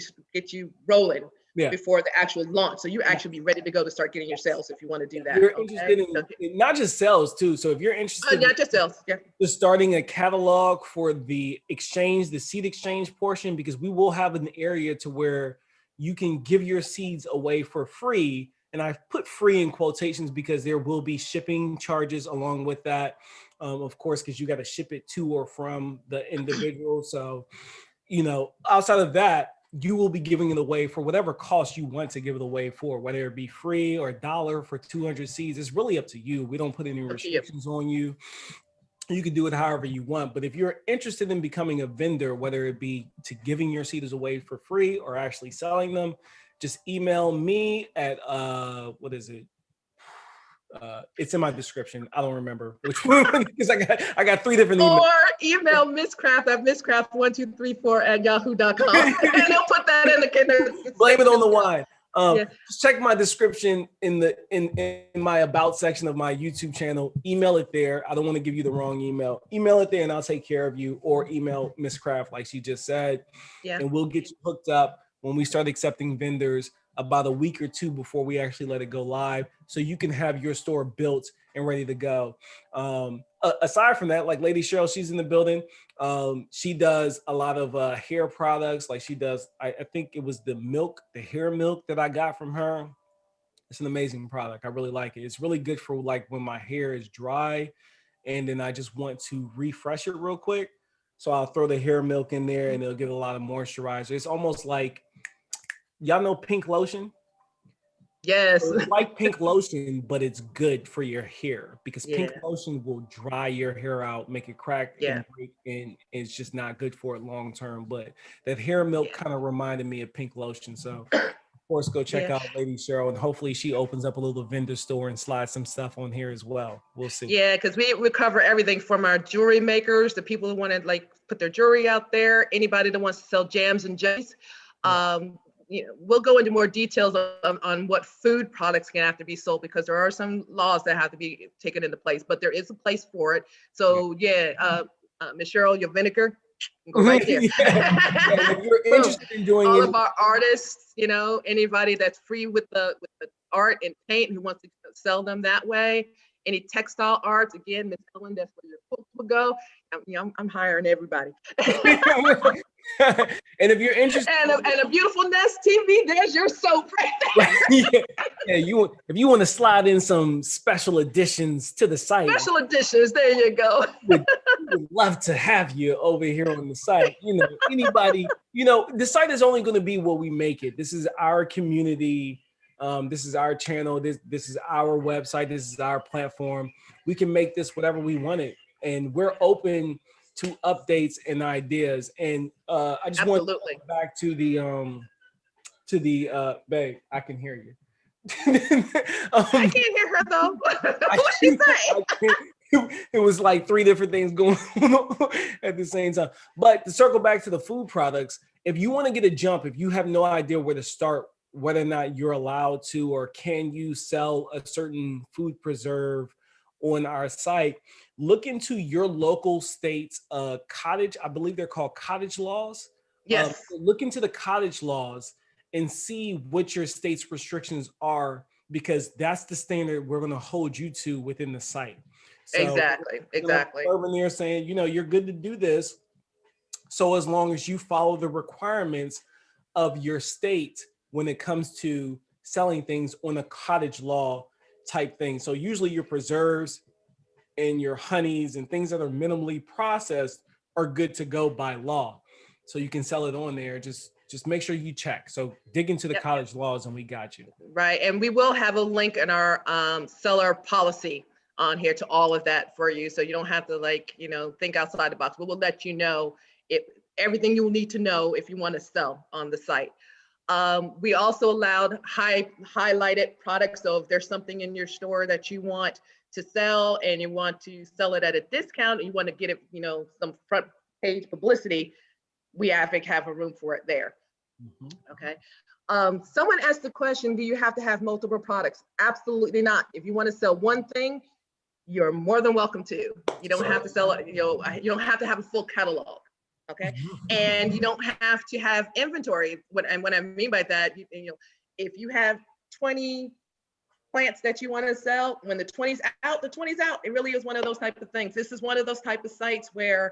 you rolling yeah. before the actual launch. So you actually be ready to go to start getting your sales if you want to do If that. you're Okay. interested in not just sales too. So if you're interested Not just sales. Yeah. just starting a catalog for the seed exchange portion, because we will have an area to where you can give your seeds away for free. And I've put free in quotations because there will be shipping charges along with that. Of course, because you got to ship it to or from the individual. So, outside of that, you will be giving it away for whatever cost you want to give it away for, whether it be free or $1 for 200 seeds. It's really up to you. We don't put any restrictions on you. You can do it however you want. But if you're interested in becoming a vendor, whether it be to giving your seeds away for free or actually selling them, just email me at what is it? It's in my description. I don't remember which one because I got 3 different emails. Or email Miss Craft at misscraft1234@yahoo.com. And they'll put that in the blame it on the wine. Yeah. Just check my description in my about section of my YouTube channel. Email it there. I don't want to give you the wrong email. Email it there and I'll take care of you, or email Miss Craft like she just said. Yeah. And we'll get you hooked up when we start accepting vendors about a week or 2 before we actually let it go live, so you can have your store built and ready to go. Aside from that, like Lady Cheryl, she's in the building. She does a lot of hair products. Like she does, I think it was the hair milk that I got from her. It's an amazing product. I really like it. It's really good for like when my hair is dry and then I just want to refresh it real quick. So I'll throw the hair milk in there and it'll give a lot of moisturizer. It's almost like, y'all know pink lotion? Yes. So it's like pink lotion, but it's good for your hair because pink Yeah. lotion will dry your hair out, make it crack Yeah. and break, and it's just not good for it long term. But that hair milk kind of reminded me of pink lotion. So of course, go check out Lady Cheryl, and hopefully she opens up a little vendor store and slides some stuff on here as well. We'll see. Yeah, because we cover everything from our jewelry makers, the people who want to like put their jewelry out there, anybody that wants to sell jams and jellies. We'll go into more details on what food products can have to be sold, because there are some laws that have to be taken into place, but there is a place for it. So Ms. Cheryl, your vinegar, go right there. If you're interested in doing all of our artists, anybody that's free with the art and paint who wants to sell them that way. Any textile arts, again, Miss Ellen, that's where your books will go. I'm hiring everybody. And if you're interested, and a beautiful Nest TV, there's your soap right there. If you want to slide in some special additions to the site, special additions, there you go. we would love to have you over here on the site. Anybody, the site is only going to be what we make it. This is our community. This is our channel. This is our website. This is our platform. We can make this whatever we want it, and we're open to updates and ideas. And I just want to go back to the babe. I can hear you. I can't hear her though. What's she saying? It was like 3 different things going on at the same time. But to circle back to the food products, if you want to get a jump, if you have no idea where to start, whether or not you're allowed to or can you sell a certain food preserve on our site, look into your local state's cottage. I believe they're called cottage laws. Yes. Look into the cottage laws and see what your state's restrictions are, because that's the standard we're going to hold you to within the site. So exactly. Urban there saying, you're good to do this. So as long as you follow the requirements of your state when it comes to selling things on a cottage law type thing. So usually your preserves and your honeys and things that are minimally processed are good to go by law. So you can sell it on there. Just make sure you check. So dig into the Yep. college laws and we got you. Right. And we will have a link in our seller policy on here to all of that for you. So you don't have to think outside the box, but we'll let you know everything you'll need to know if you want to sell on the site. We also allowed highlighted products. So if there's something in your store that you want to sell and you want to sell it at a discount, and you want to get it, some front page publicity, we have a room for it there. Mm-hmm. Okay. Someone asked the question, do you have to have multiple products? Absolutely not. If you want to sell one thing, you're more than welcome to. You don't have to sell it, you don't have to have a full catalog. Okay. And you don't have to have inventory. What I mean by that, if you have 20 plants that you want to sell, when the 20's out, the 20's out. It really is one of those type of things. This is one of those type of sites where,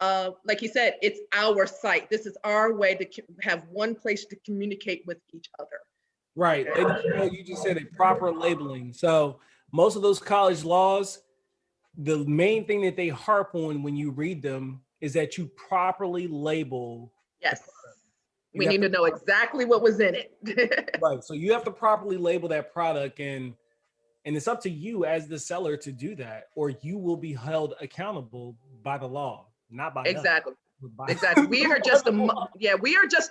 like you said, it's our site. This is our way to have one place to communicate with each other. Right. And you just said it, proper labeling. So most of those college laws, the main thing that they harp on when you read them is that you properly label. Yes. We need to know exactly what was in it. Right. So you have to properly label that product, and it's up to you as the seller to do that, or you will be held accountable by the law, not by exactly. Us, exactly. We are just the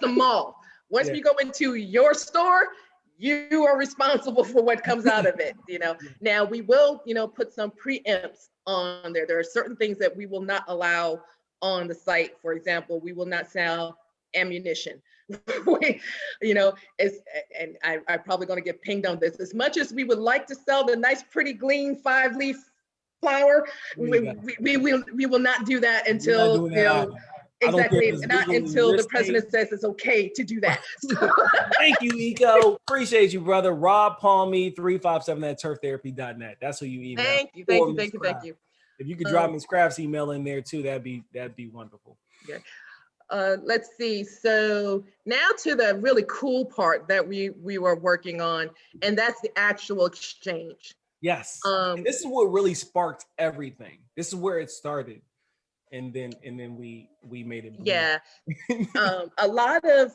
mall. Once we go into your store, you are responsible for what comes out of it. Now we will, put some preempts on there. There are certain things that we will not allow on the site. For example, we will not sell ammunition. I'm probably going to get pinged on this. As much as we would like to sell the nice, pretty, green 5-leaf flower, we will not do that until exactly, not until the president says it's okay to do that. Thank you, Eco. Appreciate you, brother. Rob Palmy 357 at turftherapy.net. That's who you email. Thank you. If you could drop Ms. Craft's email in there too, that'd be wonderful. Yeah. Let's see. So now to the really cool part that we were working on, and that's the actual exchange. Yes. And this is what really sparked everything. This is where it started. And then we made it. Yeah. A lot of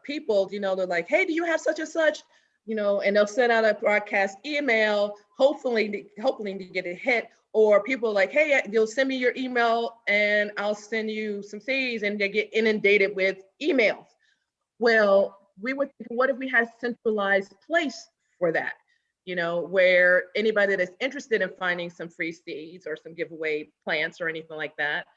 people, they're like, hey, do you have such and such? And they'll send out a broadcast email, hopefully to get a hit. Or people are like, hey, you'll send me your email and I'll send you some seeds, and they get inundated with emails. Well, we were thinking, what if we had a centralized place for that? Where anybody that's interested in finding some free seeds or some giveaway plants or anything like that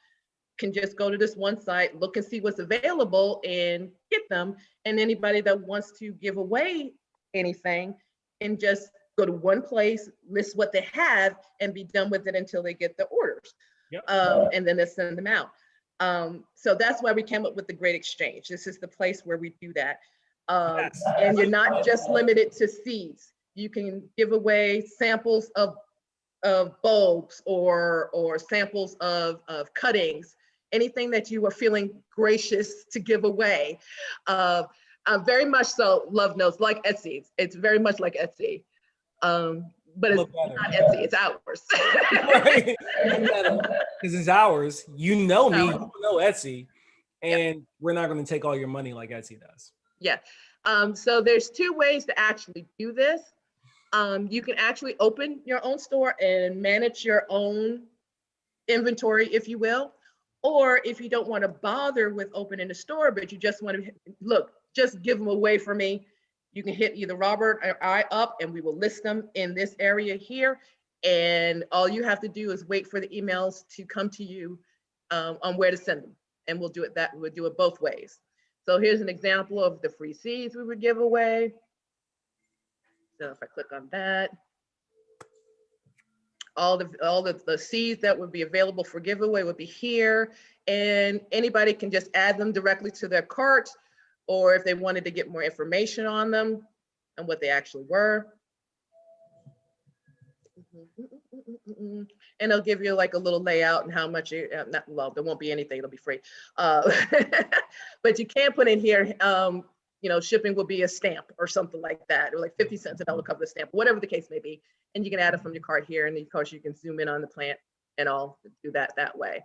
can just go to this one site, look and see what's available and get them. And anybody that wants to give away anything can just go to one place, list what they have, and be done with it until they get the orders. Yep. And then they send them out. So that's why we came up with the Great Exchange. This is the place where we do that. Yes. And you're not just limited to seeds. You can give away samples of bulbs or samples of cuttings, anything that you are feeling gracious to give away. Very much so, Love Notes, like Etsy. It's very much like Etsy. But it's not Etsy, it's ours. Right. Because it's ours. You know me, you know Etsy, and we're not going to take all your money like Etsy does. Yeah. So there's two ways to actually do this. You can actually open your own store and manage your own inventory, if you will. Or if you don't want to bother with opening a store, but you just want to, just give them away for me. You can hit either Robert or I up, and we will list them in this area here. And all you have to do is wait for the emails to come to you on where to send them. And we'll do it both ways. So here's an example of the free seeds we would give away. So if I click on that, all the seeds that would be available for giveaway would be here, and anybody can just add them directly to their cart, or if they wanted to get more information on them and what they actually were. And they'll give you like a little layout and how much there won't be anything, it'll be free. But you can put in here shipping will be a stamp or something like that, or like 50 cents and that will cover the stamp, whatever the case may be. And you can add it from your cart here, and of course you can zoom in on the plant and all do that way.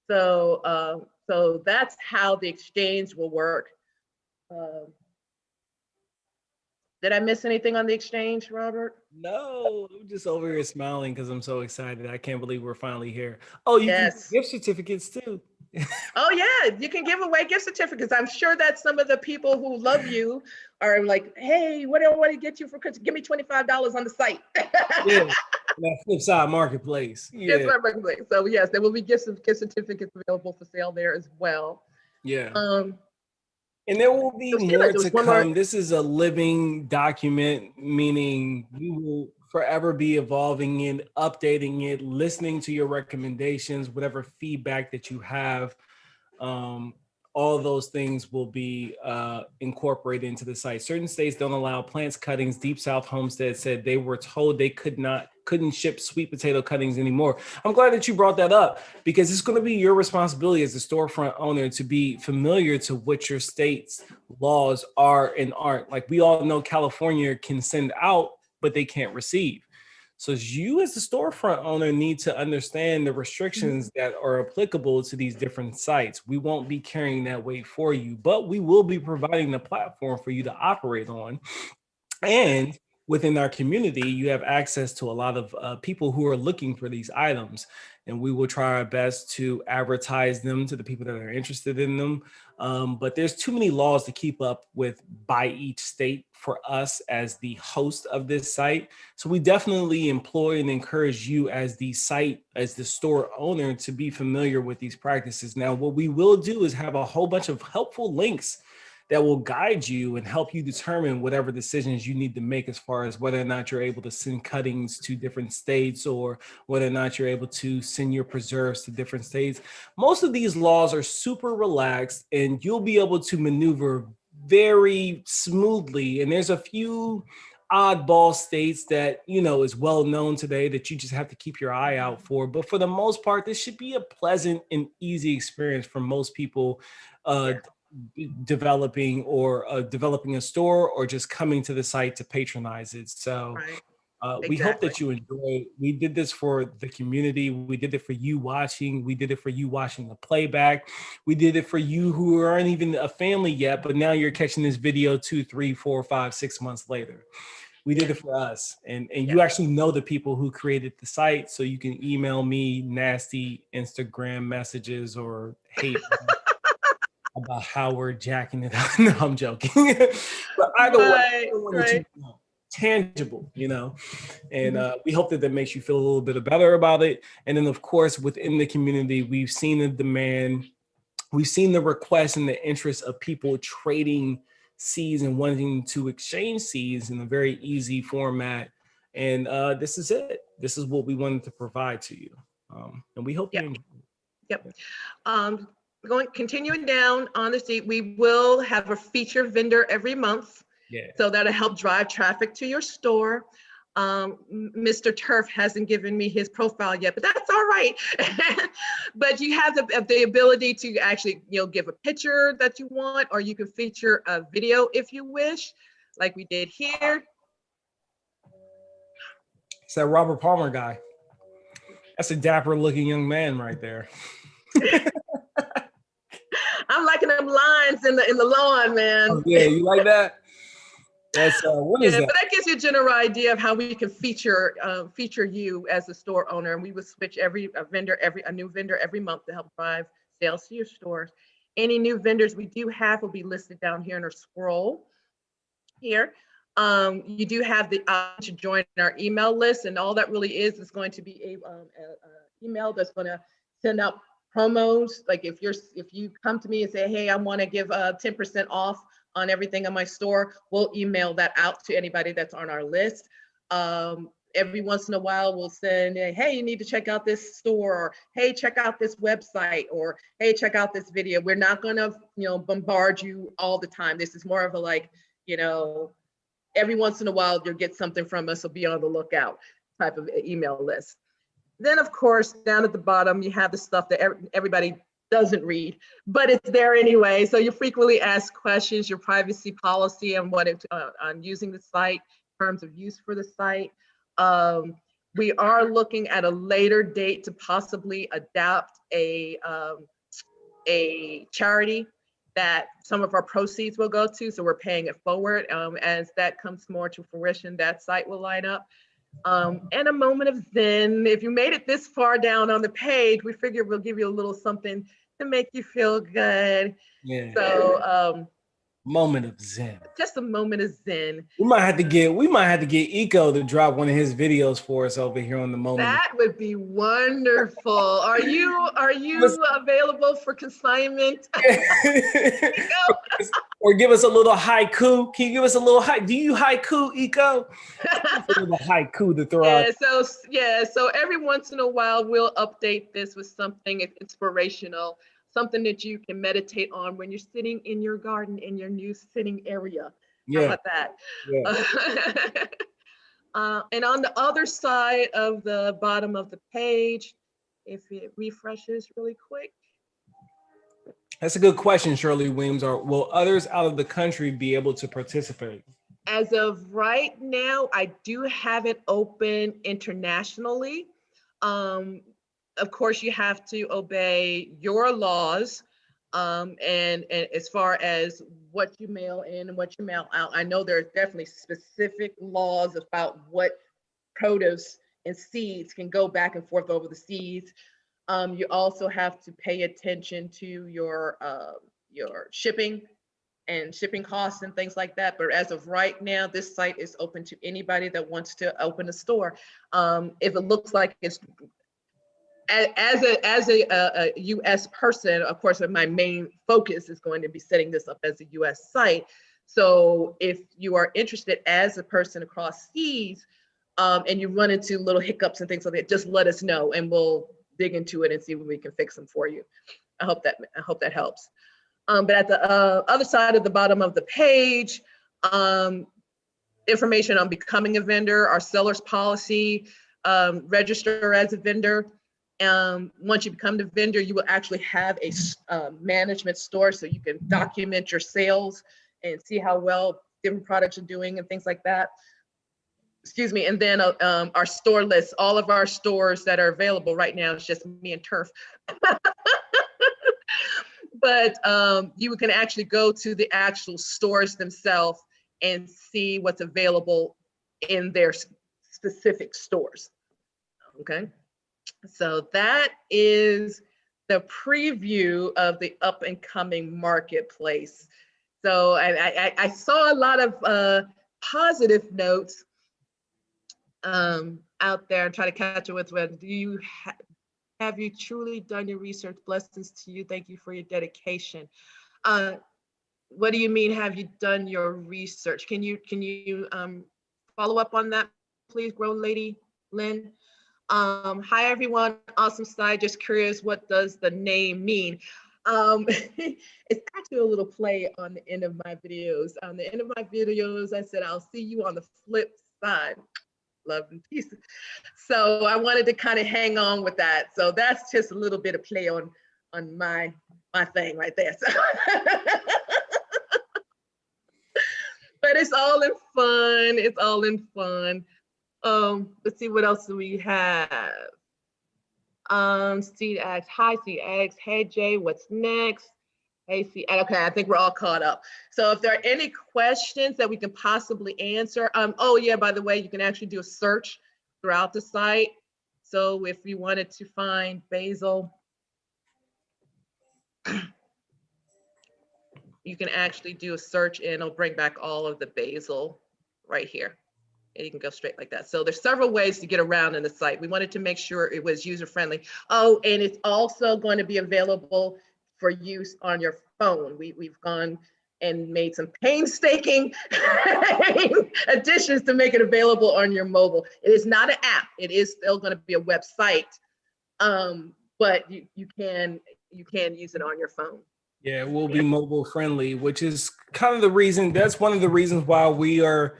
So so that's how the exchange will work. Did I miss anything on the exchange, Robert? No, I'm just over here smiling because I'm so excited. I can't believe we're finally here. Oh, you can Yes. gift certificates too. Oh yeah, you can give away gift certificates. I'm sure that some of the people who love you are like, hey, what do I want to get you for Christmas? Give me $25 on the site. Yeah, that Flipside Marketplace. Yes, Yeah, right. So yes, there will be gift certificates available for sale there as well. yeah. Um, And there will be there more was to one more. come. This is a living document, meaning we will forever be evolving it, updating it, listening to your recommendations, whatever feedback that you have. Um, all those things will be incorporated into the site. Certain states don't allow plants cuttings. Deep South Homestead said they were told they couldn't ship sweet potato cuttings anymore. I'm glad that you brought that up because it's going to be your responsibility as a storefront owner to be familiar to what your state's laws are and aren't. Like we all know California can send out, but they can't receive. So you as the storefront owner need to understand the restrictions that are applicable to these different sites. We won't be carrying that weight for you, but we will be providing the platform for you to operate on. And within our community, you have access to a lot of people who are looking for these items. And we will try our best to advertise them to the people that are interested in them. But there's too many laws to keep up with by each state for us as the host of this site. So we definitely employ and encourage you as the site, as the store owner, to be familiar with these practices. Now, what we will do is have a whole bunch of helpful links that will guide you and help you determine whatever decisions you need to make as far as whether or not you're able to send cuttings to different states or whether or not you're able to send your preserves to different states. Most of these laws are super relaxed and you'll be able to maneuver very smoothly. And there's a few oddball states that, is well known today that you just have to keep your eye out for. But for the most part, this should be a pleasant and easy experience for most people developing a store or just coming to the site to patronize it. So Right. we hope Exactly. that you enjoy. We did this for the community. We did it for you watching. We did it for you watching the playback. We did it for you who aren't even a family yet, but now you're catching this video 2, 3, 4, 5, 6 months later. We did it for us. And you actually know the people who created the site. So you can email me nasty Instagram messages or hate about how we're jacking it up. No, I'm joking. But either way, Right. that you know, tangible, and we hope that makes you feel a little bit better about it. And then, of course, within the community, we've seen the demand, we've seen the request and the interest of people trading seeds and wanting to exchange seeds in a very easy format. And this is it. This is what we wanted to provide to you. And we hope you enjoy it. Yep. Continuing down on the sheet, we will have a feature vendor every month. Yeah. So that'll help drive traffic to your store. Mr. Turf hasn't given me his profile yet, but that's all right. But you have the ability to actually, give a picture that you want, or you can feature a video if you wish, like we did here. It's that Robert Palmer guy. That's a dapper looking young man right there. I'm liking them lines in the lawn, man. Oh, yeah, you like that? That's what is that? But that gives you a general idea of how we can feature you as a store owner, and we would switch a new vendor every month to help drive sales to your stores. Any new vendors we do have will be listed down here in our scroll here. You do have the option to join our email list, and all that really is going to be a email that's going to send out promos. Like if you come to me and say, hey, I want to give 10% off on everything in my store, we'll email that out to anybody that's on our list. Every once in a while, we'll send, hey, you need to check out this store, or hey, check out this website, or hey, check out this video. We're not going to, bombard you all the time. This is more of a every once in a while you'll get something from us, so be on the lookout type of email list. Then, of course, down at the bottom, you have the stuff that everybody doesn't read, but it's there anyway. So you frequently ask questions, your privacy policy and what it, on using the site, terms of use for the site. We are looking at a later date to possibly adopt a charity that some of our proceeds will go to. So we're paying it forward. As that comes more to fruition, that site will line up. And a moment of zen. If you made it this far down on the page, we figure we'll give you a little something to make you feel good. Yeah. So moment of zen. Just a moment of zen. We might have to get Eco to drop one of his videos for us over here on the moment. That would be wonderful. Are you available for consignment? Or give us a little haiku. Can you give us a little haiku? Do you haiku, Eco? A little haiku to throw out. So every once in a while we'll update this with something inspirational, something that you can meditate on when you're sitting in your garden in your new sitting area. Yeah. How about that? Yeah. And on the other side of the bottom of the page, if it refreshes really quick. That's a good question, Shirley Williams. Will others out of the country be able to participate? As of right now, I do have it open internationally. Of course, you have to obey your laws. And as far as what you mail in and what you mail out, I know there's definitely specific laws about what produce and seeds can go back and forth over the seas. You also have to pay attention to your shipping and shipping costs and things like that. But as of right now, this site is open to anybody that wants to open a store. If it looks like it's as a U.S. person, of course, my main focus is going to be setting this up as a U.S. site. So if you are interested as a person across seas, and you run into little hiccups and things like that, just let us know and we'll dig into it and see if we can fix them for you. I hope that helps. But at the other side of the bottom of the page, information on becoming a vendor, our seller's policy, register as a vendor. Once you become the vendor, you will actually have a management store so you can document your sales and see how well different products are doing and things like that. Excuse me, and then our store list, all of our stores that are available right now, it's just me and Turf. But you can actually go to the actual stores themselves and see what's available in their specific stores, okay? So that is the preview of the up and coming marketplace. So I saw a lot of positive notes out there and try to catch it with have you truly done your research? Blessings to you. Thank you for your dedication. What do you mean, have you done your research? Can you follow up on that, please, Grown Lady Lynn? Hi, everyone. Awesome side. Just curious, what does the name mean? It's actually a little play on the end of my videos. On the end of my videos, I said, I'll see you on the flip side. Love and peace. So I wanted to kind of hang on with that. So that's just a little bit of play on my thing right there. So but it's all in fun. It's all in fun. Let's see, what else do we have? Steve asks, hi, Steve asks, hey Jay, what's next? Hey, Steve, okay, I think we're all caught up. So if there are any questions that we can possibly answer, oh yeah, by the way, you can actually do a search throughout the site. So if you wanted to find basil, you can actually do a search and it'll bring back all of the basil right here. And you can go straight like that. So there's several ways to get around in the site. We wanted to make sure it was user-friendly. Oh, and it's also going to be available for use on your phone. We've gone and made some painstaking additions to make it available on your mobile. It is not an app. It is still going to be a website, but you can use it on your phone. Yeah, it will be mobile friendly, which is kind of the reason. That's one of the reasons why we are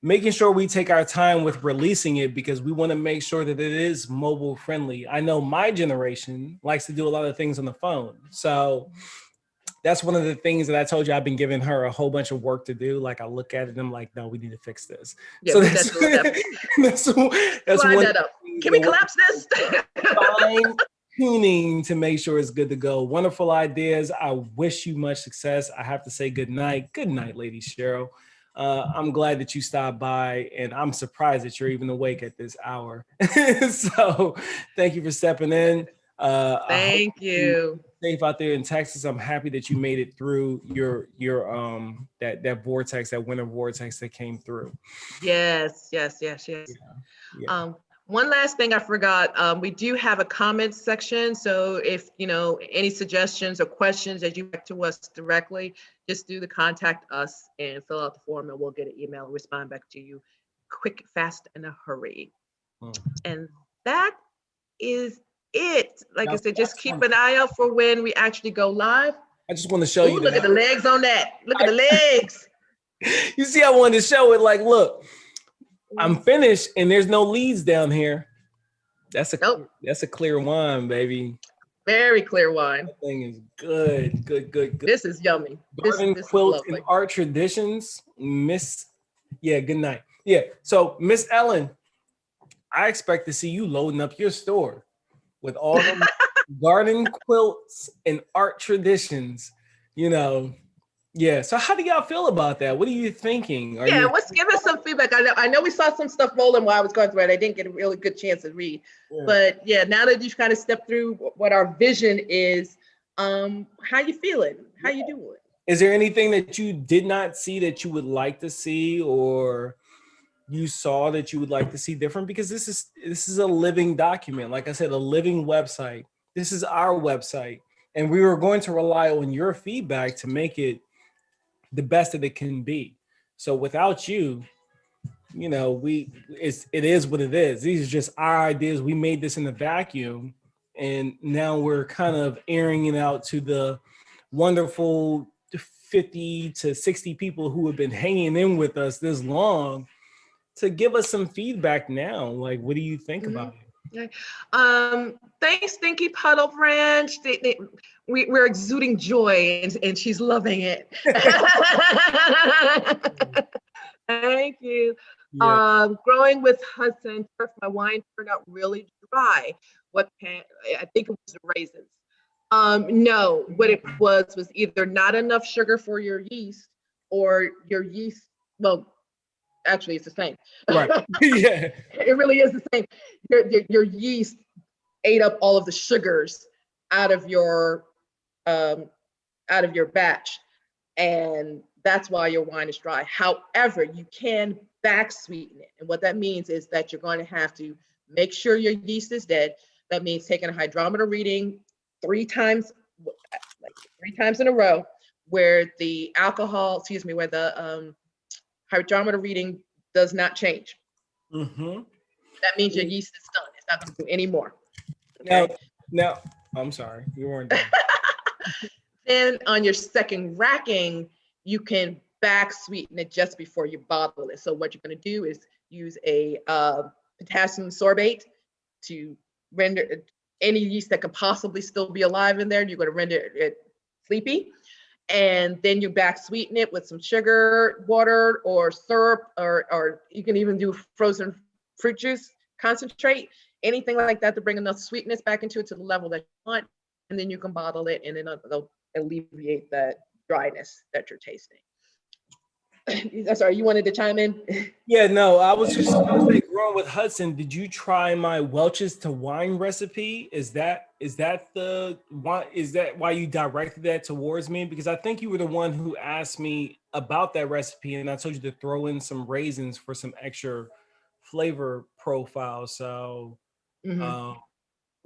making sure we take our time with releasing it because we want to make sure that it is mobile friendly. I know my generation likes to do a lot of things on the phone. So that's one of the things that I told you I've been giving her a whole bunch of work to do. Like I look at it and I'm like, no, we need to fix this. Yeah, So move that to the left. that's Slide one that up. Can we collapse this? fine tuning to make sure it's good to go. Wonderful ideas. I wish you much success. I have to say good night. Good night, Lady Cheryl. I'm glad that you stopped by, and I'm surprised that you're even awake at this hour. So thank you for stepping in. Thank you. Safe out there in Texas. I'm happy that you made it through your that vortex, that winter vortex that came through. Yes. Yeah. One last thing I forgot. We do have a comments section. So if any suggestions or questions that you back to us directly, just do the contact us and fill out the form, and we'll get an email and respond back to you quick, fast, in a hurry. And that is it. Like I said, just keep an eye out for when we actually go live. I just want to show you. Look at the legs on that. Look at the legs. You see, I wanted to show it. Like, look, I'm finished, and there's no leads down here. That's a clear wine, baby. Very clear wine. That thing is good. This is yummy. Garden Quilt and Art Traditions, Miss. Yeah, good night. Yeah, so Miss Ellen, I expect to see you loading up your store with all the garden quilts and art traditions. Yeah. So how do y'all feel about that? What are you thinking? Let's give us some feedback. I know we saw some stuff rolling while I was going through it. I didn't get a really good chance to read. Yeah. But yeah, now that you've kind of stepped through what our vision is, how you feeling? How you doing? Is there anything that you did not see that you would like to see, or you saw that you would like to see different? Because this is a living document. Like I said, a living website. This is our website. And we were going to rely on your feedback to make it the best that it can be. So without you, it is what it is. These are just our ideas. We made this in a vacuum, and now we're kind of airing it out to the wonderful 50 to 60 people who have been hanging in with us this long to give us some feedback now. Like, what do you think about it? Thanks, Stinky Puddle Ranch. We're exuding joy, and she's loving it. Thank you. Yeah. Growing with Hudson Turf, my wine turned out really dry. I think it was the raisins. No, what it was either not enough sugar for your yeast, or your yeast. Well, actually, it's the same. Right. Yeah. It really is the same. Your yeast ate up all of the sugars out of your batch, and that's why your wine is dry. However, you can back sweeten it, and what that means is that you're going to have to make sure your yeast is dead. That means taking a hydrometer reading 3 times in a row, where the hydrometer reading does not change. Mm-hmm. That means your yeast is done. It's not going to do any more. Okay? Now, I'm sorry, you weren't done. Then on your second racking, you can back sweeten it just before you bottle it. So what you're going to do is use a potassium sorbate to render any yeast that can possibly still be alive in there. You're going to render it sleepy. And then you back sweeten it with some sugar, water, or syrup, or you can even do frozen fruit juice concentrate, anything like that to bring enough sweetness back into it to the level that you want. And then you can bottle it, and then it'll alleviate that dryness that you're tasting. Sorry, you wanted to chime in? Yeah, no, I was just going to say, growing with Hudson, did you try my Welch's to wine recipe? Is that why you directed that towards me? Because I think you were the one who asked me about that recipe, and I told you to throw in some raisins for some extra flavor profile. So,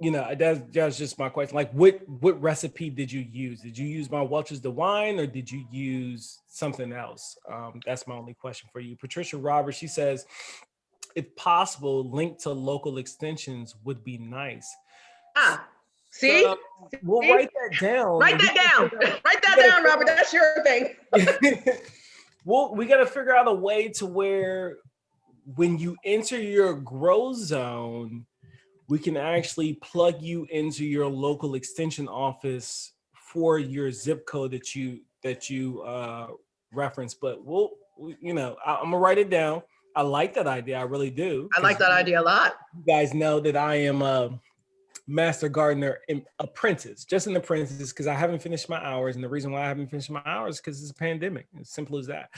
that's just my question. Like, what recipe did you use? Did you use my Welch's the wine, or did you use something else? That's my only question for you. Patricia Roberts, she says, if possible, link to local extensions would be nice. See? So we'll write that down. Write that down. Write that down, Robert. That's your thing. Well, we got to figure out a way to where when you enter your grow zone, we can actually plug you into your local extension office for your zip code that you reference. But I'm gonna write it down. I like that idea. I really do. I like Because that idea a lot. you guys know that I am a master gardener apprentice, just an apprentice, because I haven't finished my hours. And the reason why I haven't finished my hours is because it's a pandemic. As simple as that.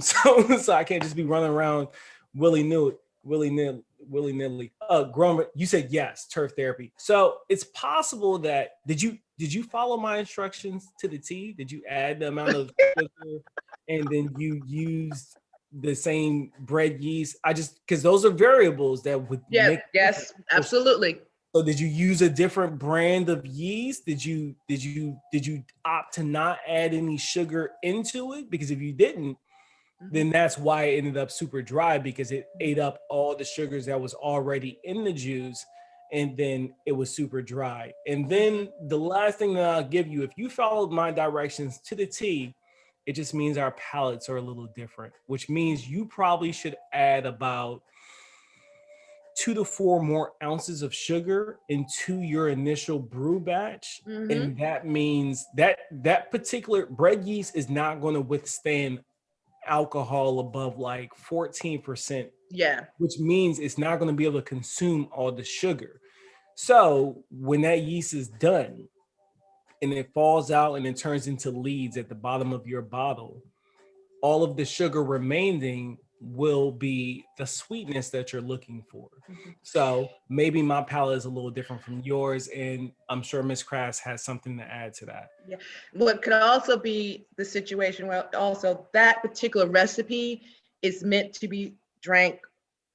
So I can't just be running around willy-nilly, willy-nilly. Growing, you said yes, turf therapy. So it's possible that did you follow my instructions to the T? Did you add the amount of sugar and then you used the same bread yeast? I just because those are variables that would make Yes, absolutely. so did you use a different brand of yeast? Did you opt to not add any sugar into it? Because if you didn't, then that's why it ended up super dry, because it ate up all the sugars that was already in the juice, and then it was super dry. And then the last thing that I'll give you, if you followed my directions to the T, it just means our palates are a little different, which means you probably should add about 2 to 4 more ounces of sugar into your initial brew batch. And that means that particular bread yeast is not going to withstand alcohol above like 14%. Yeah. Which means it's not going to be able to consume all the sugar. So when that yeast is done and it falls out and it turns into leads at the bottom of your bottle, all of the sugar remaining will be the sweetness that you're looking for. So maybe my palate is a little different from yours, and I'm sure Miss Crafts has something to add to that. Yeah. What could also be the situation where also that particular recipe is meant to be drank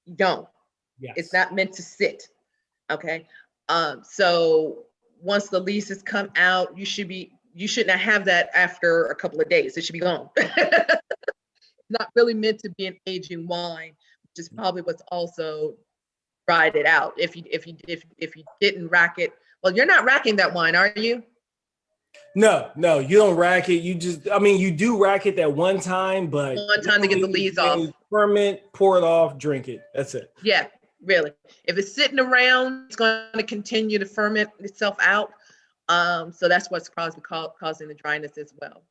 young. Yes. It's not meant to sit. Okay. So once the leases come out, you shouldn't have that after a couple of days. It should be gone. Not really meant to be an aging wine, which is probably what's also dried it out. If you didn't rack it, well, you're not racking that wine, are you? No, you don't rack it. You do rack it that one time, but one time to get the leaves off. Ferment, pour it off, drink it. That's it. Yeah, really. If it's sitting around, it's going to continue to ferment itself out. So that's what's causing the dryness as well.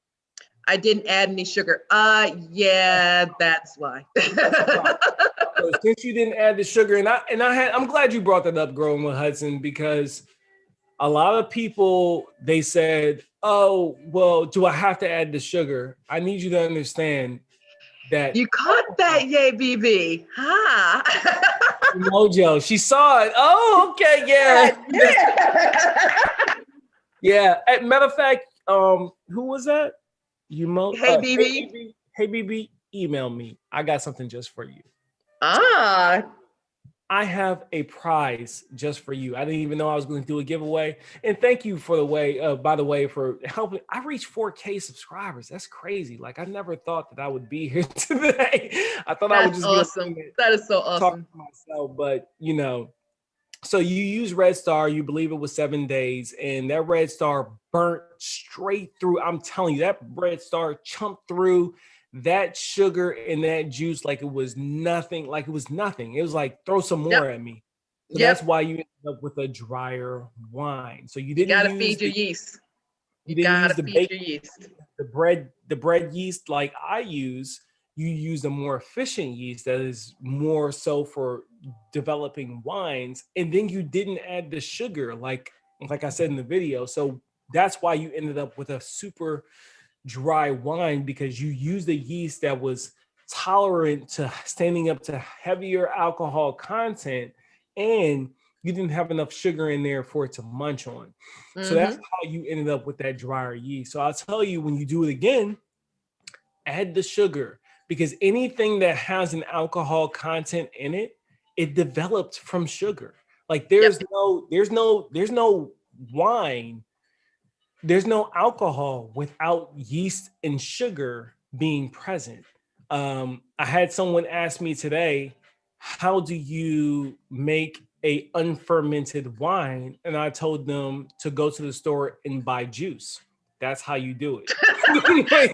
I didn't add any sugar. Yeah, that's why. So since you didn't add the sugar, I'm glad you brought that up, Growing with Hudson, because a lot of people, they said, oh, well, do I have to add the sugar? I need you to understand that. You caught that, yay, BB. Mojo, she saw it. Oh, okay, yeah. Yeah. Matter of fact, who was that? Hey, BB. Hey, BB, email me. I got something just for you. I have a prize just for you. I didn't even know I was going to do a giveaway. And thank you for by the way, for helping. I reached 4K subscribers. That's crazy. Like, I never thought that I would be here today. I thought I would just awesome. That is so awesome. Talk to myself, but so you use Red Star, you believe it was 7 days, and that Red Star burnt straight through. I'm telling you, that Red Star chumped through that sugar and that juice like it was nothing. It was like, throw some more at me. So that's why you ended up with a drier wine. So you didn't feed your yeast. You didn't use the bread yeast like I use. You use a more efficient yeast that is more so for developing wines, and then you didn't add the sugar like I said in the video. So that's why you ended up with a super dry wine, because you used a yeast that was tolerant to standing up to heavier alcohol content, and you didn't have enough sugar in there for it to munch on. So that's how you ended up with that drier yeast. So I'll tell you, when you do it again, add the sugar, because anything that has an alcohol content in it, it developed from sugar. Like there's no wine, there's no alcohol without yeast and sugar being present. I had someone ask me today, how do you make a unfermented wine? And I told them to go to the store and buy juice. That's how you do it.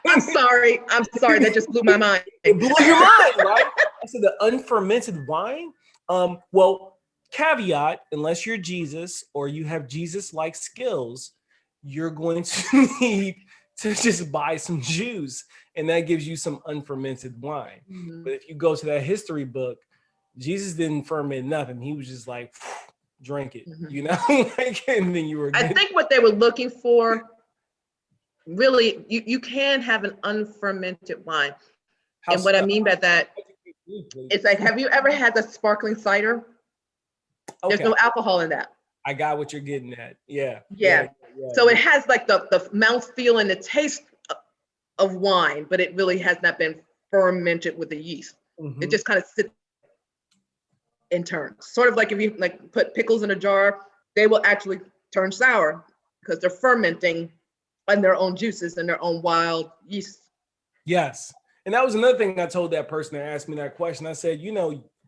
I'm sorry. That just blew my mind. It blew your mind, right? I said the unfermented wine. Well, caveat, unless you're Jesus or you have Jesus-like skills, you're going to need to just buy some juice, and that gives you some unfermented wine. Mm-hmm. But if you go to that history book, Jesus didn't ferment nothing. He was just like, drink it, you know? And then you were good. I think what they were looking for, really, you can have an unfermented wine. And what I mean by that, it's like, have you ever had the sparkling cider? Okay. There's no alcohol in that. I got what you're getting at. Yeah. So it has like the mouthfeel and the taste of wine, but it really has not been fermented with the yeast. Mm-hmm. It just kind of sits and turns. Sort of like if you like put pickles in a jar, they will actually turn sour because they're fermenting on their own juices and their own wild yeast. Yes. And that was another thing I told that person that asked me that question. I said,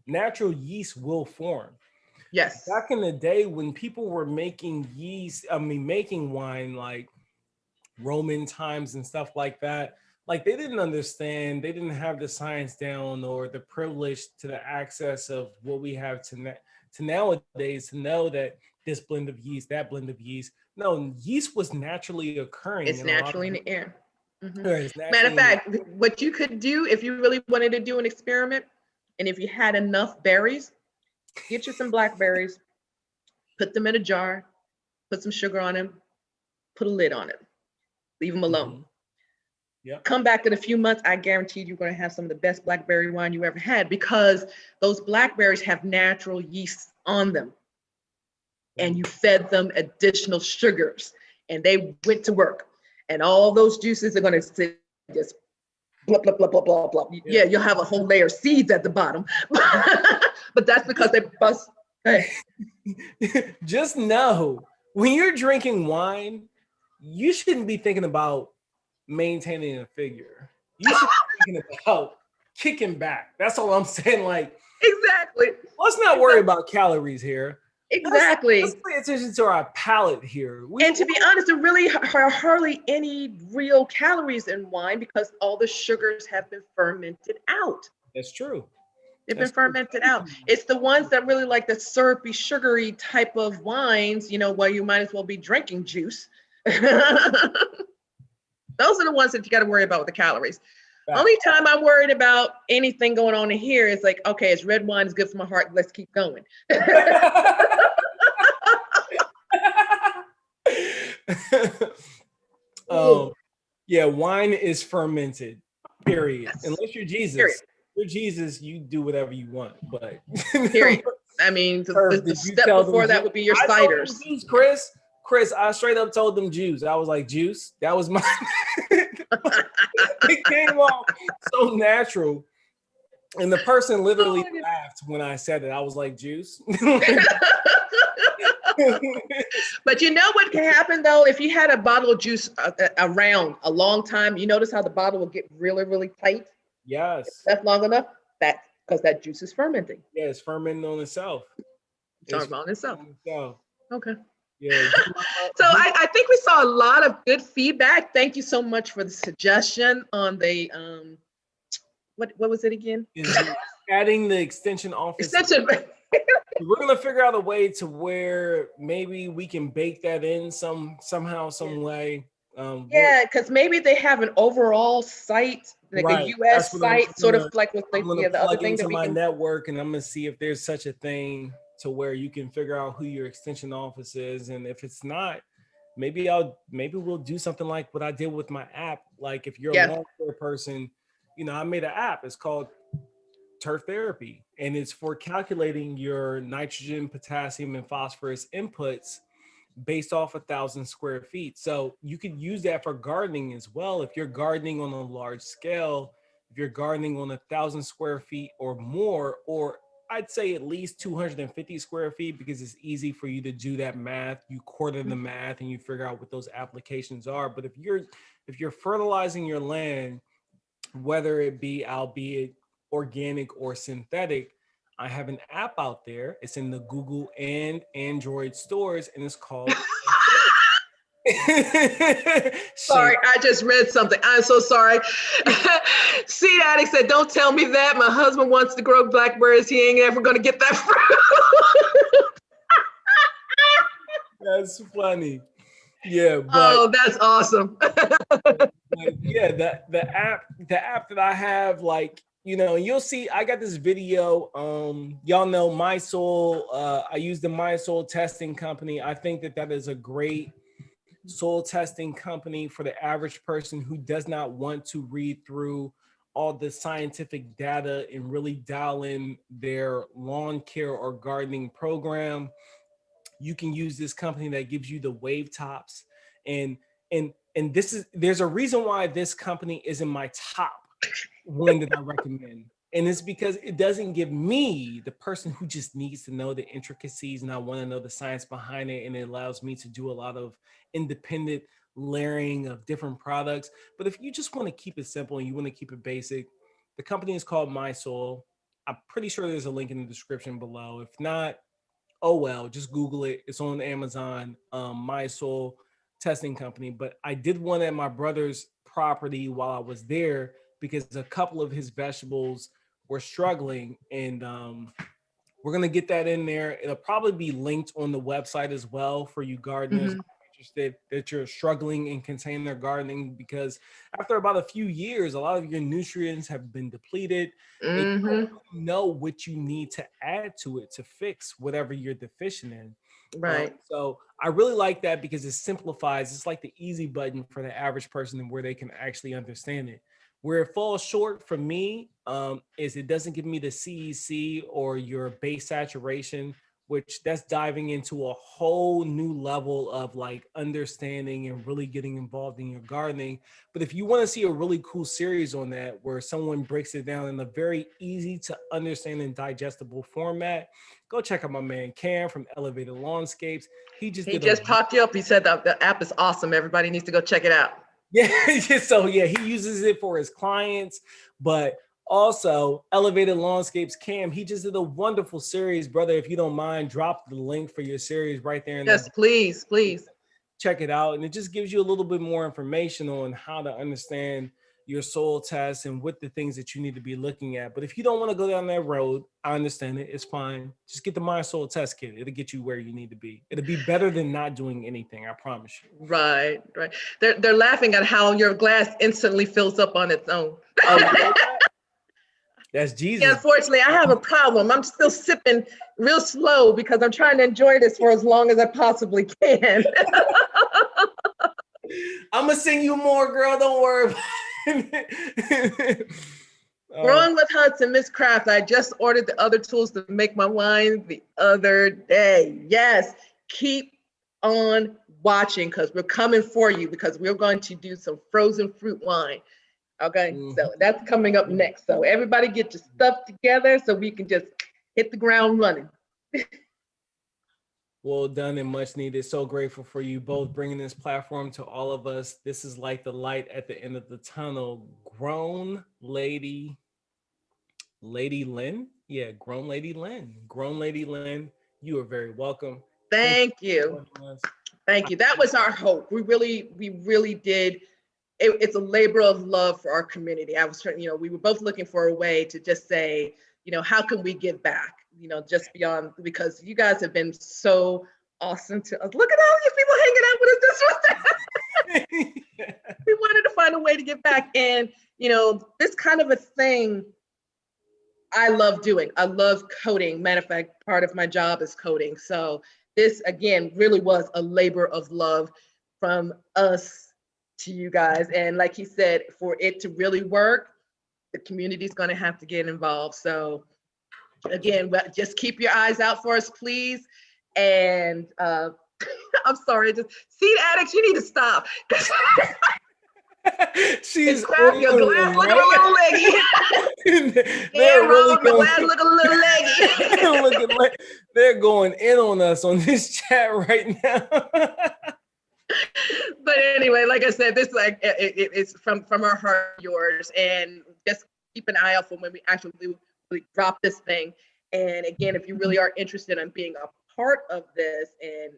natural yeast will form. Yes. Back in the day when people were making making wine like Roman times and stuff like that, like they didn't understand, they didn't have the science down or the privilege to the access of what we have to nowadays to know that this blend of yeast, that blend of yeast. No, yeast was naturally occurring. It's naturally in the air. Mm-hmm. Matter of fact, what you could do if you really wanted to do an experiment, and if you had enough berries, get you some blackberries, put them in a jar, put some sugar on them, put a lid on it, leave them alone. Mm-hmm. Yep. Come back in a few months, I guarantee you're going to have some of the best blackberry wine you ever had, because those blackberries have natural yeast on them. And you fed them additional sugars, and they went to work. And all those juices are going to sit just blah, blah, blah, blah, blah, blah. Yeah, you'll have a whole layer of seeds at the bottom. But that's because they bust. Hey. Just know, when you're drinking wine, you shouldn't be thinking about maintaining a figure. You should be thinking about kicking back. That's all I'm saying. Like, exactly. Let's not worry about calories here. Exactly. Let's pay attention to our palate here. And to be honest, there really are hardly any real calories in wine because all the sugars have been fermented out. That's true. They've been fermented out. It's the ones that really like the syrupy, sugary type of wines, where you might as well be drinking juice. Those are the ones that you got to worry about with the calories. Right. Only time I'm worried about anything going on in here is like, okay, it's red wine, it's good for my heart, let's keep going. Yeah, wine is fermented, period. Yes. Unless you're Jesus. Period. You're Jesus, you do whatever you want, but period. I mean, the step before that would be your ciders. Chris, I straight up told them Jews. I was like, juice. That was my it came off so natural. And the person literally laughed when I said it. I was like, juice. But you know what can happen though? If you had a bottle of juice around a long time, you notice how the bottle will get really, really tight? Yes. If that's long enough. That's because that juice is fermenting. Yeah, it's fermenting on itself. It's on itself. Okay. Yeah. So I think we saw a lot of good feedback. Thank you so much for the suggestion on the what was it again? Adding the extension office. We're gonna figure out a way to where maybe we can bake that in somehow, some way. Yeah, because maybe they have an overall site, like a US site, sort of like with the other thing that we my can network, and I'm gonna see if there's such a thing to where you can figure out who your extension office is, and if it's not, maybe we'll do something like what I did with my app. Like if you're a lawn care person, I made an app. It's called Turf Therapy, and it's for calculating your nitrogen, potassium, and phosphorus inputs based off 1,000 square feet. So you could use that for gardening as well. If you're gardening on a large scale, if you're gardening on 1,000 square feet or more, or I'd say at least 250 square feet, because it's easy for you to do that math. You quarter the math and you figure out what those applications are. But if you're fertilizing your land, whether it be, albeit organic or synthetic, I have an app out there. It's in the Google and Android stores, and it's called Shame. Sorry, I just read something. I'm so sorry. Seed Addict said, don't tell me that. My husband wants to grow blackberries. He ain't ever going to get that fruit. That's funny. Yeah, Oh, that's awesome. yeah, the app that I have, like, you'll see I got this video. Y'all know My Soul. I use the My Soul testing company. I think that is a great soil testing company for the average person who does not want to read through all the scientific data and really dial in their lawn care or gardening program. You can use this company that gives you the wave tops, and there's a reason why this company is in my top one that I recommend. And it's because it doesn't give me, the person who just needs to know the intricacies and I want to know the science behind it, and it allows me to do a lot of independent layering of different products. But if you just want to keep it simple and you want to keep it basic, the company is called My Soil. I'm pretty sure there's a link in the description below. If not, oh well, just Google it. It's on Amazon. My Soul testing company. But I did one at my brother's property while I was there because a couple of his vegetables were struggling, and we're gonna get that in there. It'll probably be linked on the website as well for you gardeners Mhm. interested that you're struggling in container gardening, because after about a few years, a lot of your nutrients have been depleted, and you don't Mhm. really know what you need to add to it to fix whatever you're deficient in. Right. So I really like that because it simplifies. It's like the easy button for the average person and where they can actually understand it. Where it falls short for me is it doesn't give me the CEC or your base saturation, which that's diving into a whole new level of like understanding and really getting involved in your gardening. But if you want to see a really cool series on that, where someone breaks it down in a very easy to understand and digestible format, go check out my man Cam from Elevated Lawnscapes. He just He did a just talked you up. He said the app is awesome. Everybody needs to go check it out. yeah, so yeah, he uses it for his clients, but also Elevated Lawnscapes Cam, he just did a wonderful series, brother. If you don't mind, drop the link for your series right there in the Yes, please, please. check it out. And it just gives you a little bit more information on how to understand your soil tests and what the things that you need to be looking at. But if you don't want to go down that road, I understand it. It's fine. Just get the My Soil Test Kit. It'll get you where you need to be. It'll be better than not doing anything. I promise you. Right, right. They're laughing at how your glass instantly fills up on its own. Oh, you know that? That's Yeah, Jesus. unfortunately, I have a problem. I'm still sipping real slow because I'm trying to enjoy this for as long as I possibly can. I'm gonna sing you more, girl. Don't worry. um, Growing with Hudson, Miss Craft, I just ordered the other tools to make my wine the other day. Yes, keep on watching because we're coming for you because we're going to do some frozen fruit wine. Okay, so that's coming up next. So everybody get your stuff together so we can just hit the ground running. well done and much needed. So grateful for you both bringing this platform to all of us. This is like the light at the end of the tunnel. Grown Lady Lynn. Yeah, Grown Lady Lynn. You are very welcome. Thank Thank you you. for joining us. Thank you. That was our hope. We really did. It's a labor of love for our community. I was trying, we were both looking for a way to just say, how can we give back, just beyond, because you guys have been so awesome to us. Look at all these people hanging out with us. This was that. We wanted to find a way to give back. And, this kind of a thing I love doing. I love coding. Matter of fact, part of my job is coding. So this, again, really was a labor of love from us to you guys. And like he said, for it to really work, the community is going to have to get involved. So again, just keep your eyes out for us, please. And I'm sorry, just Seed Addicts, you need to stop. She's Grab your on glass, them, look at a little leggy. They're And really Rob, my going. glass look a little leggy. Looking like they're going in on us on this chat right now. But anyway, like I said, this it's from our heart, yours, and just keep an eye out for when we actually drop this thing. And again, if you really are interested in being a part of this and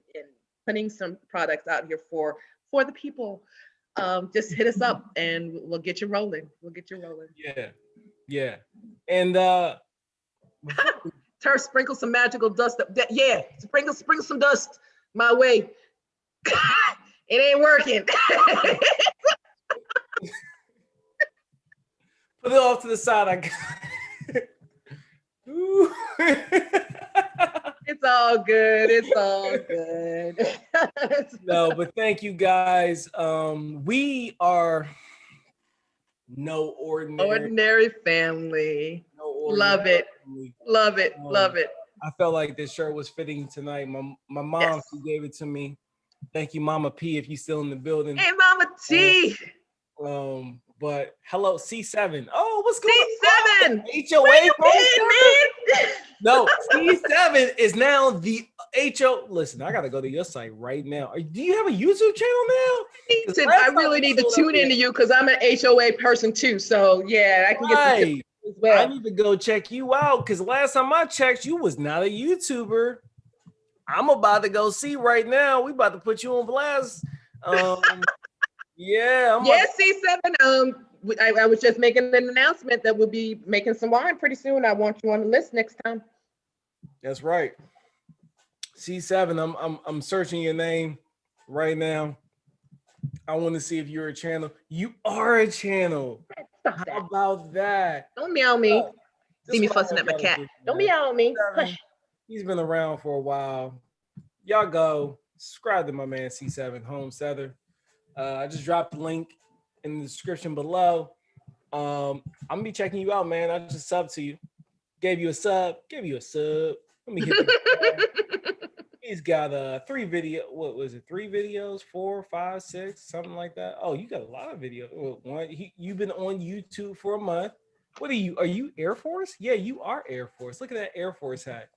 putting some products out here for the people. Just hit us up and we'll get you rolling. Yeah. And Sprinkle some magical dust up. Yeah, sprinkle some dust my way. It ain't working. put it off to the side. It's all good. No, but thank you guys. We are no ordinary family. No ordinary Love it. family. Love it. I felt like this shirt was fitting tonight. My mom, she gave it to me. Thank you, Mama P, if you're still in the building. Hey, Mama T. But hello, C7. Oh, what's going on? C7. HOA. Where you been, man? No, C7 is now the HO. Listen, I gotta go to your site right now. Do you have a YouTube channel now? I really need to tune into you because I'm an HOA person too. So yeah, I can get some tips as well. I need to go check you out because last time I checked, you was not a YouTuber. I'm about to go see right now. We about to put you on blast. Yeah. C7. I was just making an announcement that we'll be making some wine pretty soon. I want you on the list next time. That's right. C7. I'm searching your name right now. I want to see if you're a channel. You are a channel. How about that? Don't meow me. See me fussing at my cat. Don't meow me. Hush. He's been around for a while. Y'all go subscribe to my man C7 Homesteader. I just dropped the link in the description below. I'm gonna be checking you out, man. I just subbed to you. Gave you a sub. Let me hit the He's got 3 video. What was it? 3 videos, 4, 5, 6, something like that. Oh, you got a lot of videos. You've been on YouTube for a month. What are you? Are you Air Force? Yeah, you are Air Force. Look at that Air Force hat.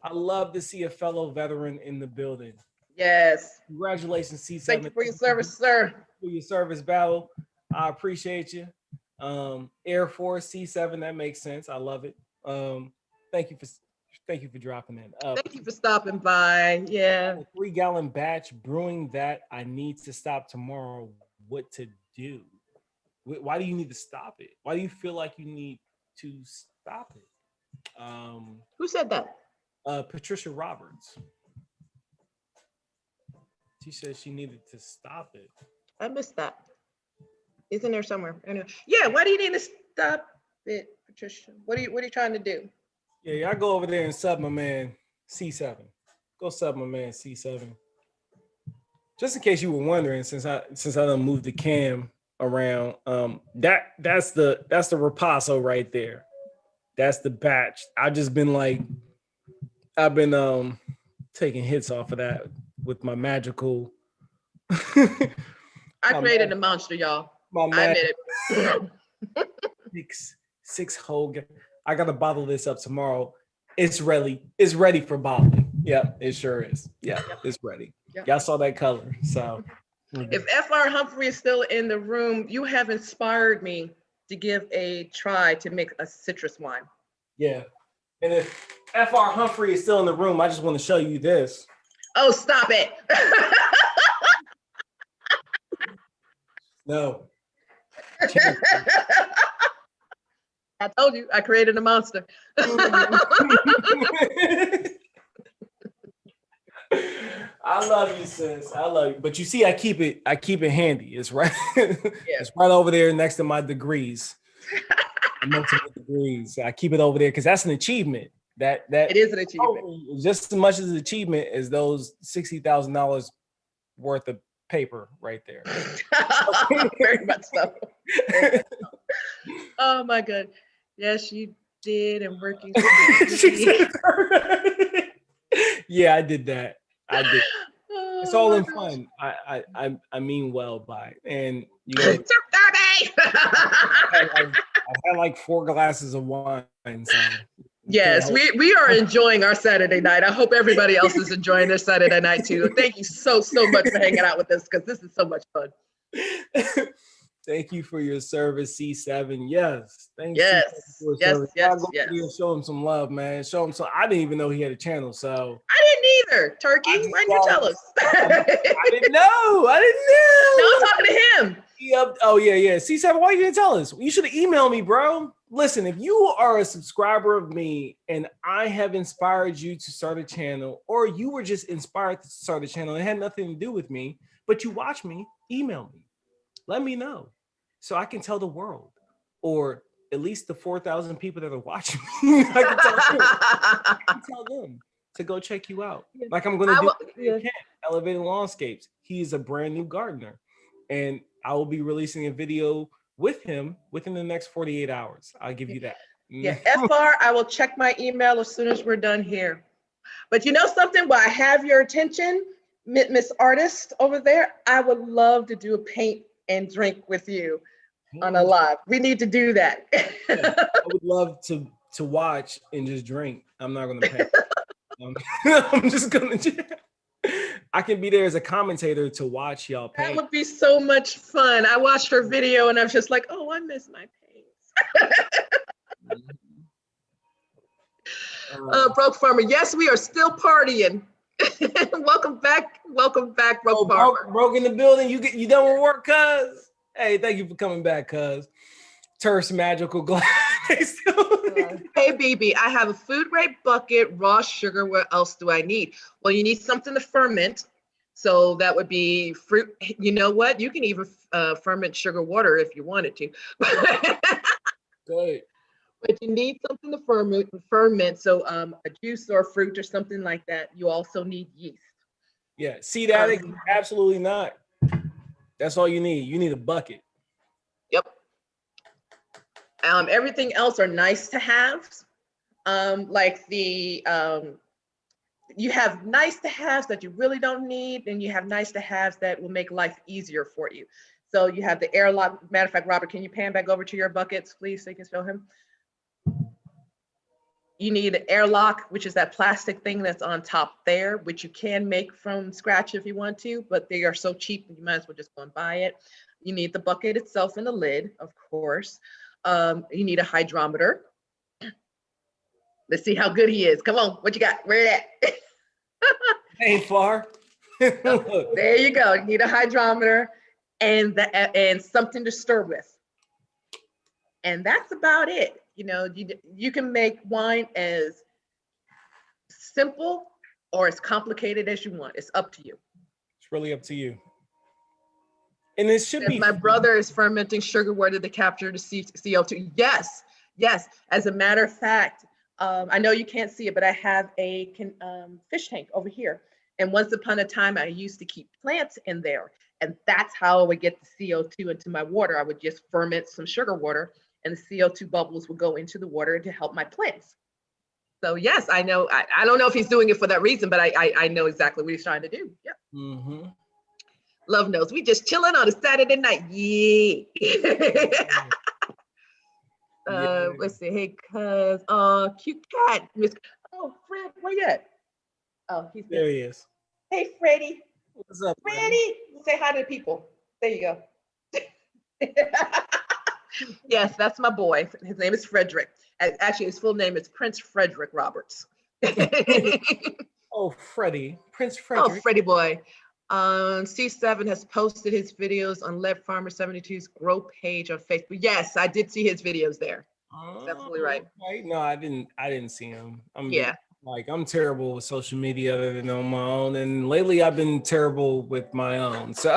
I love to see a fellow veteran in the building. Yes. Congratulations, C7. Thank you for your service, sir. For your service, Battle. I appreciate you. Air Force C7, that makes sense. I love it. Thank you for dropping that. Thank you for stopping by. Yeah. A 3-gallon batch brewing that I need to stop tomorrow. What to do? Why do you need to stop it? Why do you feel like you need to stop it? Who said that? Patricia Roberts. She said she needed to stop it. I missed that. It's in there somewhere. Anyway. Yeah, why do you need to stop it, Patricia? What are you trying to do? Yeah, y'all go over there and sub my man C7. Go sub my man C7. Just in case you were wondering, since I done moved the cam around, that's the Ripasso right there. That's the batch. I've been taking hits off of that with my magical. I created a monster, y'all. I admit it. six whole. I gotta bottle this up tomorrow. It's ready for bottling. Yeah, it sure is. Yeah, it's ready. Yep. Y'all saw that color. So if FR Humphrey is still in the room, you have inspired me to give a try to make a citrus wine. Yeah. And if FR Humphrey is still in the room, I just want to show you this. Oh, stop it. No. I told you, I created a monster. I love you, sis. I love you. But you see, I keep it handy. It's right. It's right over there next to my degrees. Multiple degrees. I keep it over there because that's an achievement. That it is an achievement. Just as much as an achievement as those $60,000 worth of paper right there. Very much so. Oh my God. Yes, you did. And working. Yeah, I did that. I did. It's all in fun. I mean well by it. And you know, I've had like 4 glasses of wine. So yes, we are enjoying our Saturday night. I hope everybody else is enjoying their Saturday night too. Thank you so much for hanging out with us because this is so much fun. Thank you for your service, C7. Yes. Thanks C7 Yes, for your yes, service. yes, Y'all go over yes. there and show him some love, man. Show him some. I didn't even know he had a channel, so I didn't either, I Turkey. just Why didn't you saw tell him. us? I didn't know. I No, didn't I'm know. talking to him. Oh yeah. C7, why you didn't tell us? You should have emailed me, bro. Listen, if you are a subscriber of me and I have inspired you to start a channel, or you were just inspired to start a channel, it had nothing to do with me, but you watch me, email me. Let me know so I can tell the world, or at least the 4,000 people that are watching me. I can tell them to go check you out. Like I'm going to do Yeah. Kent, Elevated Lawnscapes. He is a brand new gardener, and I will be releasing a video with him within the next 48 hours. I'll give you that. Yeah, FR, I will check my email as soon as we're done here. But you know something, while I have your attention, Miss Artist over there, I would love to do a paint and drink with you on a live. We need to do that. Yeah, I would love to watch and just drink. I'm not going to pay. I'm just going to. I can be there as a commentator to watch y'all paint. That would be so much fun. I watched her video and I was just like, oh, I miss my paints. Broke Farmer, yes, we are still partying. Welcome back, Broke Farmer. Broke in the building. You done with work, cuz? Hey, thank you for coming back, cuz. Terse magical glass. Hey, BB, I have a food grade bucket, raw sugar. What else do I need? Well, you need something to ferment. So that would be fruit. You know what? You can even ferment sugar water if you wanted to. Good. But you need something to ferment. So a juice or fruit or something like that. You also need yeast. Yeah. See that? Absolutely not. That's all you need. You need a bucket. Yep. Everything else are nice to have. Like the you have nice to haves that you really don't need, and you have nice to haves that will make life easier for you. So you have the airlock. Matter of fact, Robert, can you pan back over to your buckets, please, so you can show him? You need an airlock, which is that plastic thing that's on top there, which you can make from scratch if you want to, but they are so cheap that you might as well just go and buy it. You need the bucket itself and the lid, of course. You need a hydrometer. Let's see how good he is. Come on, what you got? Where at? Ain't far. There you go. You need a hydrometer and something to stir with. And that's about it. You know, you can make wine as simple or as complicated as you want. It's up to you. It's really up to you. And it should be. My brother is fermenting sugar water to capture the CO2. Yes, yes. As a matter of fact, I know you can't see it, but I have a fish tank over here. And once upon a time, I used to keep plants in there. And that's how I would get the CO2 into my water. I would just ferment some sugar water, and the CO2 bubbles would go into the water to help my plants. So yes, I know. I don't know if he's doing it for that reason, but I know exactly what he's trying to do. Yep. Mm-hmm. Love knows. We just chilling on a Saturday night. Yeah. Let's see. Hey, cuz, cute cat. Oh, Fred, where you at? Oh, he's there. He is. Hey, Freddie. What's up, Freddie? Say hi to the people. There you go. Yes, that's my boy. His name is Frederick. Actually, his full name is Prince Frederick Roberts. Oh, Freddie. Prince Frederick. Oh, Freddie boy. C7 has posted his videos on Lead Farmer 72's Grow page on Facebook. Yes, I did see his videos there. That's absolutely right. No, I didn't see him. Yeah. I'm terrible with social media other than on my own. And lately I've been terrible with my own. So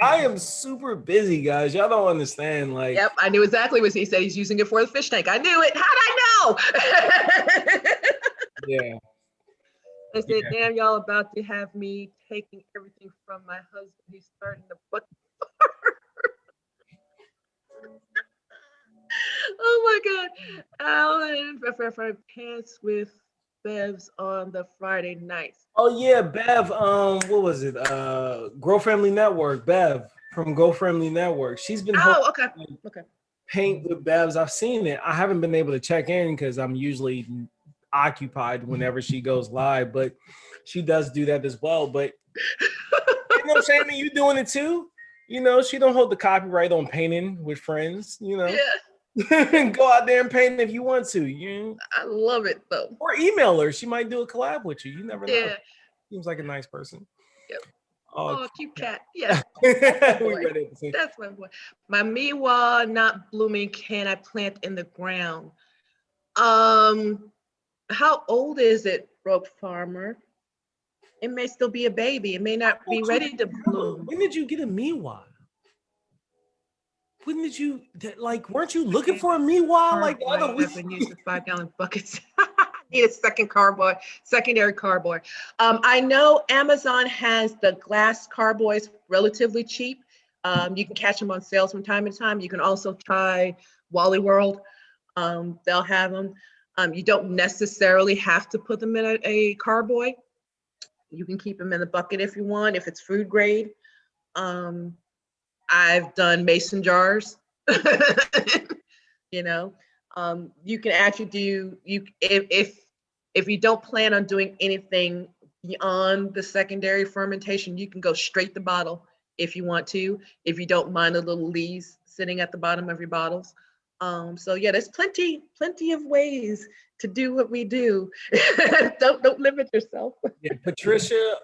I am super busy, guys. Y'all don't understand. Yep, I knew exactly what he said. He's using it for the fish tank. I knew it. How'd I know? Yeah. I said, damn, y'all about to have me taking everything from my husband. He's starting to butt. Oh my God. Alan, pants with Bevs on the Friday nights. Oh yeah, Bev. What was it? Grow Family Network. Bev from Grow Family Network. She's been okay. Paint with Bevs. I've seen it. I haven't been able to check in because I'm usually occupied whenever she goes live, but she does do that as well. But you know what I'm saying? You doing it too? You know, she don't hold the copyright on painting with friends, you know. Yeah, Go out there and paint if you want to, I love it though. or email her. She might do a collab with you. You never know. Yeah, Seems like a nice person. yep. Oh, Oh, cute cat. Yes, we that's my boy. read it. That's my boy. My miwa not blooming. Can I plant in the ground? Um, how old is it, Broke Farmer? It may still be a baby. It may not be ready to bloom. When did you get a miwa? When did you like? Weren't you looking for a miwa like the other Cardboard. week? I've been using 5-gallon buckets. Need a secondary cardboard. I know Amazon has the glass cardboards relatively cheap. You can catch them on sales from time to time. You can also try Wally World. They'll have them. You don't necessarily have to put them in a carboy. You can keep them in the bucket if you want, if it's food grade. I've done mason jars. You know, you can actually do if you don't plan on doing anything beyond the secondary fermentation, you can go straight to bottle if you want to, if you don't mind the little lees sitting at the bottom of your bottles. So yeah, there's plenty of ways to do what we do. Don't limit yourself. Yeah, Patricia,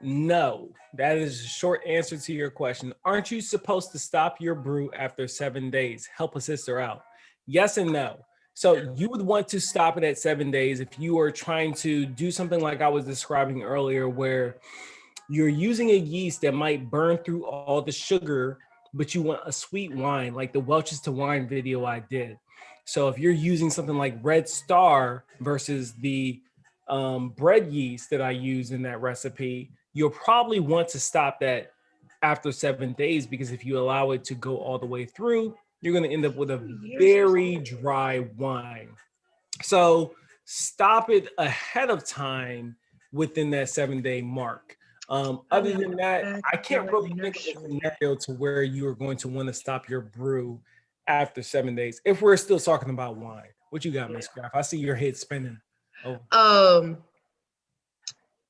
no. That is a short answer to your question. Aren't you supposed to stop your brew after 7 days? Help a sister out. Yes and no. So you would want to stop it at 7 days if you are trying to do something like I was describing earlier, where you're using a yeast that might burn through all the sugar, but you want a sweet wine, like the Welch's to Wine video I did. So if you're using something like Red Star versus the bread yeast that I use in that recipe, you'll probably want to stop that after 7 days, because if you allow it to go all the way through, you're going to end up with a very dry wine. So stop it ahead of time within that 7-day mark. Other than that, I can't really think of a scenario to where you are going to want to stop your brew after 7 days. If we're still talking about wine, what you got, Miss Graff? I see your head spinning. Oh.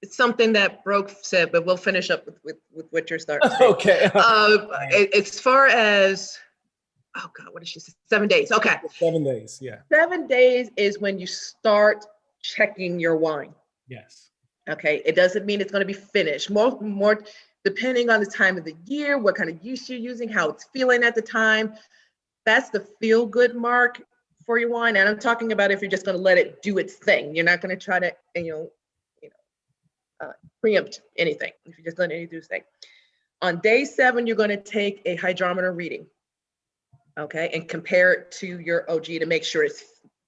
It's something that Broke said, but we'll finish up with what you're starting to say. Okay. As far as, oh God, what did she say? 7 days. Okay. 7 days. Yeah. 7 days is when you start checking your wine. Yes. Okay. It doesn't mean it's going to be finished. More depending on the time of the year, what kind of yeast you're using, how it's feeling at the time. That's the feel good mark for your wine. And I'm talking about if you're just going to let it do its thing. You're not going to try to, preempt anything. If you just let it do its thing. On day 7, you're going to take a hydrometer reading, okay, and compare it to your OG to make sure it's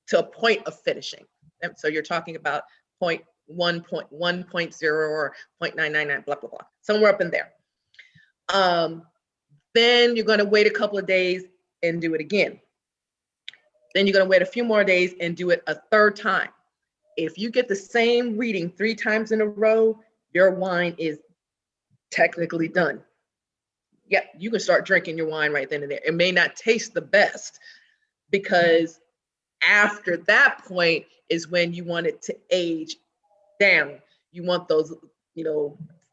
to a point of finishing. And so you're talking about 0.1.0 or 0.999, blah, blah, blah, somewhere up in there. Then you're going to wait a couple of days and do it again. Then you're going to wait a few more days and do it a third time. If you get the same reading 3 times in a row, your wine is technically done. Yeah, you can start drinking your wine right then and there. It may not taste the best, because after that point is when you want it to age down. You want those,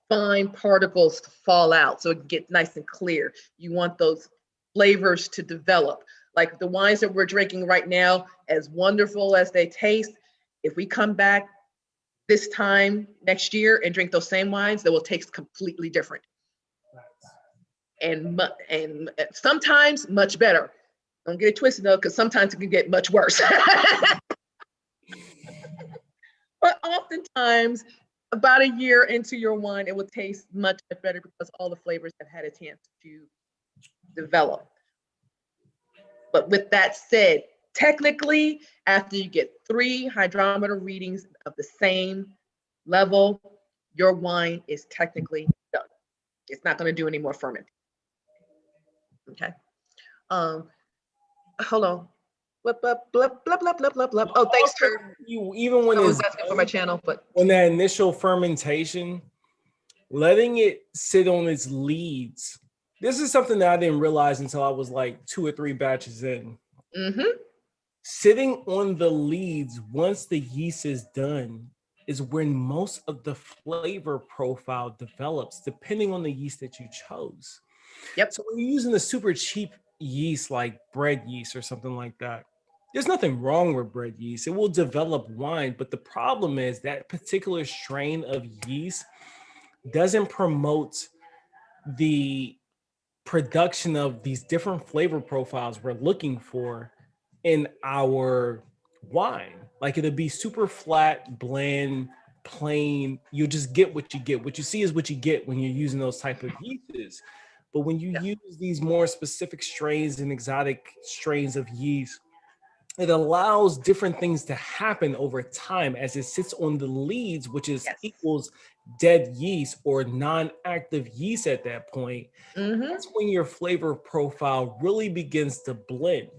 fine particles to fall out so it can get nice and clear. You want those flavors to develop. Like the wines that we're drinking right now, as wonderful as they taste, if we come back this time next year and drink those same wines, they will taste completely different. And sometimes much better. Don't get it twisted though, because sometimes it can get much worse. But oftentimes, about a year into your wine, it will taste much better because all the flavors have had a chance to develop. But with that said, technically, after you get 3 hydrometer readings of the same level, your wine is technically done. It's not going to do any more fermenting. Okay. Hold on. Blah, blah, blah, blah, blah, blah, blah, blah. Oh, thanks, Kurt. Even when I was asking for my channel, but when that initial fermentation, letting it sit on its leads. This is something that I didn't realize until I was like 2 or 3 batches in. Mm-hmm. Sitting on the leads once the yeast is done is when most of the flavor profile develops, depending on the yeast that you chose. Yep. So when you're using the super cheap yeast like bread yeast or something like that, there's nothing wrong with bread yeast. It will develop wine, but the problem is that particular strain of yeast doesn't promote the production of these different flavor profiles we're looking for in our wine. Like it'll be super flat, bland, plain. You'll just get what you get. What you see is what you get when you're using those type of yeasts. But when you Yeah. use these more specific strains and exotic strains of yeast, it allows different things to happen over time as it sits on the leads, which is Yes. equals dead yeast or non-active yeast at that point. Mm-hmm. That's when your flavor profile really begins to blend.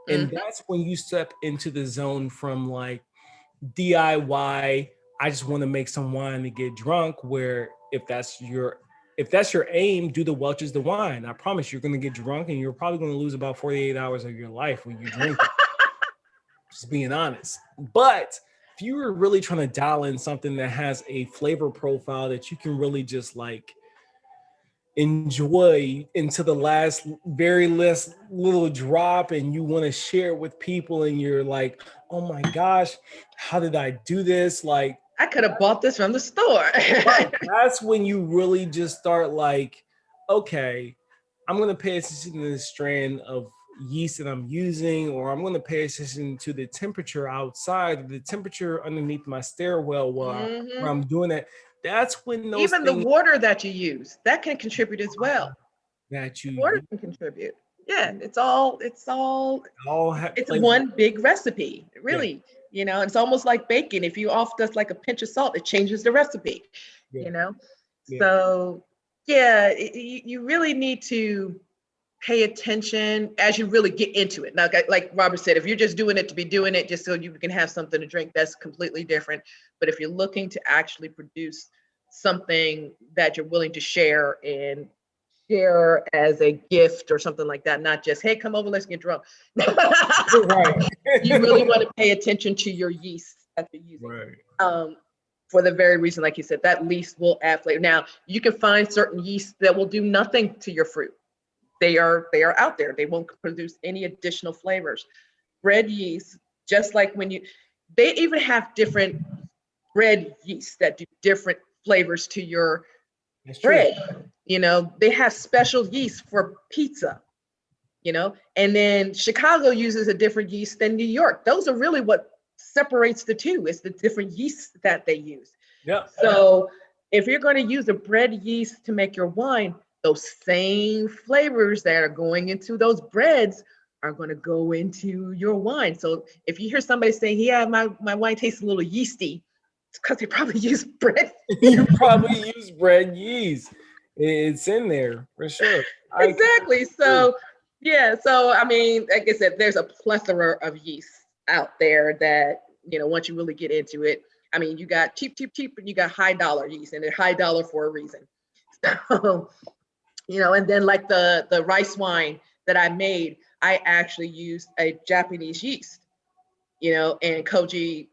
And Mm-hmm. that's when you step into the zone from like DIY, I just want to make some wine to get drunk, where if that's your aim, do the Welch's the wine. I promise you're going to get drunk and you're probably going to lose about 48 hours of your life when you drink it. Just being honest. But if you were really trying to dial in something that has a flavor profile that you can really just like enjoy into the last very last little drop, and you want to share it with people and you're like, oh my gosh, how did I do this? Like I could have bought this from the store. right, that's when you really just start like, okay, I'm going to pay attention to the strand of yeast that I'm using, or I'm going to pay attention to the temperature outside, the temperature underneath my stairwell while Mm-hmm. I'm doing that. That's when those Even the things water that you use, that can contribute as well. that you Water can contribute. Yeah, it's all it's play. one big recipe, Yeah, really. It's almost like baking. If you off just like a pinch of salt, it changes the recipe, yeah, you know? yeah. So yeah, you really need to pay attention as you really get into it. Now, like Robert said, if you're just doing it to be doing it just so you can have something to drink, that's completely different. But if you're looking to actually produce something that you're willing to share and share as a gift or something like that, not just, hey, come over, let's get drunk. Right. You really want to pay attention to your yeast that you're using. Right. For the very reason, like you said, that yeast will add flavor. Now, you can find certain yeast that will do nothing to your fruit. They are out there. They won't produce any additional flavors. Bread yeast, just like they even have different bread yeast that do different flavors to your That's true. bread. They have special yeast for pizza, and then Chicago uses a different yeast than New York. Those are really what separates the two, is the different yeasts that they use. Yeah. So if you're going to use a bread yeast to make your wine, those same flavors that are going into those breads are going to go into your wine. So if you hear somebody saying, yeah, my wine tastes a little yeasty, it's because they probably use bread. You probably use bread yeast. It's in there for sure. Exactly. So yeah, so I mean, like I said, there's a plethora of yeast out there that, once you really get into it, I mean, you got cheap, and you got high dollar yeast, and they're high dollar for a reason. So, and then like the rice wine that I made, I actually used a Japanese yeast, and koji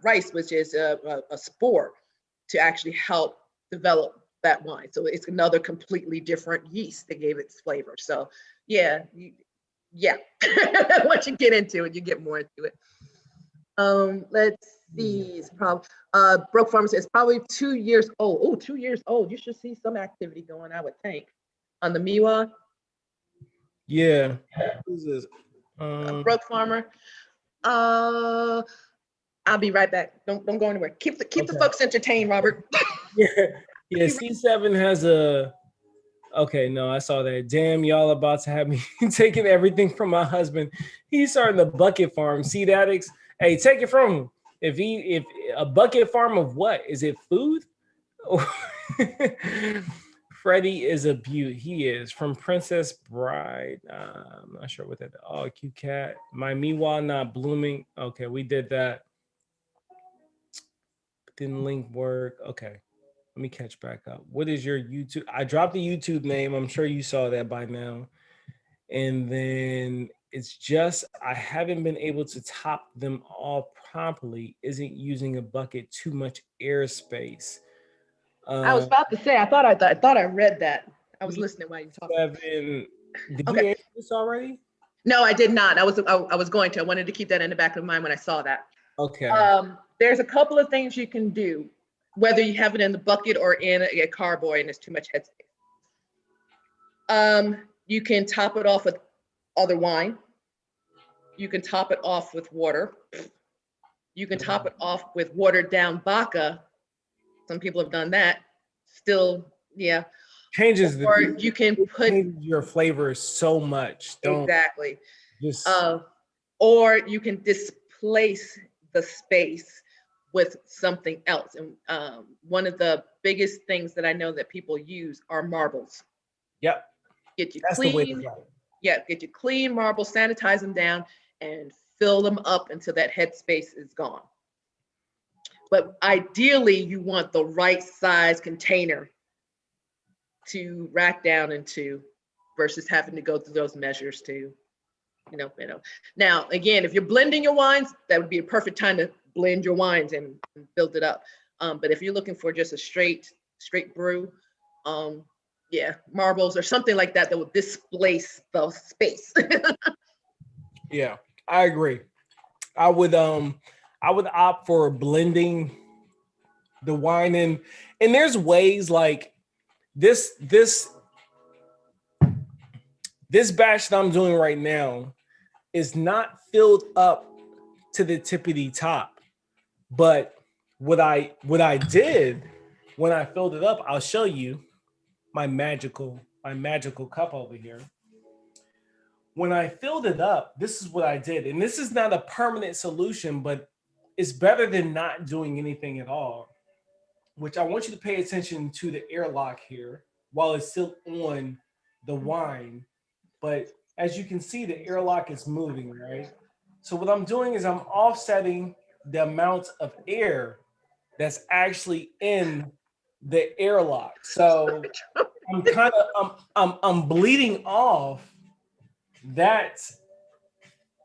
rice, which is a spore, to actually help develop that wine. So it's another completely different yeast that gave its flavor. So yeah, once you get into it, you get more into it. Let's see. It's probably Broke Farmer says probably 2 years old. Oh, 2 years old. You should see some activity going, I would think. On the Miwa, Yeah. Who's this? Broke Farmer. I'll be right back. Don't go anywhere. Keep the folks entertained, Robert. Yeah. C7 has a. Okay, no, I saw that. Damn, y'all about to have me taking everything from my husband. He's starting the bucket farm. Seed addicts. Hey, take it from him. If a bucket farm of what? Is it food? Freddie is a beaut. He is from Princess Bride. I'm not sure what that. Oh, cute cat. My Miwa not blooming. Okay, we did that. Didn't link work. Okay. Let me catch back up. What is your YouTube? I dropped the YouTube name. I'm sure you saw that by now. And then it's just, I haven't been able to top them all properly. Isn't using a bucket too much airspace? I was about to say, I thought I read that. I was listening while you were talking. 7. Did you Okay. answer this already? No, I did not. I was going to. I wanted to keep that in the back of mind when I saw that. Okay. There's a couple of things you can do, whether you have it in the bucket or in a carboy and it's too much headspace. You can top it off with other wine. You can top it off with water. You can top it off with watered down vodka. Some people have done that. Still, yeah. Changes Or you can put your flavor so much. Don't exactly. just Or you can displace the space with something else. And one of the biggest things that I know that people use are marbles. Yep. Get you That's the way to clean. go. Yeah, get you clean marbles, sanitize them down, and fill them up until that headspace is gone. But ideally, you want the right size container to rack down into versus having to go through those measures to, Now, again, if you're blending your wines, that would be a perfect time to blend your wines and build it up. But if you're looking for just a straight brew, yeah, marbles or something like that will displace the space. Yeah, I agree. I would opt for blending the wine in, and there's ways like this batch that I'm doing right now is not filled up to the tippity top. But what I did when I filled it up, I'll show you my magical cup over here. When I filled it up, this is what I did. And this is not a permanent solution, but it's better than not doing anything at all, which I want you to pay attention to the airlock here while it's still on the wine. But as you can see, the airlock is moving, right? So what I'm doing is I'm offsetting the amount of air that's actually in the airlock. So I'm bleeding off that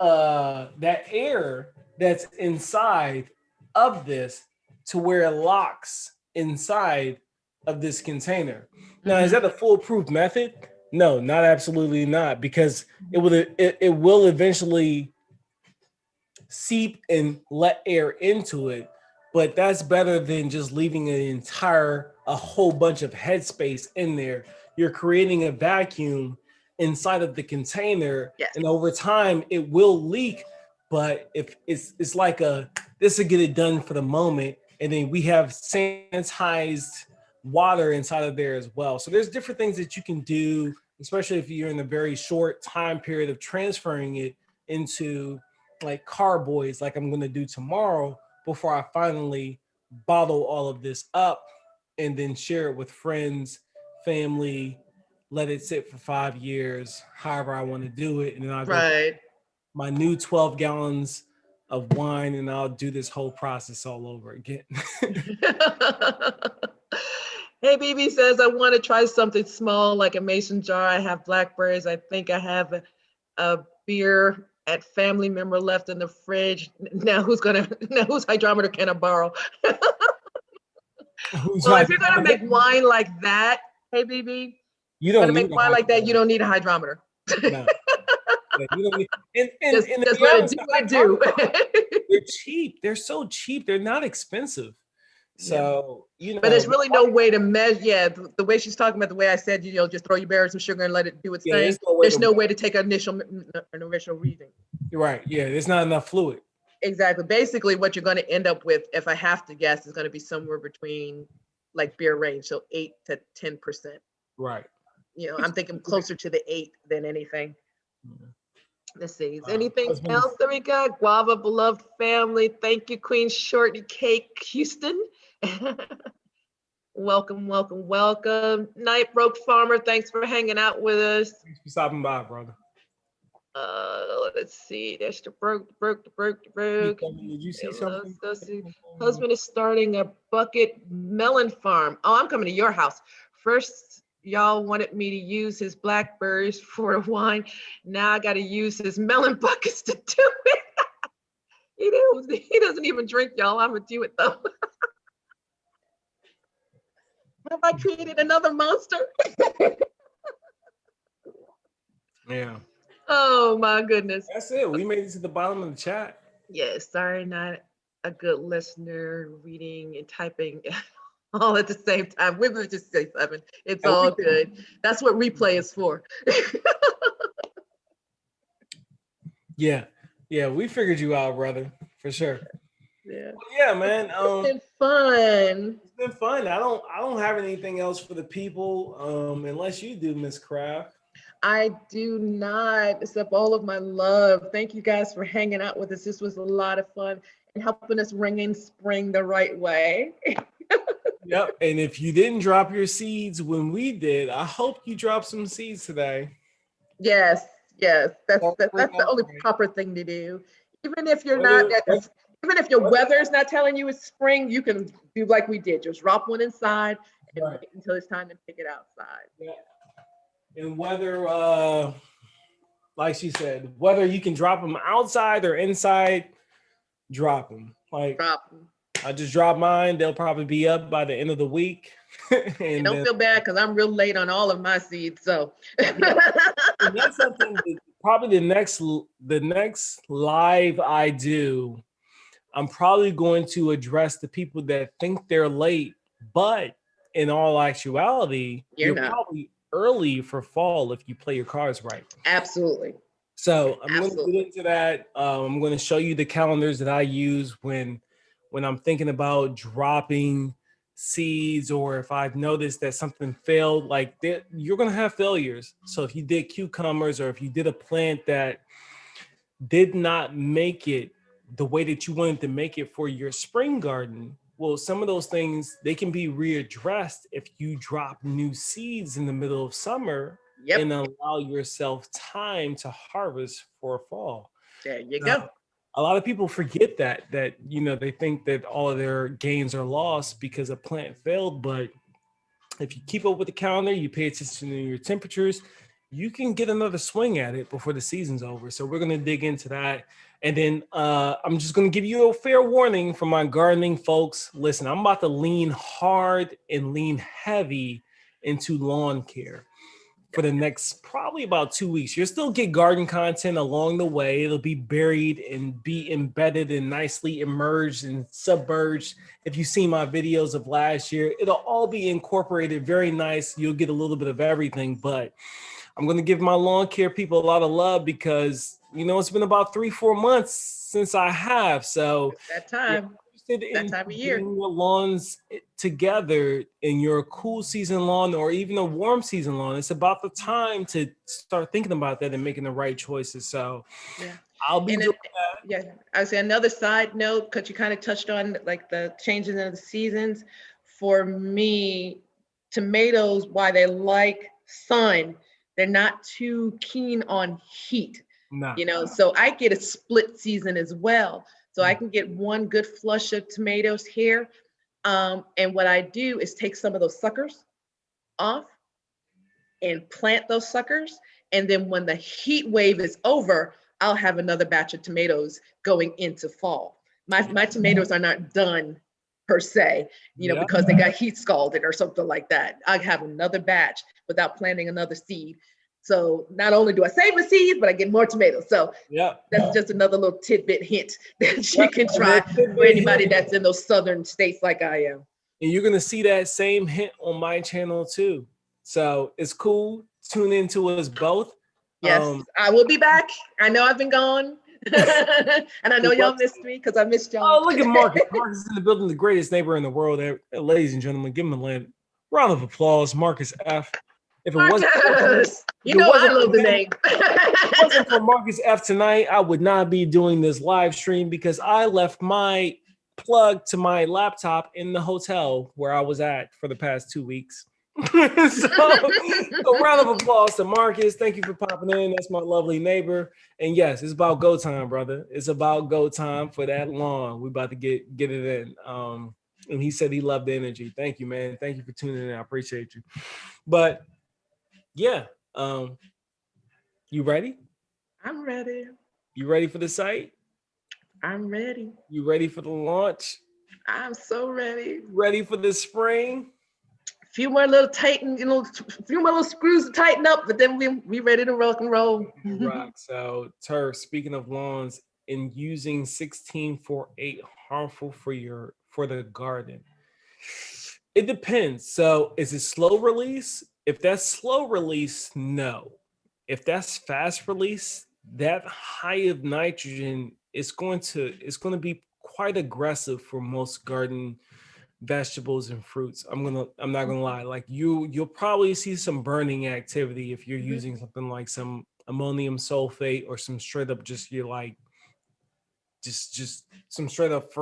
that air that's inside of this to where it locks inside of this container. Now, is that a foolproof method? No, not absolutely not, because it will eventually seep and let air into it, but that's better than just leaving a whole bunch of headspace in there. You're creating a vacuum inside of the container, Yes. and over time it will leak. But if it's like this will get it done for the moment, and then we have sanitized water inside of there as well. So there's different things that you can do, especially if you're in a very short time period of transferring it into like carboys, like I'm going to do tomorrow, before I finally bottle all of this up and then share it with friends, family, let it sit for 5 years, however I want to do it. And then I'll go my new 12 gallons of wine and I'll do this whole process all over again. Hey, BB says, I want to try something small like a mason jar. I have blackberries. I think I have a beer at family member left in the fridge. Now who's hydrometer can I borrow? Well, if you're gonna make wine like that, hey BB, you don't make wine like that, you don't need a hydrometer. No. Yeah, you don't need, just let it do what it do. They're cheap. They're so cheap. They're not expensive. So, But there's really no way to measure. Yeah, the way she's talking about, the way I said, just throw your berries, some sugar, and let it do its thing. There's no way to take an initial reading. Right. Yeah, there's not enough fluid. Exactly. Basically, what you're going to end up with, if I have to guess, is going to be somewhere between like beer range, so 8 to 10%. Right. I'm thinking closer to the 8 than anything. Yeah. Let's see. Is anything else that we got? Guava, beloved family. Thank you, Queen Shorty Cake, Houston. Welcome. Night Broke Farmer, thanks for hanging out with us. Thanks for stopping by, brother. Let's see. There's the broke. Did you see something? Let's go see. Husband is starting a bucket melon farm. Oh, I'm coming to your house. First, y'all wanted me to use his blackberries for the wine. Now I got to use his melon buckets to do it. He doesn't even drink, y'all. I'm gonna do it though. Have I created another monster? Yeah. Oh my goodness. That's it. We made it to the bottom of the chat. Yes, sorry, not a good listener, reading and typing all at the same time. Women just say seven. It's all good. That's what replay is for. Yeah. Yeah, we figured you out, brother, for sure. Yeah. Well, yeah, man. It's been fun. It's been fun. I don't have anything else for the people, unless you do, Miss Craft. I do not accept all of my love. Thank you guys for hanging out with us. This was a lot of fun and helping us ring in spring the right way. Yep. And if you didn't drop your seeds when we did, I hope you dropped some seeds today. Yes, yes. That's Start spring that's the off only right. proper thing to do. Even if you're not even if your weather is not telling you it's spring, you can do like we did. Just drop one inside and Right. wait until it's time to take it outside. Yeah. And whether like she said, whether you can drop them outside or inside, drop them. Like Drop them. I just dropped mine. They'll probably be up by the end of the week. And don't feel bad because I'm real late on all of my seeds. So yeah. And that's something that probably the next live I do, I'm probably going to address the people that think they're late, but in all actuality, you're probably early for fall if you play your cards right. Absolutely. So I'm going to get into that. I'm going to show you the calendars that I use when I'm thinking about dropping seeds, or if I've noticed that something failed. Like you're going to have failures. So if you did cucumbers, or if you did a plant that did not make it the way that you wanted to make it for your spring garden, well, some of those things, they can be readdressed if you drop new seeds in the middle of summer. Yep. And allow yourself time to harvest for fall. There you go. A lot of people forget that they think that all of their gains are lost because a plant failed. But if you keep up with the calendar, you pay attention to your temperatures, you can get another swing at it before the season's over. So we're going to dig into that. And then I'm just going to give you a fair warning for my gardening folks. Listen, I'm about to lean hard and lean heavy into lawn care for the next probably about 2 weeks. You'll still get garden content along the way. It'll be buried and be embedded and nicely emerged and submerged. If you've seen my videos of last year, it'll all be incorporated very nice. You'll get a little bit of everything, but I'm going to give my lawn care people a lot of love because, it's been about 3-4 months since I have. So it's that time. That time of year. Getting your lawns together in your cool season lawn or even a warm season lawn, it's about the time to start thinking about that and making the right choices. So I'll be doing that. Yeah, I would say another side note, because you kind of touched on like the changes in the seasons. For me, tomatoes, why they like sun, they're not too keen on heat. Nah. So I get a split season as well. So I can get one good flush of tomatoes here. And what I do is take some of those suckers off and plant those suckers. And then when the heat wave is over, I'll have another batch of tomatoes going into fall. My tomatoes are not done per se, because they got heat scalded or something like that. I have another batch without planting another seed. So not only do I save the seeds, but I get more tomatoes. So that's just another little tidbit hint that you can try for anybody that's in those southern states like I am. And you're going to see that same hint on my channel too. So it's cool. Tune into us both. Yes, I will be back. I know I've been gone. And I know y'all missed me because I missed y'all. Oh, look at Marcus. Marcus is in the building, the greatest neighbor in the world. Ladies and gentlemen, give him a round of applause. Marcus F. If it wasn't, I love the name. If it wasn't for Marcus F tonight, I would not be doing this live stream because I left my plug to my laptop in the hotel where I was at for the past 2 weeks. So round of applause to Marcus. Thank you for popping in. That's my lovely neighbor. And yes, it's about go time, brother. It's about go time for that lawn. We about to get it in. And he said he loved the energy. Thank you, man. Thank you for tuning in. I appreciate you. But yeah, you ready? I'm ready. You ready for the site? I'm ready. You ready for the launch? I'm so ready. Ready for the spring? few more little tighten, few more little screws to tighten up, but then we ready to rock and roll. Rock. So, Turf, speaking of lawns, in using 1648 harmful for the garden? It depends. So, is it slow release? If that's slow release, no. If that's fast release, that high of nitrogen is going to be quite aggressive for most garden vegetables and fruits. I'm not gonna lie. Like you'll probably see some burning activity if you're using something like some ammonium sulfate or some straight up just you're like just some straight up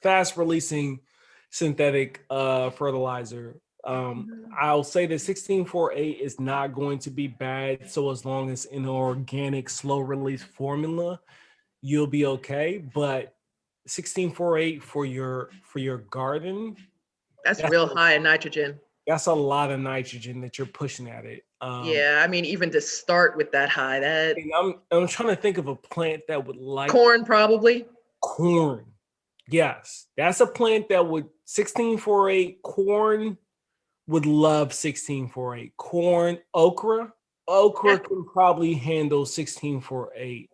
fast releasing synthetic fertilizer. I'll say that 1648 is not going to be bad. So as long as in an organic slow release formula, you'll be okay. But 1648 for your garden, That's real high in nitrogen. that's a lot of nitrogen that you're pushing at it. Yeah, I mean, even to start with that high, that And I'm trying to think of a plant that would like corn probably. corn. Yes, that's a plant that would 1648 corn would love 1648 corn. Okra can probably handle 1648.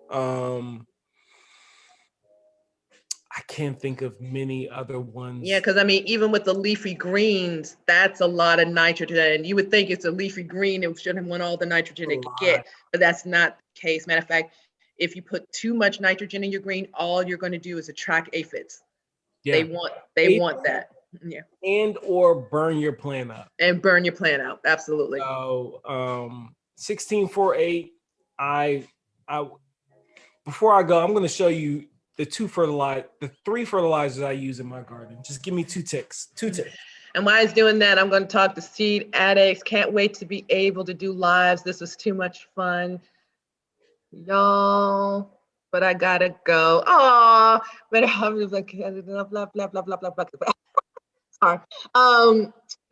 I can't think of many other ones. Yeah, because I mean, even with the leafy greens, that's a lot of nitrogen. And you would think it's a leafy green, it shouldn't want all the nitrogen it could get, but that's not the case. Matter of fact, if you put too much nitrogen in your green, all you're going to do is attract aphids. Yeah. They want that. Yeah. And or burn your plant up. And burn your plant out. Absolutely. So 1648, I before I go, I'm gonna show you the three fertilizers I use in my garden. Just give me two ticks. And while I was doing that, I'm going to talk to seed addicts. Can't wait to be able to do lives. This was too much fun, y'all. But I gotta go. Oh, but I was like, blah blah blah blah blah blah blah. Sorry.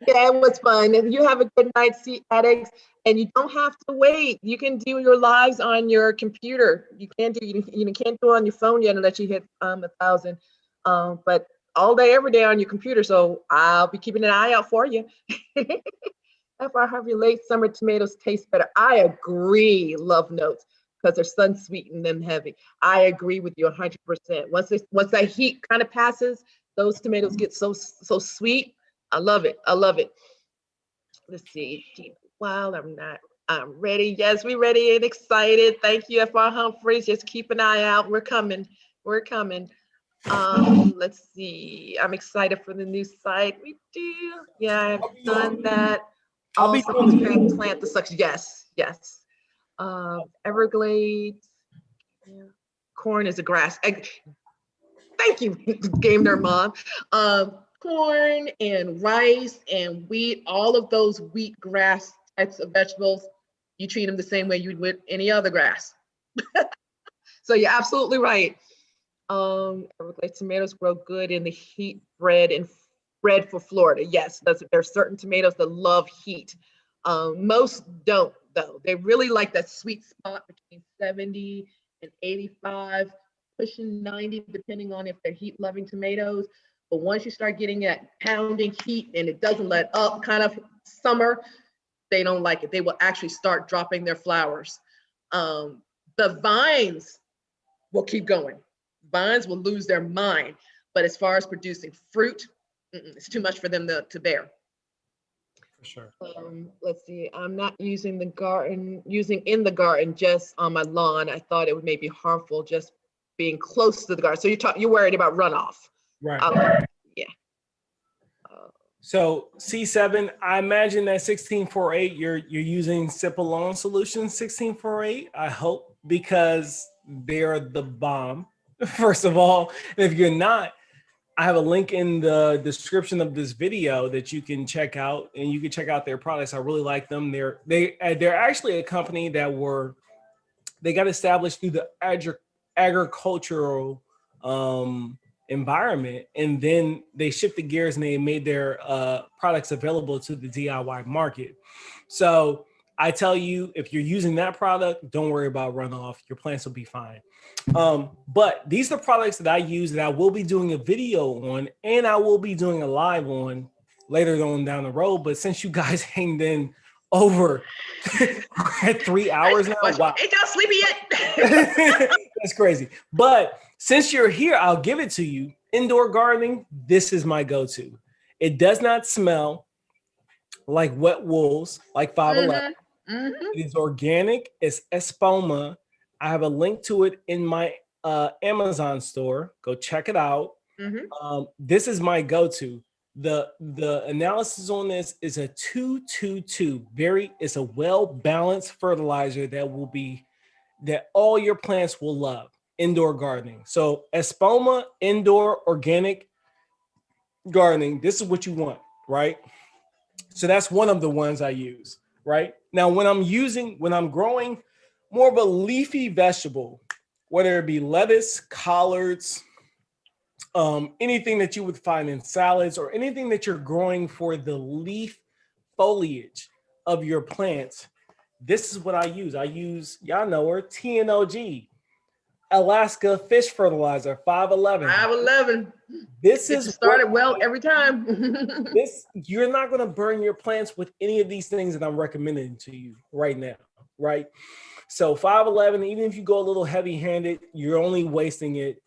Yeah, it was fun. And you have a good night, seed addicts. And you don't have to wait. You can do your lives on your computer. You can't do you can't do it on your phone yet unless you hit 1,000. But all day, every day on your computer. So I'll be keeping an eye out for you. After I have your late summer tomatoes taste better. I agree, love notes, because they're sun sweetened and heavy. I agree with you 100%. Once that heat kind of passes, those tomatoes get so sweet. I love it. I love it. Let's see. While I'm ready. Yes, we're ready and excited. Thank you, FR Humphreys. Just keep an eye out. We're coming. Let's see. I'm excited for the new site. We do. Yeah, I've done that. I'll be doing plant the suction. Yes. Everglades. Yeah. Corn is a grass. Thank you, Game Nerd Mom. Corn and rice and wheat, all of those wheat grass types of vegetables, you treat them the same way you would any other grass. So you're absolutely right. Everglades tomatoes grow good in the heat bred for Florida. Yes, there's certain tomatoes that love heat. Most don't though. They really like that sweet spot between 70 and 85, pushing 90, depending on if they're heat loving tomatoes. But once you start getting that pounding heat and it doesn't let up kind of summer, they don't like it. They will actually start dropping their flowers. The vines will keep going. Vines will lose their mind. But as far as producing fruit, it's too much for them to bear. For sure. Let's see. I'm not using in the garden, just on my lawn. I thought it would maybe harmful just being close to the garden. So you're worried about runoff. Right. Yeah. So C7, I imagine that 1648, you're using Simple Lawn Solutions 1648. I hope, because they're the bomb. First of all, and if you're not, I have a link in the description of this video that you can check out, and you can check out their products. I really like them. They're actually a company that they got established through the agricultural environment, and then they shifted gears and they made their products available to the DIY market. So I tell you, if you're using that product, don't worry about runoff. Your plants will be fine. But these are products that I use that I will be doing a video on, and I will be doing a live on later on down the road. But since you guys hanged in over at 3 hours now, wow. Ain't y'all sleepy yet? That's crazy. But since you're here, I'll give it to you. Indoor gardening, this is my go-to. It does not smell like wet wolves, like 511. It is organic. It's espoma. I have a link to it in my Amazon store. Go check it out. This is my go-to. The analysis on this is a 2-2-2. It's a well-balanced fertilizer that all your plants will love. Indoor gardening. So espoma, indoor organic gardening. This is what you want, right? So that's one of the ones I use, right? Now, when I'm growing more of a leafy vegetable, whether it be lettuce, collards, anything that you would find in salads or anything that you're growing for the leaf foliage of your plants, this is what I use. Y'all know her, TNOG, Alaska Fish Fertilizer, 511. 511. This is started well every time. You're not going to burn your plants with any of these things that I'm recommending to you right now, right? So 511, even if you go a little heavy-handed, you're only wasting it.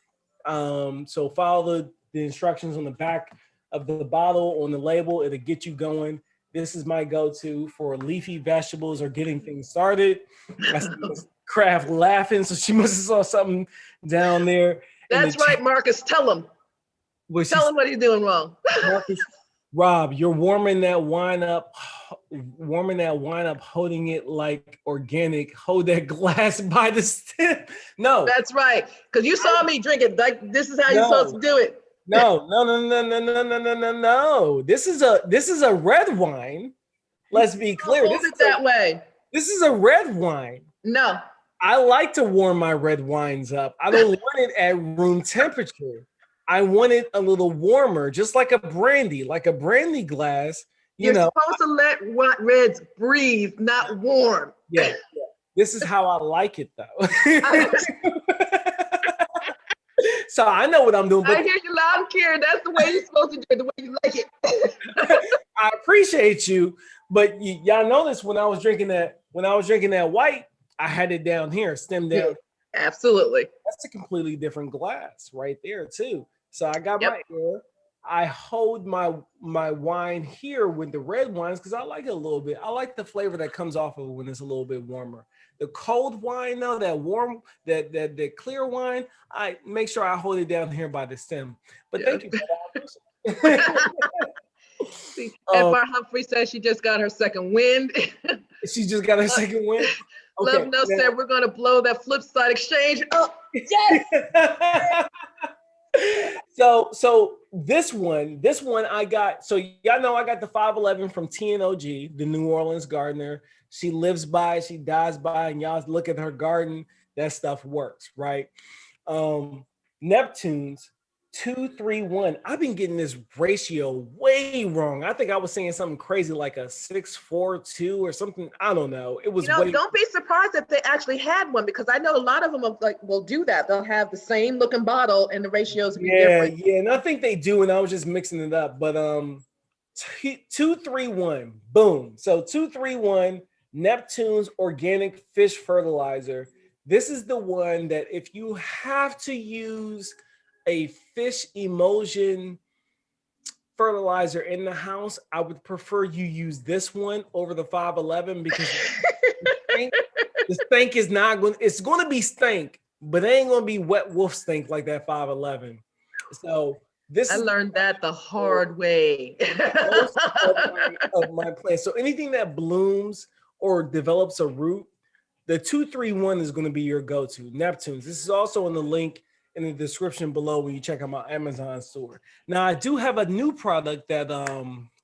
So follow the instructions on the back of the bottle, on the label. It'll get you going. This is my go-to for leafy vegetables or getting things started. I see Ms. Kraft laughing, so she must have saw something down there. That's right, Marcus. Tell him. Tell him what he's doing wrong. Marcus, Rob, you're warming that wine up, holding it like organic. Hold that glass by the stem. No. That's right. Because you saw me drink it. Like, this is how you're supposed to do it. No. This is a red wine. Let's be clear. Hold it that way. This is a red wine. No. I like to warm my red wines up. I don't want it at room temperature. I want it a little warmer, just like a brandy glass. You're supposed to let reds breathe, not warm. Yeah. This is how I like it, though. So I know what I'm doing. But I hear you loud and clear. That's the way you're supposed to do it, the way you like it. I appreciate you, but y'all notice when I was drinking that white, I had it down here, stemmed down. Yeah, absolutely. That's a completely different glass right there too. So I got my ear. I hold my wine here with the red wines because I like it a little bit. I like the flavor that comes off of it when it's a little bit warmer. The cold wine, though, that warm, that clear wine, I make sure I hold it down here by the stem. But thank you for that. See, Bar Humphrey says she just got her second wind. She just got her second wind. Okay, Love No said we're gonna blow that flip side exchange up. Yes. So this one I got. So y'all know I got the 511 from TNOG, the New Orleans gardener. She lives by, she dies by, and y'all look at her garden. That stuff works, right? Neptune's 2-3-1. I've been getting this ratio way wrong. I think I was saying something crazy like a 6-4-2 or something. I don't know. It was. Don't be surprised if they actually had one, because I know a lot of them will do that. They'll have the same looking bottle and the ratios be different. Yeah, and I think they do, and I was just mixing it up. But 2-3-1, boom. So 2-3-1, Neptune's organic fish fertilizer. This is the one that if you have to use a fish emulsion fertilizer in the house, I would prefer you use this one over the 511 because the stink is not going. It's going to be stink, but it ain't going to be wet wolf stink like that 511. So I learned that the hard way. Most of my plants. So anything that blooms or develops a root, the 2-3-1 is going to be your go-to. Neptune's. This is also in the link in the description below when you check out my Amazon store. Now I do have a new product that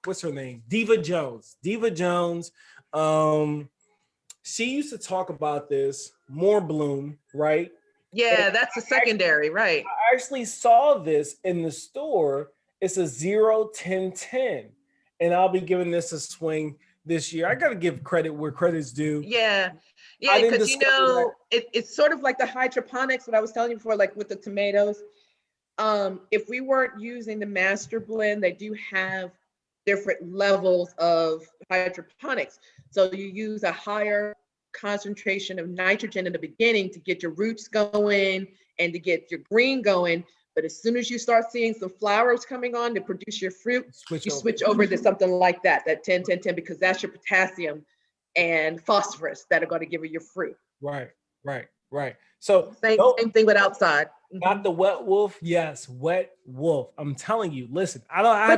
what's her name? Diva Jones. She used to talk about this, More Bloom, right? Yeah, that's a secondary, right? I actually saw this in the store. It's a 0-10-10, and I'll be giving this a swing this year. I got to give credit where credit's due. Yeah, because it's sort of like the hydroponics, what I was telling you before, like with the tomatoes. If we weren't using the master blend, they do have different levels of hydroponics. So you use a higher concentration of nitrogen in the beginning to get your roots going and to get your green going. But as soon as you start seeing some flowers coming on to produce your fruit, you switch over to something like that 10-10-10, because that's your potassium and phosphorus that are going to give you your fruit. Right. So same thing with outside. Not the wet wolf. Yes, wet wolf. I'm telling you. Listen, I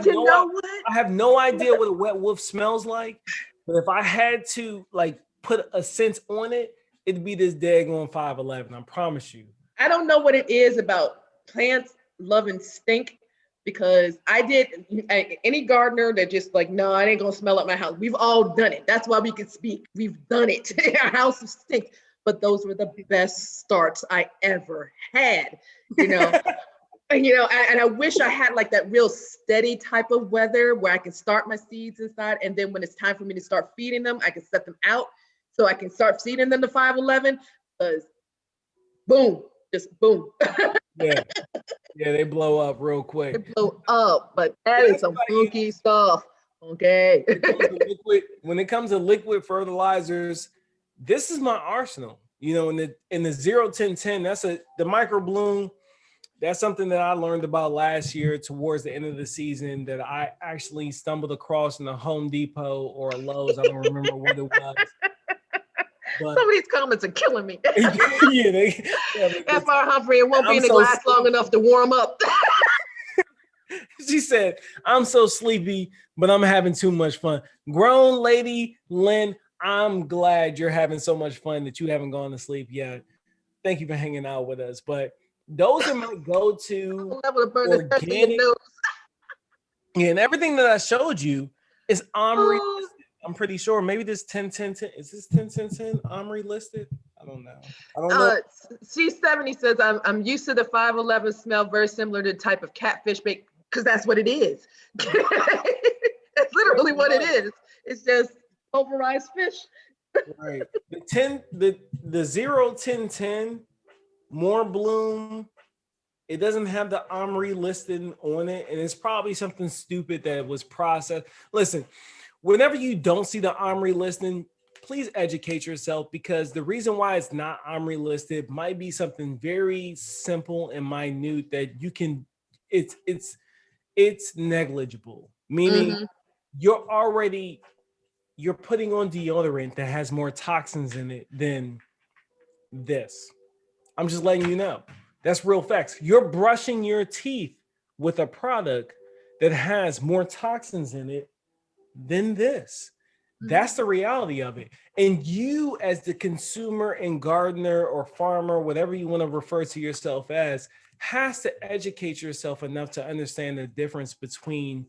have no idea what a wet wolf smells like. But if I had to like put a scent on it, it'd be this daggone 511. I promise you. I don't know what it is about plants loving stink, because any gardener that just like, no, it ain't gonna smell at my house. We've all done it. That's why we can speak. We've done it. Our house stinks. But those were the best starts I ever had, and I wish I had like that real steady type of weather where I can start my seeds inside, and then when it's time for me to start feeding them, I can set them out so I can start feeding them to 511, because boom, just boom. Yeah, they blow up real quick. They blow up, but that is some funky stuff. Okay. When it comes to liquid fertilizers, this is my arsenal. In the 0-10-10, that's the micro bloom. That's something that I learned about last year towards the end of the season that I actually stumbled across in a Home Depot or a Lowe's. I don't remember what it was. But some of these comments are killing me. F.R. Humphrey, it won't be in the glass long enough to warm up. She said, I'm so sleepy, but I'm having too much fun. Grown lady Lynn, I'm glad you're having so much fun that you haven't gone to sleep yet. Thank you for hanging out with us. But those are my go-to organic. Yeah, and everything that I showed you is OMRI listed. I'm pretty sure. Maybe this 10-10-10. Is this 10-10-10 OMRI listed? I don't know. C70 says, I'm used to the 511 smell, very similar to the type of catfish bait, because that's what it is. That's literally what it is. It's just pulverized fish. Right. The 0-10-10 more bloom. It doesn't have the OMRI listed on it, and it's probably something stupid that was processed. Listen, whenever you don't see the OMRI listing, please educate yourself, because the reason why it's not OMRI listed might be something very simple and minute that you can. It's negligible. Meaning, you're putting on deodorant that has more toxins in it than this. I'm just letting you know. That's real facts. You're brushing your teeth with a product that has more toxins in it than this. That's the reality of it. And you, as the consumer and gardener or farmer, whatever you want to refer to yourself as, has to educate yourself enough to understand the difference between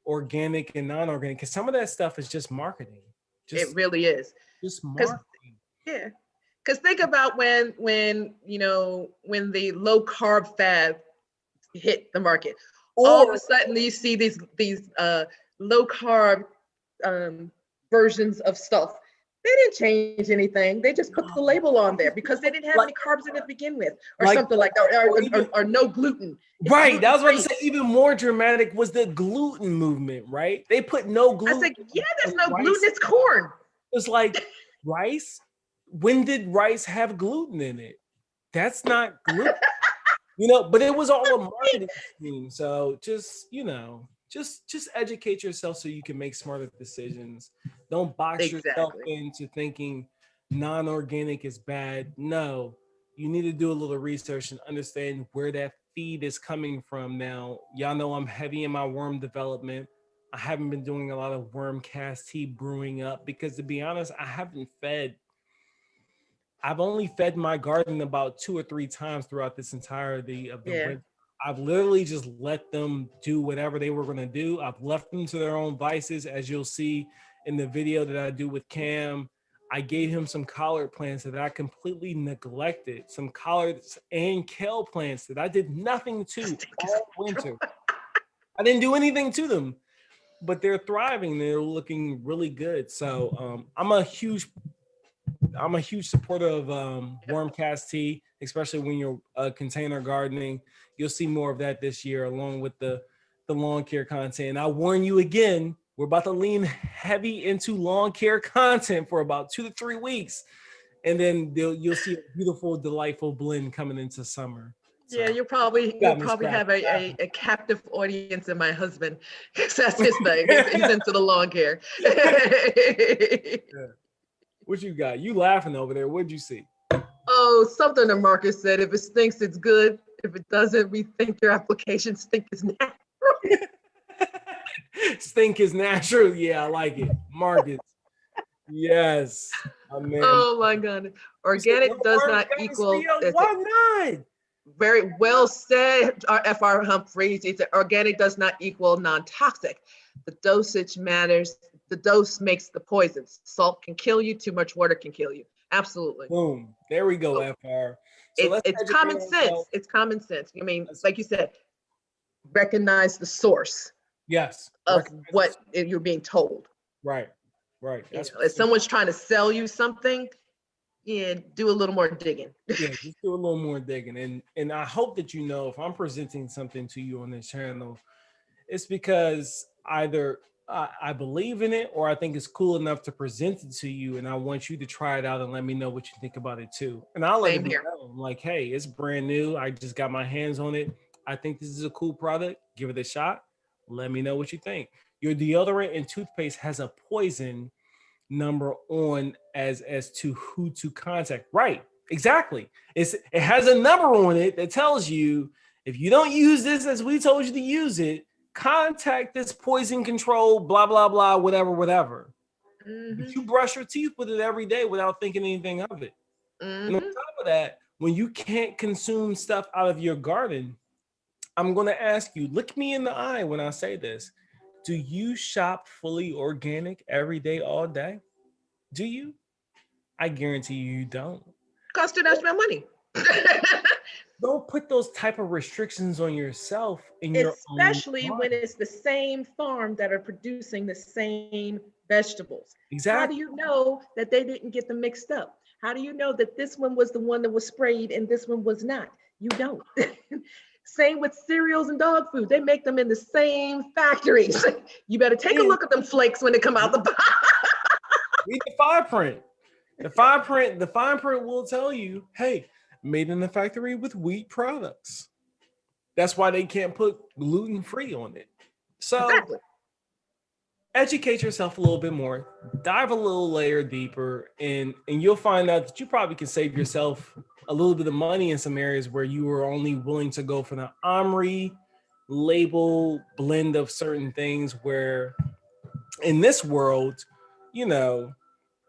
organic and non-organic, because some of that stuff is just marketing. It really is. Just marketing. Yeah. Because think about when the low carb fad hit the market. All of a sudden you see these low carb versions of stuff. They didn't change anything. They just put the label on there because they didn't have any carbs in it to begin with, or something like that, or no gluten. Right. That was what I said. Even more dramatic was the gluten movement, right? They put no gluten. I said, yeah, there's no gluten. It's corn. It's like rice. When did rice have gluten in it? That's not gluten. But it was all a marketing scheme. So just educate yourself so you can make smarter decisions. Don't box yourself into thinking non-organic is bad. No, you need to do a little research and understand where that feed is coming from. Now, y'all know I'm heavy in my worm development. I haven't been doing a lot of worm cast tea brewing up because, to be honest, I've only fed my garden about 2 or 3 times throughout this entirety of the winter. I've literally just let them do whatever they were going to do. I've left them to their own vices. As you'll see in the video that I do with Cam, I gave him some collard plants that I completely neglected, some collards and kale plants that I did nothing to all winter. I didn't do anything to them, but they're thriving. They're looking really good. So I'm a huge supporter of worm cast tea, especially when you're container gardening. You'll see more of that this year, along with the the lawn care content. I warn you again, we're about to lean heavy into lawn care content for about 2 to 3 weeks. And then you'll see a beautiful, delightful blend coming into summer. So, Yeah, you'll probably have a captive audience in my husband, because that's his thing. He's into the lawn care. Yeah. What you got? You laughing over there? What'd you see? Oh, something that Marcus said. If it stinks, it's good. If it doesn't, rethink your application. Stink is natural. Stink is natural. Yeah, I like it. Marcus. Yes. Oh, man. Oh my God. Organic does not equal. Why not? Very well said, F.R. Humphreys. He said, organic does not equal non-toxic. The dosage matters. The dose makes the poisons. Salt can kill you. Too much water can kill you. Absolutely. Boom. There we go, FR. So it's common sense. It's common sense. I mean, like you said, recognize the source. Yes. Of what you're being told. Right. Right. That's if someone's trying to sell you something, yeah, do a little more digging. Yeah, just do a little more digging. And I hope that you know, if I'm presenting something to you on this channel, it's because either I believe in it or I think it's cool enough to present it to you, and I want you to try it out and let me know what you think about it too. And I'll let you know, like, hey, it's brand new. I just got my hands on it. I think this is a cool product. Give it a shot. Let me know what you think. Your deodorant and toothpaste has a poison number on as to who to contact. Right. Exactly. It has a number on it that tells you if you don't use this as we told you to use it, contact this poison control, blah, blah, blah, whatever. Mm-hmm. But you brush your teeth with it every day without thinking anything of it. Mm-hmm. And on top of that, when you can't consume stuff out of your garden, I'm going to ask you, look me in the eye when I say this. Do you shop fully organic every day, all day? Do you? I guarantee you don't. Cost an extra money. Don't put those type of restrictions on yourself in especially when it's the same farm that are producing the same vegetables. Exactly. How do you know that they didn't get them mixed up? How do you know that this one was the one that was sprayed and this one was not? You don't. Same with cereals and dog food. They make them in the same factories. You better take a look at them flakes when they come out the box. Read the fine print. The fine print will tell you, hey, made in the factory with wheat products. That's why they can't put gluten-free on it. So exactly. Educate yourself a little bit more, dive a little layer deeper, and you'll find out that you probably can save yourself a little bit of money in some areas where you were only willing to go for the OMRI label blend of certain things, where in this world, you know,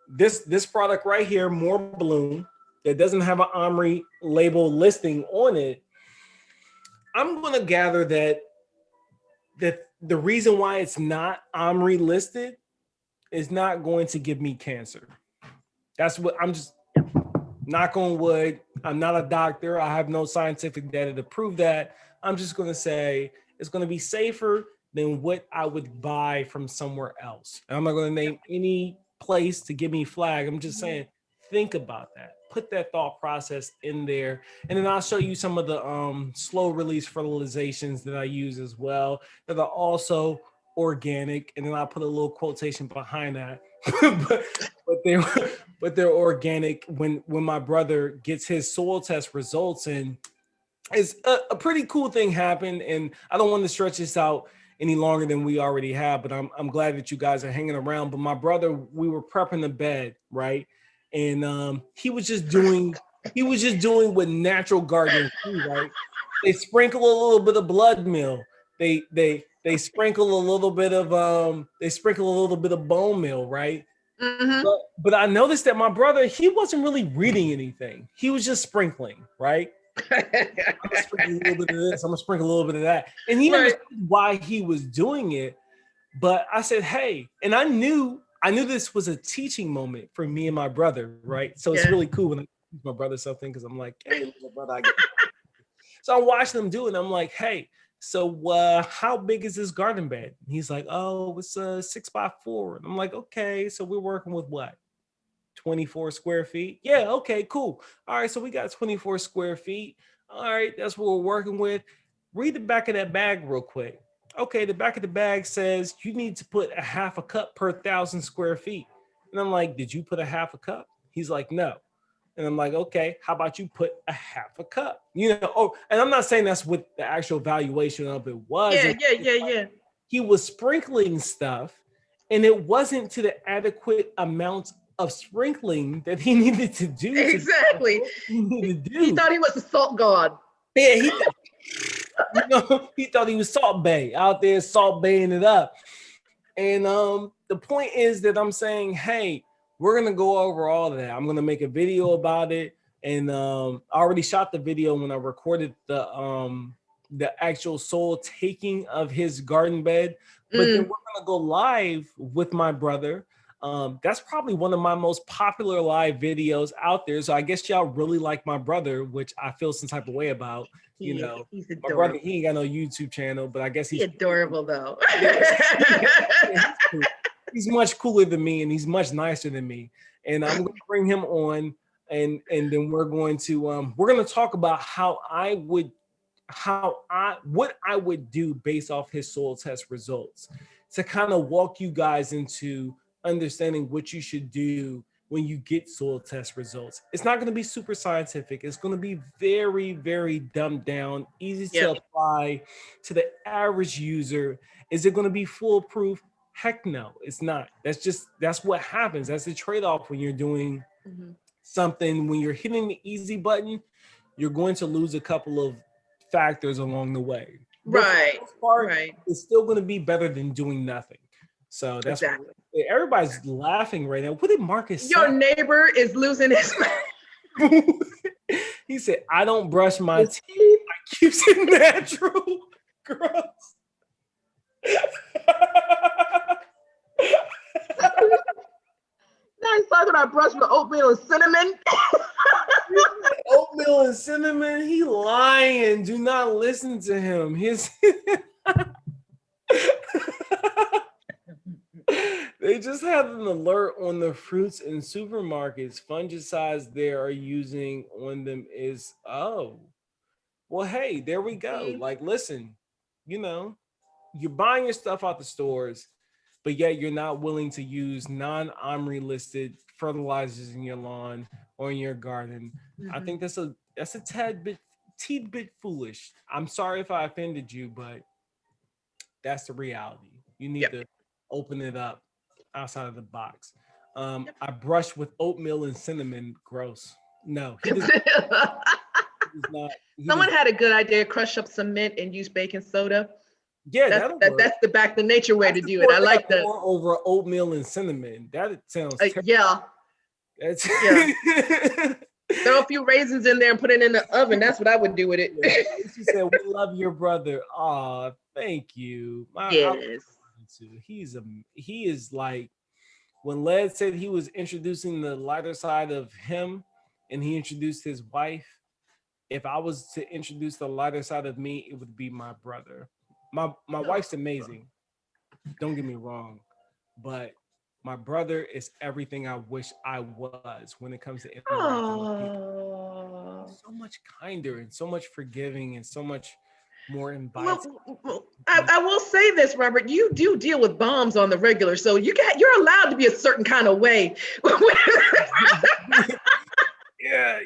this product right here, More Bloom, that doesn't have an OMRI label listing on it, I'm going to gather that the reason why it's not OMRI listed is not going to give me cancer. That's what I'm just, knock on wood. I'm not a doctor. I have no scientific data to prove that. I'm just going to say it's going to be safer than what I would buy from somewhere else. And I'm not going to name any place to give me flag. I'm just saying, think about that. Put that thought process in there. And then I'll show you some of the slow release fertilizations that I use as well, that are also organic. And then I'll put a little quotation behind that. but they're organic. When my brother gets his soil test results, and it's a pretty cool thing happened. And I don't want to stretch this out any longer than we already have, but I'm glad that you guys are hanging around. But my brother, we were prepping the bed, right? And he was just doing what natural gardeners do, right? They sprinkle a little bit of blood meal. They sprinkle a little bit of bone meal, right? Mm-hmm. But I noticed that my brother, he wasn't really reading anything. He was just sprinkling, right? I'm gonna sprinkle a little bit of this. I'm gonna sprinkle a little bit of that. And he understood why he was doing it. But I said, hey, and I knew this was a teaching moment for me and my brother, right? So it's really cool when I teach my brother something, because I'm like, hey, little brother, I get it. So I'm watching him do it, and I'm like, hey, so how big is this garden bed? And he's like, oh, it's 6x4. And I'm like, okay, so we're working with what? 24 square feet? Yeah, okay, cool. All right, so we got 24 square feet. All right, that's what we're working with. Read the back of that bag real quick. okay, the back of the bag says you need to put a half a cup per 1,000 square feet. And I'm like, did you put a half a cup? He's like, no. And I'm like, okay, how about you put a half a cup? Oh, and I'm not saying that's what the actual valuation of it was. Yeah. He was sprinkling stuff, and it wasn't to the adequate amount of sprinkling that he needed to do. Exactly. He needed to do. He thought he was the salt god. Yeah, he thought he was Salt Bay out there, Salt Baying it up. And the point is that I'm saying, hey, we're gonna go over all of that. I'm gonna make a video about it, and I already shot the video when I recorded the actual soul taking of his garden bed. But then we're gonna go live with my brother. That's probably one of my most popular live videos out there. So I guess y'all really like my brother, which I feel some type of way about. He's My brother, he ain't got no YouTube channel, but I guess he's adorable though. He's much cooler than me, and he's much nicer than me. And I'm going to bring him on, and then we're going to talk about what I would do based off his soul test results, to kind of walk you guys into understanding what you should do when you get soil test results. It's not going to be super scientific. It's going to be very, very dumbed down, easy to apply to the average user. Is it going to be foolproof? Heck no, it's not. That's what happens. That's the trade-off when you're doing something. When you're hitting the easy button, you're going to lose a couple of factors along the way. Right. It's still going to be better than doing nothing. So that's exactly. Everybody's laughing right now. What did Marcus say? Your neighbor is losing his mind. He said, I don't brush my teeth. I keep it natural. Gross. Now he's talking about brush with oatmeal and cinnamon. Oatmeal and cinnamon? He lying. Do not listen to him. They just had an alert on the fruits in supermarkets. Fungicides they are using on them is, well, hey, there we go. Like, listen, you're buying your stuff out the stores, but yet you're not willing to use non-OMRI listed fertilizers in your lawn or in your garden. I think that's a tad bit foolish. I'm sorry if I offended you, but that's the reality. You need to open it up outside of the box. I brush with oatmeal and cinnamon. Gross. No, he does not. Someone had a good idea: crush up some mint and use baking soda. Yeah, that's the back to nature way to do it. I like that. Over oatmeal and cinnamon. That sounds yeah. Throw a few raisins in there and put it in the oven. That's what I would do with it. She said, "We love your brother." Aw, thank you. Yes. He is like, when Led said he was introducing the lighter side of him and he introduced his wife, if I was to introduce the lighter side of me, it would be my brother. My wife's amazing, don't get me wrong, but my brother is everything I wish I was when it comes to interacting with people. So much kinder and so much forgiving and so much more inviting. Well, I will say this, Robert, you do deal with bombs on the regular, so you're allowed to be a certain kind of way. Yeah,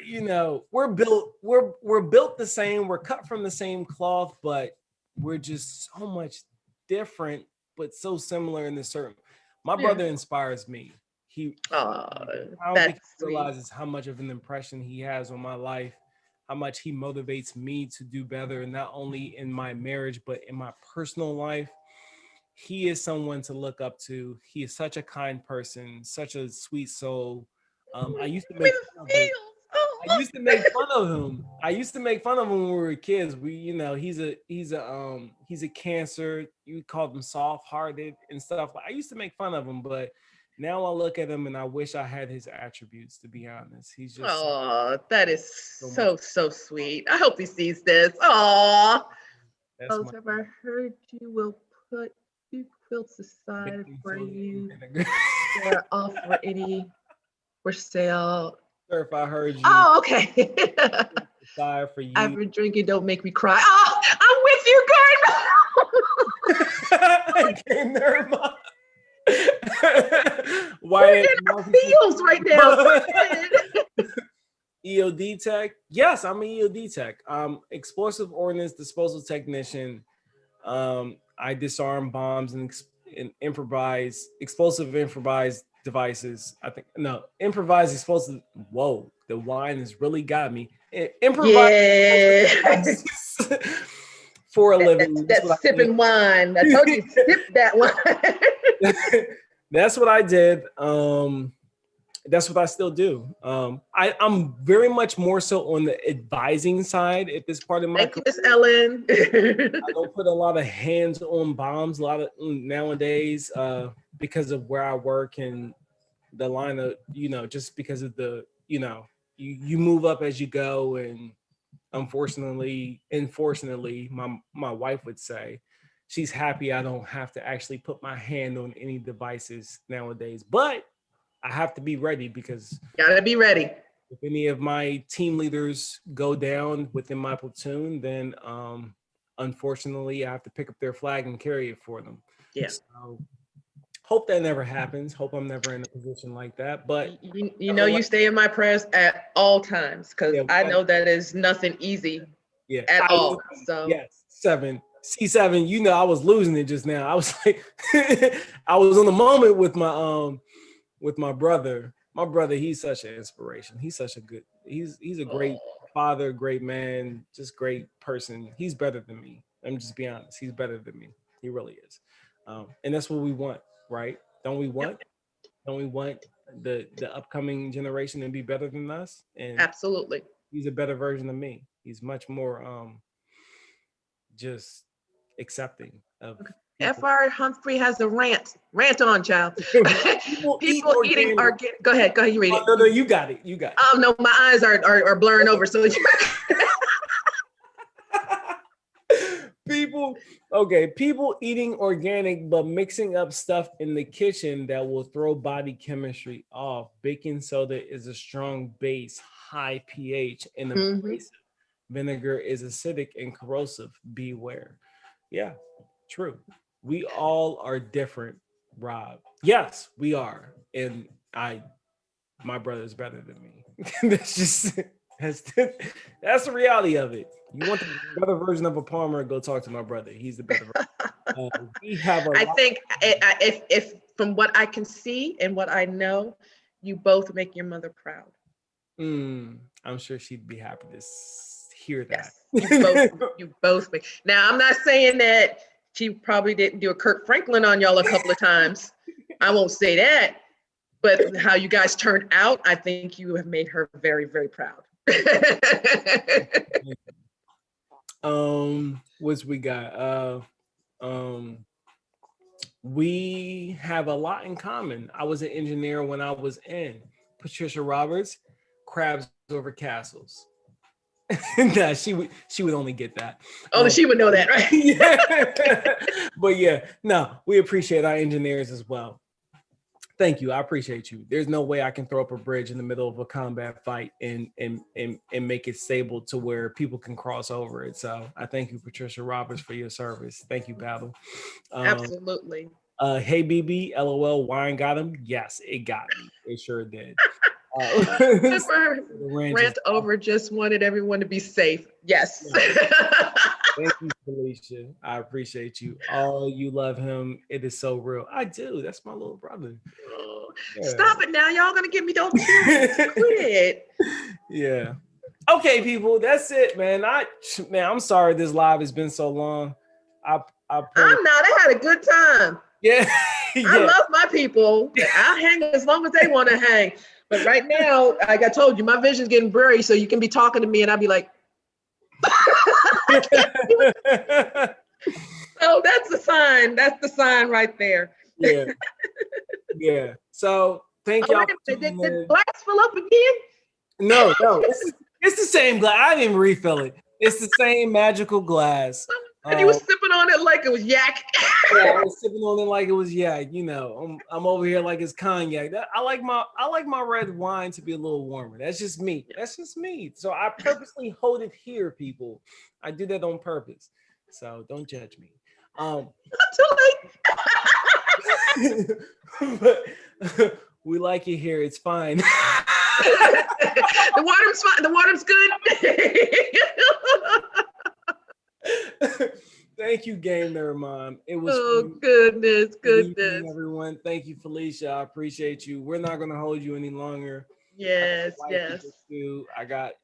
we're built the same, we're cut from the same cloth, but we're just so much different, but so similar in this certain. My brother inspires me. I don't think he realizes how much of an impression he has on my life, how much he motivates me to do better, not only in my marriage, but in my personal life. He is someone to look up to. He is such a kind person, such a sweet soul. I used to make fun of him. I used to make fun of him when we were kids. He's a Cancer. You called him soft-hearted and stuff. I used to make fun of him, but now I look at him and I wish I had his attributes, to be honest. He's just that is so sweet. I hope he sees this. Have I heard you will put 2 quilts aside for you? They're off for sale. Sir, if I heard you. Oh, okay. Aside for you. I've been drinking, don't make me cry. Oh, I'm with you, girl. Gained their mom. We're in our fields right now. EOD tech. Yes, I'm an EOD tech. Explosive ordnance disposal technician. I disarm bombs and improvise explosive improvised devices. I think no improvised explosive. Whoa, the wine has really got me. Improvise Yeah. for a living. That's sipping wine. I told you, sip that wine. That's what I did. That's what I still do. I'm very much more so on the advising side at this part of my Thank you, Miss Ellen. I don't put a lot of hands-on bombs a lot of nowadays because of where I work and the line of, just because of the, you move up as you go. And unfortunately, my wife would say she's happy I don't have to actually put my hand on any devices nowadays. But I have to be ready because gotta be ready. If any of my team leaders go down within my platoon, then unfortunately I have to pick up their flag and carry it for them. Yeah. So hope that never happens. Hope I'm never in a position like that. But you stay in my prayers at all times because I know that is nothing easy at all. So yes, C7, I was losing it just now. I was like, I was on the moment with my brother. My brother, he's such an inspiration. He's such a good, he's a great father, great man, just great person. He's better than me. I'm just be honest. He's better than me. He really is. And that's what we want, right? Don't we want the upcoming generation to be better than us? And absolutely. He's a better version of me. He's much more just accepting of F.R. Humphrey has a rant. Rant on, child. People eating organic. Go ahead, you read it. No, you got it. Oh no, my eyes are blurring over. So people eating organic but mixing up stuff in the kitchen that will throw body chemistry off. Baking soda is a strong base, high pH, and abrasive. Vinegar is acidic and corrosive. Beware. Yeah, true. We all are different, Rob. Yes, we are. And my brother's better than me. that's the reality of it. You want the better version of a Palmer, go talk to my brother. He's the better version. I think if from what I can see and what I know, you both make your mother proud. I'm sure she'd be happy to hear that. Yes, you both make. Now, I'm not saying that she probably didn't do a Kirk Franklin on y'all a couple of times. I won't say that. But how you guys turned out, I think you have made her very, very proud. What's we got? We have a lot in common. I was an engineer when I was in. Patricia Roberts, crabs over castles. Nah, she would only get that. She would know that, right? Yeah. But yeah, no, we appreciate our engineers as well. Thank you. I appreciate you. There's no way I can throw up a bridge in the middle of a combat fight and make it stable to where people can cross over it. So I thank you, Patricia Roberts, for your service. Thank you, Battle. Absolutely. Hey, BB, LOL, wine got him? Yes, it got me. It sure did. Rant over just wanted everyone to be safe. Yes. Thank you, Felicia. I appreciate you. Oh, you love him. It is so real. I do. That's my little brother. Yeah. Stop it now. Y'all gonna get me, don't quit. Yeah. Okay, people. That's it, man. I'm sorry this live has been so long. I'm not. I had a good time. Yeah. I love my people. I'll hang as long as they want to hang. But right now, like I told you, my vision's getting blurry, so you can be talking to me and I'll be like, so that's the sign. That's the sign right there. Yeah. Yeah. So thank y'all. Did the glass fill up again? No. It's the same glass. I didn't refill it. It's the same magical glass. And he was sipping on it like it was yak. Yeah, I was sipping on it like it was yak. I'm over here like it's cognac. I like my red wine to be a little warmer. That's just me. So I purposely hold it here, people. I do that on purpose. So don't judge me. Um, Too late. but we like it here. It's fine. The water's fine. The water's good. Thank you, Game Nerd Mom. It was Oh, goodness, good evening, goodness. everyone. Thank you, Felicia. I appreciate you. We're not gonna hold you any longer. Yes, White yes. people too. I got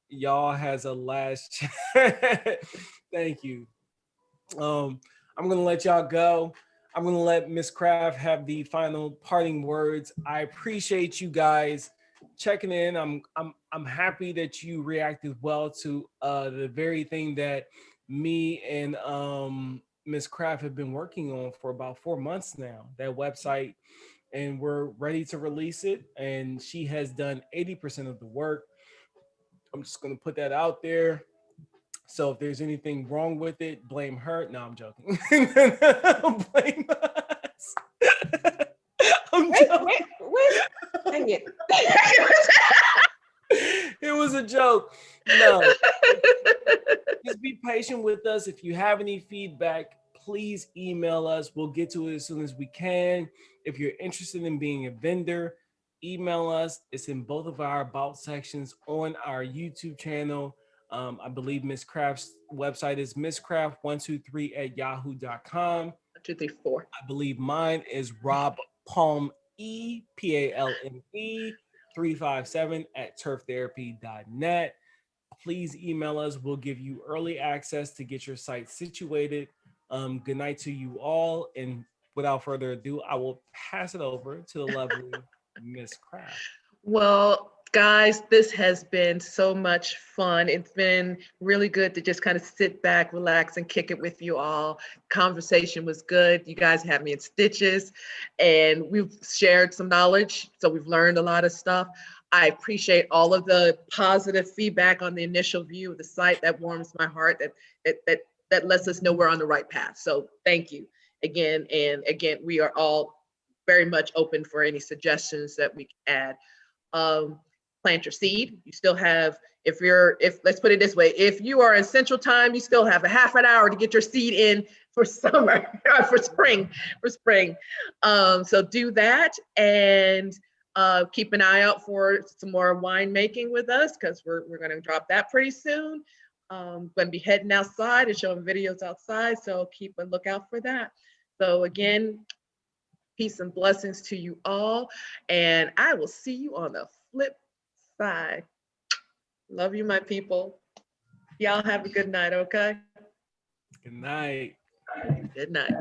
y'all has a last thank you. I'm gonna let y'all go. I'm gonna let Miss Craft have the final parting words. I appreciate you guys checking in. I'm happy that you reacted well to the very thing that me and Miss Craft have been working on for about 4 months now. That website, and we're ready to release it. And she has done 80% of the work. I'm just gonna put that out there. So if there's anything wrong with it, blame her. No, I'm joking. Blame us. I'm joking. Wait. Dang it. It was a joke. No. Just be patient with us. If you have any feedback, please email us. We'll get to it as soon as we can. If you're interested in being a vendor, email us. It's in both of our about sections on our YouTube channel. I believe Miss Craft's website is miscraft123@yahoo.com. 2, 3, 4. I believe mine is Rob Palme, PALME 357@turftherapy.net. Please email us. We'll give you early access to get your site situated. Good night to you all. And without further ado, I will pass it over to the lovely Miss Craft. Well, guys, this has been so much fun. It's been really good to just kind of sit back, relax, and kick it with you all. Conversation was good. You guys had me in stitches, and we've shared some knowledge. So we've learned a lot of stuff. I appreciate all of the positive feedback on the initial view of the site. That warms my heart. That lets us know we're on the right path. So thank you again. And again, we are all very much open for any suggestions that we can add. Plant your seed. You still have, if let's put it this way, if you are in Central Time, you still have a half an hour to get your seed in for summer, for spring. So do that, and keep an eye out for some more winemaking with us, because we're going to drop that pretty soon. Going to be heading outside and showing videos outside, so keep a lookout for that. So again, peace and blessings to you all. And I will see you on the flip side. Love you, my people. Y'all have a good night, okay? Good night. Good night.